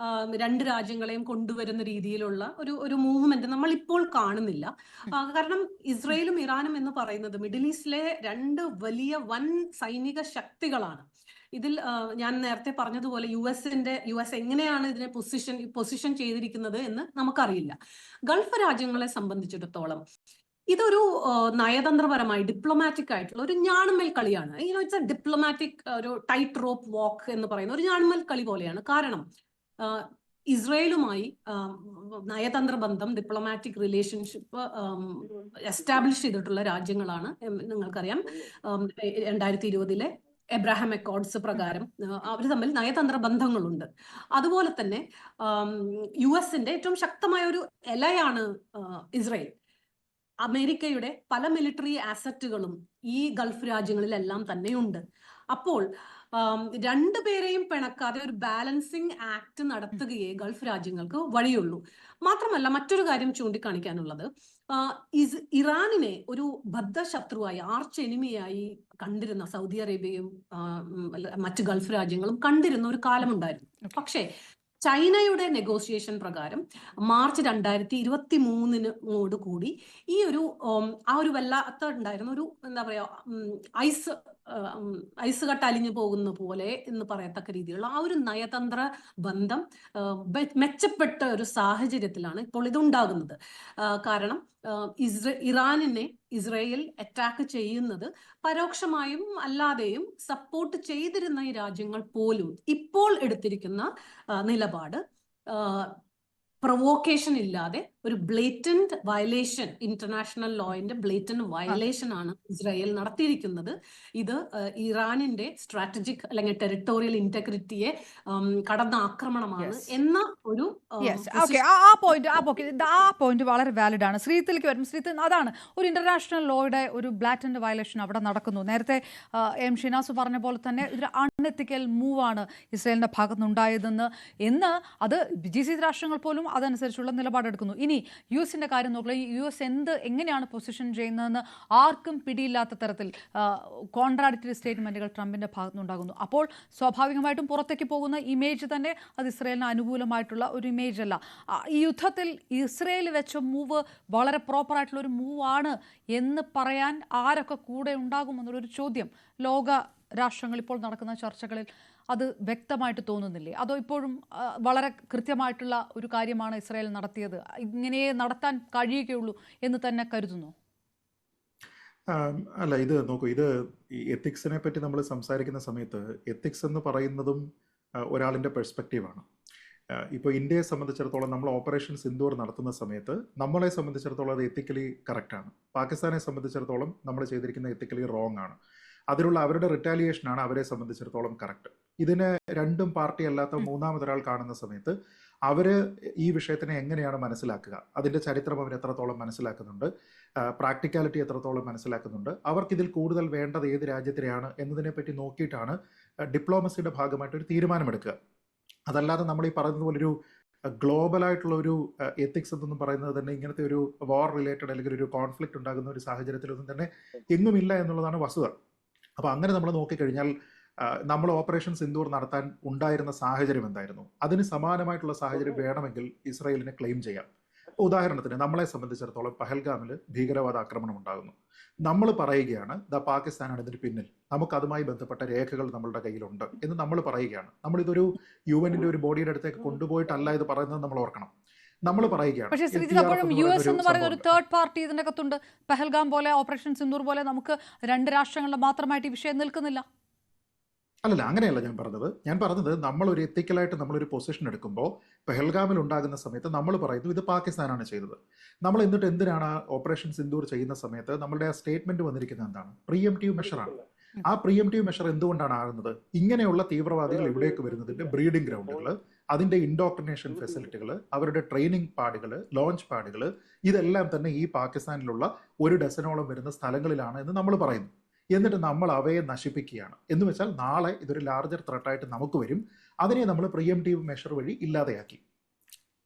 2 രാജ്യങ്ങളെയും കൊണ്ടുവരുന്ന രീതിയിലുള്ള ഒരു മൂവ്മെന്റ് നമ്മൾ ഇപ്പോൾ കാണുന്നില്ല. കാരണം ഇസ്രായേലും ഇറാനും എന്ന് പറയുന്നത് മിഡിൽ ഈസ്റ്റിലെ 2 വലിയ വൻ സൈനിക ശക്തികളാണ്. ഇതിൽ ഞാൻ നേരത്തെ പറഞ്ഞതുപോലെ US എങ്ങനെയാണ് ഇതിനെ പൊസിഷൻ ചെയ്തിരിക്കുന്നത് എന്ന് നമുക്കറിയില്ല. ഗൾഫ് രാജ്യങ്ങളെ സംബന്ധിച്ചിടത്തോളം ഇതൊരു നയതന്ത്രപരമായി ഡിപ്ലോമാറ്റിക് ആയിട്ടുള്ള ഒരു ഞാണുമൽ കളിയാണ്. ഇറ്റ്സ് എ ഡിപ്ലോമാറ്റിക് ഒരു ടൈറ്റ് റോപ്പ് വാക്ക് എന്ന് പറയുന്ന ഒരു ഞാണുമൽ കളി പോലെയാണ്. കാരണം ഇസ്രായേലുമായി നയതന്ത്ര ബന്ധം, ഡിപ്ലോമാറ്റിക് റിലേഷൻഷിപ്പ് എസ്റ്റാബ്ലിഷ് ചെയ്തിട്ടുള്ള രാജ്യങ്ങളാണ്. നിങ്ങൾക്കറിയാം 2020 എബ്രാഹാം അക്കോർഡ്സ് പ്രകാരം അവർ തമ്മിൽ നയതന്ത്ര ബന്ധങ്ങളുണ്ട്. അതുപോലെ തന്നെ US-ന്റെ ഏറ്റവും ശക്തമായ ഒരു എലയാണ് ഇസ്രായേൽ. അമേരിക്കയുടെ പല മിലിറ്ററി ആസറ്റുകളും ഈ ഗൾഫ് രാജ്യങ്ങളിലെല്ലാം തന്നെയുണ്ട്. അപ്പോൾ രണ്ടുപേരെയും പിണക്കാതെ ഒരു ബാലൻസിങ് ആക്ട് നടത്തുകയേ ഗൾഫ് രാജ്യങ്ങൾക്ക് വഴിയുള്ളൂ. മാത്രമല്ല മറ്റൊരു കാര്യം ചൂണ്ടിക്കാണിക്കാനുള്ളത്, ഇറാനിനെ ഒരു ബദ്ധശത്രുവായി, ആർച്ച് എനിമിയായി കണ്ടിരുന്ന സൗദി അറേബ്യയും മറ്റ് ഗൾഫ് രാജ്യങ്ങളും കണ്ടിരുന്ന ഒരു കാലമുണ്ടായിരുന്നു. പക്ഷേ ചൈനയുടെ നെഗോഷിയേഷൻ പ്രകാരം മാർച്ച് 2023 കൂടി ഈ ഒരു ആ ഒരു വല്ലാത്ത ഉണ്ടായിരുന്ന ഒരു എന്താ പറയാ ഐസ് കട്ട അലിഞ്ഞു പോകുന്ന പോലെ എന്ന് പറയത്തക്ക രീതിയിലുള്ള ആ ഒരു നയതന്ത്ര ബന്ധം മെച്ചപ്പെട്ട ഒരു സാഹചര്യത്തിലാണ് ഇപ്പോൾ ഇതുണ്ടാകുന്നത്. കാരണം ഇറാനിനെ ഇസ്രയേൽ അറ്റാക്ക് ചെയ്യുന്നത് പരോക്ഷമായും അല്ലാതെയും സപ്പോർട്ട് ചെയ്തിരുന്ന ഈ രാജ്യങ്ങൾ പോലും ഇപ്പോൾ എടുത്തിരിക്കുന്ന നിലപാട് പ്രൊവോക്കേഷൻ ഇല്ലാതെ ഒരു ബ്ലേറ്റന്റ് വയലേഷൻ, ഇന്റർനാഷണൽ ലോയിന്റെ ബ്ലേറ്റന്റ് വയലേഷൻ ആണ് ഇസ്രായേൽ നടത്തിയിരിക്കുന്നത്. ഇത് ഇറാനിന്റെ സ്ട്രാറ്റജിക് അല്ലെങ്കിൽ ടെറിട്ടോറിയൽ ഇന്റഗ്രിറ്റിയെ കടന്ന ആക്രമണമാണ് എന്ന ഒരു ആ പോയിന്റ് വളരെ വാലിഡ് ആണ്. ശ്രീത്തിലേക്ക് വരും. ശ്രീത്തിൽ, അതാണ് ഒരു ഇന്റർനാഷണൽ ലോയുടെ ഒരു ബ്ലാറ്റന്റ് വയലേഷൻ അവിടെ നടക്കുന്നു. നേരത്തെ എം ഷിനാസ് പറഞ്ഞ പോലെ തന്നെ ഇതൊരു അൺഎത്തിക്കൽ മൂവാണ് ഇസ്രായേലിന്റെ ഭാഗത്തുനിന്നുണ്ടായതെന്ന് അത് GCC രാഷ്ട്രങ്ങൾ പോലും അതനുസരിച്ചുള്ള നിലപാടെടുക്കുന്നു. ഇനി US-ന്റെ കാര്യം നോക്കുക. US എങ്ങനെയാണ് പൊസിഷൻ ചെയ്യുന്നതെന്ന് ആർക്കും പിടിയില്ലാത്ത തരത്തിൽ കോൺട്രാഡിക്ടറി സ്റ്റേറ്റ്മെന്റുകൾ ട്രംപിന്റെ ഭാഗത്തുനിന്നുണ്ടാകുന്നു. അപ്പോൾ സ്വാഭാവികമായിട്ടും പുറത്തേക്ക് പോകുന്ന ഇമേജ് തന്നെ അത് ഇസ്രായേലിന് അനുകൂലമായിട്ടുള്ള ഒരു ഇമേജ് അല്ല. ഈ യുദ്ധത്തിൽ ഇസ്രായേൽ വെച്ച മൂവ് വളരെ പ്രോപ്പറായിട്ടുള്ള ഒരു മൂവാണ് എന്ന് പറയാൻ ആരൊക്കെ കൂടെ ഉണ്ടാകുമെന്നുള്ളൊരു ചോദ്യം ലോക രാഷ്ട്രങ്ങൾ ഇപ്പോൾ നടക്കുന്ന ചർച്ചകളിൽ അത് വ്യക്തമായിട്ട് തോന്നുന്നില്ലേ? അതോ ഇപ്പോഴും വളരെ കൃത്യമായിട്ടുള്ള ഒരു കാര്യമാണ് ഇസ്രായേൽ നടത്തിയത്, ഇങ്ങനെ നടത്താൻ കഴിയുകയുള്ളൂ എന്ന് തന്നെ കരുതുന്നു? അല്ല, ഇത് നോക്കൂ, ഇത് ഈ എത്തിക്സിനെ പറ്റി നമ്മൾ സംസാരിക്കുന്ന സമയത്ത് എത്തിക്സ് എന്ന് പറയുന്നതും ഒരാളിൻ്റെ പെർസ്പെക്റ്റീവാണ്. ഇപ്പോൾ ഇന്ത്യയെ സംബന്ധിച്ചിടത്തോളം നമ്മൾ ഓപ്പറേഷൻ സിന്ദൂർ നടത്തുന്ന സമയത്ത് നമ്മളെ സംബന്ധിച്ചിടത്തോളം അത് എത്തിക്കലി കറക്റ്റാണ്. പാകിസ്ഥാനെ സംബന്ധിച്ചിടത്തോളം നമ്മൾ ചെയ്തിരിക്കുന്ന എത്തിക്കലി റോങ് ആണ്. അതിലുള്ള അവരുടെ റിറ്റാലിയേഷനാണ് അവരെ സംബന്ധിച്ചിടത്തോളം കറക്റ്റ്. ഇതിന് രണ്ടും പാർട്ടി അല്ലാത്ത മൂന്നാമതൊരാൾ കാണുന്ന സമയത്ത് അവർ ഈ വിഷയത്തിനെ എങ്ങനെയാണ് മനസ്സിലാക്കുക, അതിൻ്റെ ചരിത്രം അവർ എത്രത്തോളം മനസ്സിലാക്കുന്നുണ്ട്, പ്രാക്ടിക്കാലിറ്റി എത്രത്തോളം മനസ്സിലാക്കുന്നുണ്ട്, അവർക്കിതിൽ കൂടുതൽ വേണ്ടത് ഏത് രാജ്യത്തിനെയാണ് എന്നതിനെപ്പറ്റി നോക്കിയിട്ടാണ് ഡിപ്ലോമസിയുടെ ഭാഗമായിട്ടൊരു തീരുമാനമെടുക്കുക. അതല്ലാതെ നമ്മൾ ഈ പറയുന്നത് പോലൊരു ഗ്ലോബലായിട്ടുള്ള ഒരു എത്തിക്സ് എന്നൊന്നും പറയുന്നത് തന്നെ ഇങ്ങനത്തെ ഒരു വാർ റിലേറ്റഡ് അല്ലെങ്കിൽ ഒരു കോൺഫ്ലിക്റ്റ് ഉണ്ടാകുന്ന ഒരു സാഹചര്യത്തിലൊന്നും തന്നെ എങ്ങുമില്ല എന്നുള്ളതാണ് വസ്തുത. അപ്പോൾ അങ്ങനെ നമ്മൾ നോക്കിക്കഴിഞ്ഞാൽ നമ്മൾ ഓപ്പറേഷൻ സിന്ദൂർ നടത്താൻ ഉണ്ടായിരുന്ന സാഹചര്യം എന്തായിരുന്നു? അതിന് സമാനമായിട്ടുള്ള സാഹചര്യം വേണമെങ്കിൽ ഇസ്രായേലിനെ ക്ലെയിം ചെയ്യാം. ഉദാഹരണത്തിന് നമ്മളെ സംബന്ധിച്ചിടത്തോളം പഹൽഗാമിൽ ഭീകരവാദ ആക്രമണം ഉണ്ടാകുന്നു. നമ്മൾ പറയുകയാണ് പാകിസ്ഥാനാണ് ഇതിന് പിന്നിൽ, നമുക്ക് അതുമായി ബന്ധപ്പെട്ട രേഖകൾ നമ്മളുടെ കയ്യിലുണ്ട് എന്ന് നമ്മൾ പറയുകയാണ്. നമ്മളിതൊരു UN-ന്റെ ഒരു ബോഡിയുടെ അടുത്തേക്ക് കൊണ്ടുപോയിട്ടല്ല ഇത് പറയുന്നത് നമ്മൾ ഓർക്കണം. നമ്മൾ പറയുകയാണ്. പക്ഷേ ശ്രീജിതപ്പോഴും US എന്ന് പറയുന്ന ഒരു തേർഡ് പാർട്ടി ഇതിൻ്റെ അകത്തുണ്ട്. പഹൽഗാം പോലെ ഓപ്പറേഷൻ സിന്ദൂർ പോലെ നമുക്ക് രണ്ട് രാഷ്ട്രങ്ങളുടെ മാത്രമായിട്ട് ഈ വിഷയം നിൽക്കുന്നില്ല. അല്ലല്ല, അങ്ങനെയല്ല ഞാൻ പറഞ്ഞത് നമ്മളൊരു എത്തിക്കലായിട്ട് നമ്മളൊരു പൊസിഷൻ എടുക്കുമ്പോൾ പെഹൽഗാമിൽ ഉണ്ടാകുന്ന സമയത്ത് നമ്മൾ പറയുന്നു ഇത് പാകിസ്ഥാനാണ് ചെയ്തത്. നമ്മൾ എന്നിട്ട് എന്തിനാണ് ഓപ്പറേഷൻ സിന്ദൂർ ചെയ്യുന്ന സമയത്ത് നമ്മളുടെ ആ സ്റ്റേറ്റ്മെന്റ് വന്നിരിക്കുന്നത് എന്താണ്? പ്രീഎംപ്റ്റീവ് മെഷറാണ്. ആ പ്രീഎംപ്റ്റീവ് മെഷർ എന്തുകൊണ്ടാണ് ആകുന്നത്? ഇങ്ങനെയുള്ള തീവ്രവാദികൾ ഇവിടേക്ക് വരുന്നതിന്റെ ബ്രീഡിംഗ് ഗ്രൗണ്ടുകൾ, അതിന്റെ ഇൻഡോക്ട്രിനേഷൻ ഫെസിലിറ്റികൾ, അവരുടെ ട്രെയിനിങ് പാഡുകൾ, ലോഞ്ച് പാഡുകൾ, ഇതെല്ലാം തന്നെ ഈ പാകിസ്ഥാനിലുള്ള 1 ഡസനോളം വരുന്ന സ്ഥലങ്ങളിലാണ് എന്ന് നമ്മൾ പറയുന്നു. എന്നിട്ട് നമ്മൾ അവയെ നശിപ്പിക്കുകയാണ്. എന്ന് വെച്ചാൽ നാളെ ഇതൊരു ലാർജർ ത്രെട്ടായിട്ട് നമുക്ക് വരും. അതിനെ നമ്മൾ പ്രീഎംപ്റ്റീവ് മെഷർ വഴി ഇല്ലാതെയാക്കി.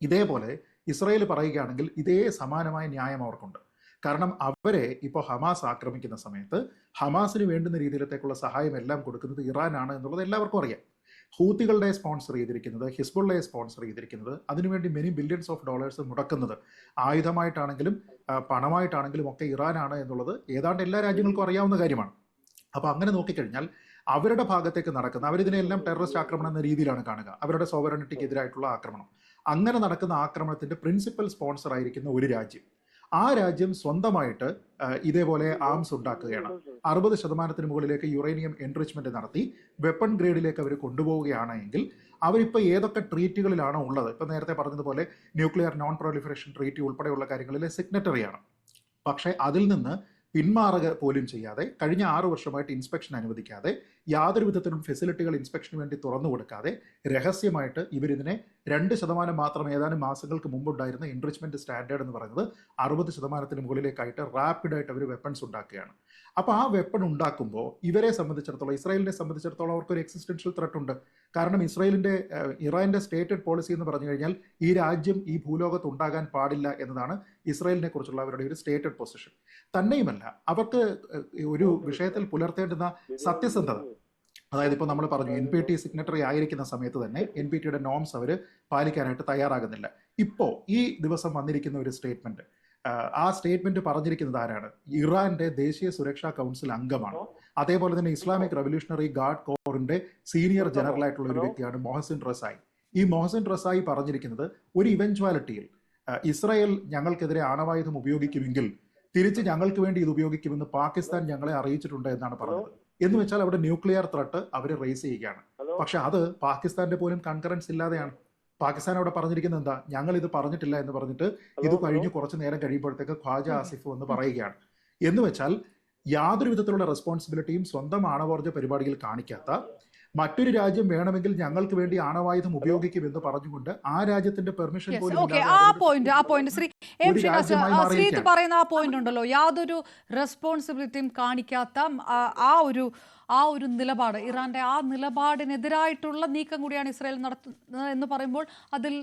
ഇതേപോലെ ഇസ്രായേൽ പറയുകയാണെങ്കിൽ ഇതേ സമാനമായ ന്യായം അവർക്കുണ്ട്. കാരണം അവരെ ഇപ്പോൾ ഹമാസ് ആക്രമിക്കുന്ന സമയത്ത് ഹമാസിന് വേണ്ടുന്ന രീതിയിലത്തേക്കുള്ള സഹായം എല്ലാം കൊടുക്കുന്നത് ഇറാനാണ് എന്നുള്ളത് എല്ലാവർക്കും അറിയാം. ഹൂത്തികളുടെ സ്പോൺസർ ചെയ്തിരിക്കുന്നത്, ഹിസ്ബുള്ളയെ സ്പോൺസർ ചെയ്തിരിക്കുന്നത്, അതിനുവേണ്ടി മെനി ബില്യൺസ് ഓഫ് ഡോളേഴ്സ് മുടക്കുന്നത് ആയുധമായിട്ടാണെങ്കിലും പണമായിട്ടാണെങ്കിലും ഒക്കെ ഇറാനാണ് എന്നുള്ളത് ഏതാണ്ട് എല്ലാ രാജ്യങ്ങൾക്കും അറിയാവുന്ന കാര്യമാണ്. അപ്പോൾ അങ്ങനെ നോക്കിക്കഴിഞ്ഞാൽ അവരുടെ ഭാഗത്തേക്ക് നടക്കുന്ന, അവരിതിനെല്ലാം ടെററിസ്റ്റ് ആക്രമണം എന്ന രീതിയിലാണ് കാണുക, അവരുടെ സോവറനിറ്റിക്ക് എതിരായിട്ടുള്ള ആക്രമണം. അങ്ങനെ നടക്കുന്ന ആക്രമണത്തിന്റെ പ്രിൻസിപ്പൽ സ്പോൺസർ ആയിരിക്കുന്ന ഒരു രാജ്യം, ആ രാജ്യം സ്വന്തമായിട്ട് ഇതേപോലെ ആംസ് ഉണ്ടാക്കുകയാണ്. 60% മുകളിലേക്ക് യുറേനിയം എൻറിച്ച്മെന്റ് നടത്തി വെപ്പൺ ഗ്രേഡിലേക്ക് അവർ കൊണ്ടുപോവുകയാണെങ്കിൽ അവരിപ്പോൾ ഏതൊക്കെ ട്രീറ്റുകളിലാണോ ഉള്ളത്, ഇപ്പം നേരത്തെ പറഞ്ഞതുപോലെ ന്യൂക്ലിയർ നോൺ പ്രൊലിഫറേഷൻ ട്രീറ്റി ഉൾപ്പെടെയുള്ള കാര്യങ്ങളിലെ സിഗ്നറ്ററിയാണ്. പക്ഷേ അതിൽ നിന്ന് പിന്മാറുക പോലും ചെയ്യാതെ കഴിഞ്ഞ 6 വർഷമായിട്ട് ഇൻസ്പെക്ഷൻ അനുവദിക്കാതെ യാതൊരു വിധത്തിലും ഫെസിലിറ്റികൾ ഇൻസ്പെക്ഷന് വേണ്ടി തുറന്നു കൊടുക്കാതെ രഹസ്യമായിട്ട് ഇവരിതിനെ 2% മാത്രം ഏതാനും മാസങ്ങൾക്ക് മുമ്പുണ്ടായിരുന്ന എൻറിച്ച്മെന്റ് സ്റ്റാൻഡേർഡ് എന്ന് പറയുന്നത് 60% മുകളിലേക്കായിട്ട് റാപ്പിഡായിട്ട് അവർ വെപ്പൺസ് ഉണ്ടാക്കുകയാണ്. അപ്പോൾ ആ വെപ്പൺ ഉണ്ടാക്കുമ്പോൾ ഇവരെ സംബന്ധിച്ചിടത്തോളം, ഇസ്രായേലിനെ സംബന്ധിച്ചിടത്തോളം അവർക്കൊരു എക്സിസ്റ്റൻഷ്യൽ ത്രെട്ട് ഉണ്ട്. കാരണം ഇറാന്റെ സ്റ്റേറ്റഡ് പോളിസി എന്ന് പറഞ്ഞു കഴിഞ്ഞാൽ ഈ രാജ്യം ഈ ഭൂലോകത്ത് ഉണ്ടാകാൻ പാടില്ല എന്നതാണ് ഇസ്രായേലിനെ കുറിച്ചുള്ള അവരുടെ ഒരു സ്റ്റേറ്റഡ് പൊസിഷൻ. തന്നെയുമല്ല, അവർക്ക് ഒരു വിഷയത്തിൽ പുലർത്തേണ്ടുന്ന സത്യസന്ധത, അതായത് ഇപ്പോൾ നമ്മൾ പറഞ്ഞു NPT സിഗ്നറ്ററി ആയിരിക്കുന്ന സമയത്ത് തന്നെ NPTയുടെ നോംസ് അവർ പാലിക്കാനായിട്ട് തയ്യാറാകുന്നില്ല. ഇപ്പോൾ ഈ ദിവസം വന്നിരിക്കുന്ന ഒരു സ്റ്റേറ്റ്മെന്റ്, ആ സ്റ്റേറ്റ്മെന്റ് പറഞ്ഞിരിക്കുന്നത് ആരാണ്? ഇറാന്റെ ദേശീയ സുരക്ഷാ കൗൺസിൽ അംഗമാണ്. അതേപോലെ തന്നെ ഇസ്ലാമിക് റവല്യൂഷണറി ഗാർഡ് കോറിന്റെ സീനിയർ ജനറൽ ആയിട്ടുള്ള ഒരു വ്യക്തിയാണ് മൊഹസിൻ റസായി. ഈ മൊഹസിൻ റസായി പറഞ്ഞിരിക്കുന്നത് ഒരു ഇവൻച്വാലിറ്റിയിൽ ഇസ്രായേൽ ഞങ്ങൾക്കെതിരെ ആണവായുധം ഉപയോഗിക്കുമെങ്കിൽ തിരിച്ച് ഞങ്ങൾക്ക് വേണ്ടി ഇത് ഉപയോഗിക്കുമെന്ന് പാകിസ്ഥാൻ ഞങ്ങളെ അറിയിച്ചിട്ടുണ്ട് എന്നാണ് പറഞ്ഞത്. എന്ന് വെച്ചാൽ അവിടെ ന്യൂക്ലിയർ ത്രെട്ട് അവർ റേസ് ചെയ്യുകയാണ്. പക്ഷെ അത് പാകിസ്ഥാന്റെ പോലും കൺകറൻസ് ഇല്ലാതെയാണ്. പാകിസ്ഥാൻ അവിടെ പറഞ്ഞിരിക്കുന്നത് എന്താ? ഞങ്ങൾ ഇത് പറഞ്ഞിട്ടില്ല എന്ന് പറഞ്ഞിട്ട് ഇത് കഴിഞ്ഞ് കുറച്ച് നേരം കഴിയുമ്പോഴത്തേക്ക് ഖ്വാജ ആസിഫ് എന്ന് പറയുകയാണ്. എന്ന് വെച്ചാൽ യാതൊരു വിധത്തിലുള്ള റെസ്പോൺസിബിലിറ്റിയും സ്വന്തം ആണവോർജ്ജ പരിപാടിയിൽ കാണിക്കാത്ത മറ്റൊരു രാജ്യം വേണമെങ്കിൽ ഞങ്ങൾക്ക് വേണ്ടി ആണവായുധം ഉപയോഗിക്കുമെന്ന് പറഞ്ഞുകൊണ്ട് ആ രാജ്യത്തിന്റെ പെർമിഷൻ പോലും ശ്രീത്ത് പറയുന്ന ആ പോയിന്റ് ഉണ്ടല്ലോ, യാതൊരു റെസ്പോൺസിബിലിറ്റിയും കാണിക്കാത്ത ആ ഒരു നിലപാട്, ഇറാന്റെ ആ നിലപാടിനെതിരായിട്ടുള്ള നീക്കം കൂടിയാണ് ഇസ്രായേൽ നടത്തുന്നത് എന്ന് പറയുമ്പോൾ അതിൽ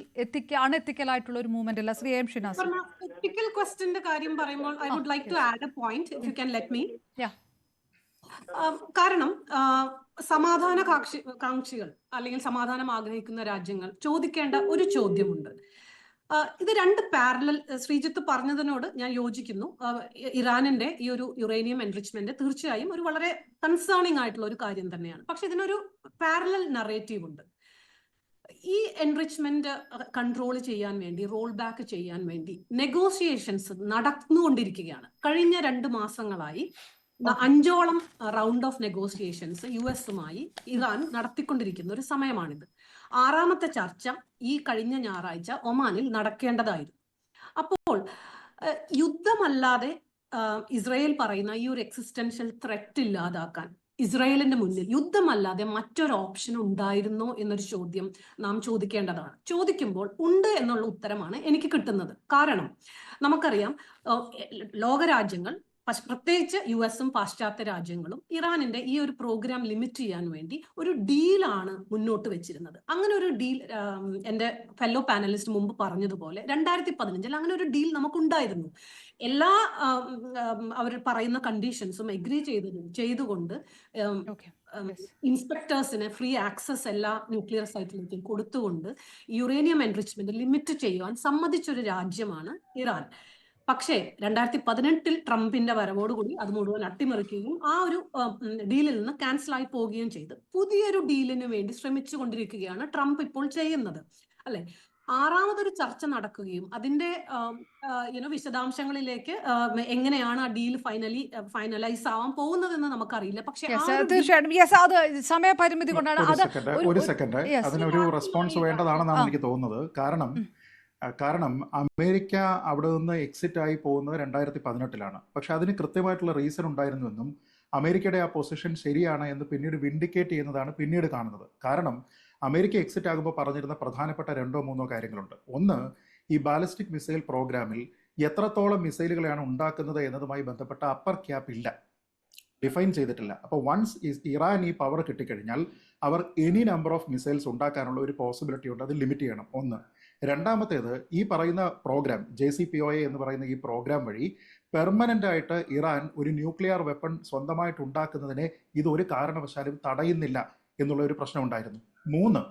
അൺഎത്തിക്കലായിട്ടുള്ള ഒരു മൂവ്മെന്റ് അല്ല. ശ്രീ എം ഷിനാസ്, എത്തിക്കൽ ക്വസ്റ്റ്യന്റെ കാര്യം പറയുമ്പോൾ I would like to add a point, if you can let me. കാരണം സമാധാന കാംക്ഷികൾ അല്ലെങ്കിൽ സമാധാനം ആഗ്രഹിക്കുന്ന രാജ്യങ്ങൾ ചോദിക്കേണ്ട ഒരു ചോദ്യമുണ്ട്. ഇത് രണ്ട് പാരലൽ, ശ്രീജിത്ത് പറഞ്ഞതിനോട് ഞാൻ യോജിക്കുന്നു. ഇറാനിന്റെ ഈ ഒരു യുറേനിയം എൻറിച്ച്മെന്റ് തീർച്ചയായും ഒരു വളരെ കൺസേണിംഗ് ആയിട്ടുള്ള ഒരു കാര്യം തന്നെയാണ്. പക്ഷെ ഇതിനൊരു പാരലൽ നറേറ്റീവ് ഉണ്ട്. ഈ എൻറിച്ച്മെന്റ് കൺട്രോൾ ചെയ്യാൻ വേണ്ടി, റോൾ ബാക്ക് ചെയ്യാൻ വേണ്ടി നെഗോഷിയേഷൻസ് നടന്നുകൊണ്ടിരിക്കുകയാണ്. കഴിഞ്ഞ 2 മാസങ്ങളായി 5ഓളം റൗണ്ട് ഓഫ് നെഗോഷിയേഷൻസ് US-ഉമായി ഇറാൻ നടത്തിക്കൊണ്ടിരിക്കുന്ന ഒരു സമയമാണിത്. 6ാമത്തെ ചർച്ച ഈ കഴിഞ്ഞ ഞായറാഴ്ച ഒമാനിൽ നടക്കേണ്ടതായിരുന്നു. അപ്പോൾ യുദ്ധമല്ലാതെ ഇസ്രായേൽ പറയുന്ന ഈ ഒരു എക്സിസ്റ്റൻഷ്യൽ ത്രെറ്റ് ഇല്ലാതാക്കാൻ ഇസ്രായേലിന്റെ മുന്നിൽ യുദ്ധമല്ലാതെ മറ്റൊരു ഓപ്ഷൻ ഉണ്ടായിരുന്നോ എന്നൊരു ചോദ്യം നാം ചോദിക്കേണ്ടതാണ്. ചോദിക്കുമ്പോൾ ഉണ്ട് എന്നുള്ള ഉത്തരമാണ് എനിക്ക് കിട്ടുന്നത്. കാരണം നമുക്കറിയാം, ലോകരാജ്യങ്ങൾ, പ്രത്യേകിച്ച് US-ഉം പാശ്ചാത്യ രാജ്യങ്ങളും ഇറാനിന്റെ ഈ ഒരു പ്രോഗ്രാം ലിമിറ്റ് ചെയ്യാൻ വേണ്ടി ഒരു ഡീലാണ് മുന്നോട്ട് വെച്ചിരുന്നത്. അങ്ങനെ ഒരു ഡീൽ എന്റെ ഫെല്ലോ പാനലിസ്റ്റ് മുമ്പ് പറഞ്ഞതുപോലെ 2015 അങ്ങനെ ഒരു ഡീൽ നമുക്കുണ്ടായിരുന്നു. എല്ലാ അവർ പറയുന്ന കണ്ടീഷൻസും എഗ്രി ചെയ്തുകൊണ്ട് ഇൻസ്പെക്ടേഴ്സിന് ഫ്രീ ആക്സസ് എല്ലാ ന്യൂക്ലിയർ സൈറ്റിലേക്കും കൊടുത്തുകൊണ്ട് യുറേനിയം എൻറിച്ച്മെന്റ് ലിമിറ്റ് ചെയ്യുവാൻ സമ്മതിച്ചൊരു രാജ്യമാണ് ഇറാൻ. പക്ഷേ 2018 ട്രംപിന്റെ വരവോടുകൂടി അത് മുഴുവൻ അട്ടിമറിക്കുകയും ആ ഒരു ഡീലിൽ നിന്ന് ക്യാൻസൽ ആയി പോവുകയും ചെയ്ത് പുതിയൊരു ഡീലിന് വേണ്ടി ശ്രമിച്ചുകൊണ്ടിരിക്കുകയാണ് ട്രംപ് ഇപ്പോൾ ചെയ്യുന്നത്, അല്ലെ? 6ാമതൊരു ചർച്ച നടക്കുകയും അതിന്റെ വിശദാംശങ്ങളിലേക്ക് എങ്ങനെയാണ് ആ ഡീൽ ഫൈനലൈസ് ആവാൻ പോകുന്നതെന്ന് നമുക്കറിയില്ല. പക്ഷേ സമയപരിമിതി കൊണ്ടാണ് ഒരു സെക്കൻഡ് അതിനൊരു റെസ്പോൺസ് വേണ്ടതാണെന്നാണ് എനിക്ക് തോന്നുന്നത്. കാരണം അമേരിക്ക അവിടെ നിന്ന് എക്സിറ്റ് ആയി പോകുന്നത് 2018-ലാണ്. പക്ഷെ അതിന് കൃത്യമായിട്ടുള്ള റീസൺ ഉണ്ടായിരുന്നുവെന്നും അമേരിക്കയുടെ ആ പൊസിഷൻ ശരിയാണ് എന്ന് പിന്നീട് വിൻഡിക്കേറ്റ് ചെയ്യുന്നതാണ് പിന്നീട് കാണുന്നത്. കാരണം അമേരിക്ക എക്സിറ്റ് ആകുമ്പോൾ പറഞ്ഞിരുന്ന പ്രധാനപ്പെട്ട 2-3 കാര്യങ്ങളുണ്ട്. ഒന്ന്, ഈ ബാലിസ്റ്റിക് മിസൈൽ പ്രോഗ്രാമിൽ എത്രത്തോളം മിസൈലുകളാണ് ഉണ്ടാക്കുന്നത് എന്നതുമായി ബന്ധപ്പെട്ട അപ്പർ ക്യാപ്പ് ഇല്ല, ഡിഫൈൻ ചെയ്തിട്ടില്ല. അപ്പോൾ വൺസ് ഇറാൻ ഈ പവർ കിട്ടിക്കഴിഞ്ഞാൽ അവർ എനി നമ്പർ ഓഫ് മിസൈൽസ് ഉണ്ടാക്കാനുള്ള ഒരു പോസിബിലിറ്റി ഉണ്ട്, അത് ലിമിറ്റ് ചെയ്യണം. ഒന്ന്. രണ്ടാമത്തേത്, ഈ പറയുന്ന പ്രോഗ്രാം JCPOA എന്ന് പറയുന്ന ഈ പ്രോഗ്രാം വഴി പെർമനന്റ് ആയിട്ട് ഇറാൻ ഒരു ന്യൂക്ലിയർ വെപ്പൺ സ്വന്തമായിട്ട് ഉണ്ടാക്കുന്നതിനെ ഇതൊരു കാരണവശാലും തടയുന്നില്ല എന്നുള്ള ഒരു പ്രശ്നം ഉണ്ടായിരുന്നു. 3,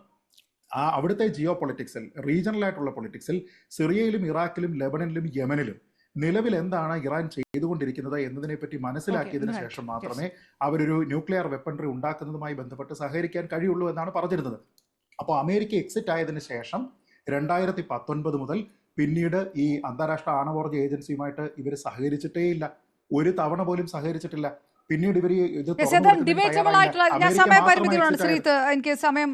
അവിടുത്തെ ജിയോ പൊളിറ്റിക്സിൽ, റീജിയണലായിട്ടുള്ള പൊളിറ്റിക്സിൽ സിറിയയിലും ഇറാഖിലും ലെബനനിലും യമനിലും നിലവിൽ എന്താണ് ഇറാൻ ചെയ്തുകൊണ്ടിരിക്കുന്നത് എന്നതിനെപ്പറ്റി മനസ്സിലാക്കിയതിനു ശേഷം മാത്രമേ അവരൊരു ന്യൂക്ലിയർ വെപ്പൺറി ഉണ്ടാക്കുന്നതുമായി ബന്ധപ്പെട്ട് സഹകരിക്കാൻ കഴിയുള്ളൂ എന്നാണ് പറഞ്ഞിരുന്നത്. അപ്പോൾ അമേരിക്ക എക്സിറ്റ് ആയതിനു ശേഷം 2019 മുതൽ പിന്നീട് ഈ അന്താരാഷ്ട്ര ആണവോർജ്ജ ഏജൻസിയുമായിട്ട് ഇവർ സഹകരിച്ചിട്ടേയില്ല, ഒരു തവണ പോലും സഹകരിച്ചിട്ടില്ല. പിന്നീട് ഇവർ ഇത് ഡിബേറ്റബിൾ ആയിട്ടുള്ള ഞാൻ സമയപരിമിതികളാണ് ശ്രീത്ത്, എനിക്ക് സമയം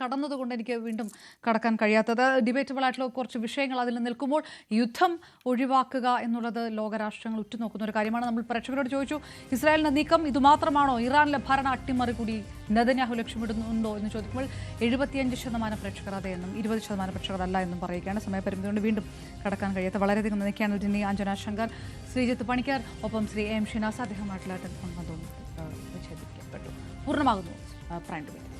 കടന്നതുകൊണ്ട് എനിക്ക് വീണ്ടും കടക്കാൻ കഴിയാത്തത്. ഡിബേറ്റബിൾ ആയിട്ടുള്ള കുറച്ച് വിഷയങ്ങൾ അതിൽ നിൽക്കുമ്പോൾ യുദ്ധം ഒഴിവാക്കുക എന്നുള്ളത് ലോകരാഷ്ട്രങ്ങൾ ഉറ്റുനോക്കുന്ന ഒരു കാര്യമാണ്. നമ്മൾ പ്രേക്ഷകരോട് ചോദിച്ചു, ഇസ്രായേലിന്റെ നീക്കം ഇതുമാത്രമാണോ, ഇറാനിലെ ഭരണ അട്ടിമറി കൂടി നെതന്യാഹു ലക്ഷ്യമിടുന്നുണ്ടോ എന്ന് ചോദിക്കുമ്പോൾ 75% പ്രേക്ഷകർ അതെ എന്നും 20% പ്രേക്ഷകർ അല്ല എന്നും പറയുകയാണ്. സമയപരിമിതി കൊണ്ട് വീണ്ടും കടക്കാൻ കഴിയാത്ത വളരെയധികം നന്ദിക്കാണ് ജിന്നി, അഞ്ജന ശങ്കർ, ശ്രീജിത്ത് പണിക്കർ, ഒപ്പം ശ്രീ എം ഷിനാസ്. അദ്ദേഹമായിട്ടുള്ള ടെലിഫോൺ ബന്ധവും വിച്ഛേദിക്കപ്പെട്ടു. പൂർണ്ണമാകുന്നു പ്രൈം ഡിബേറ്റ്.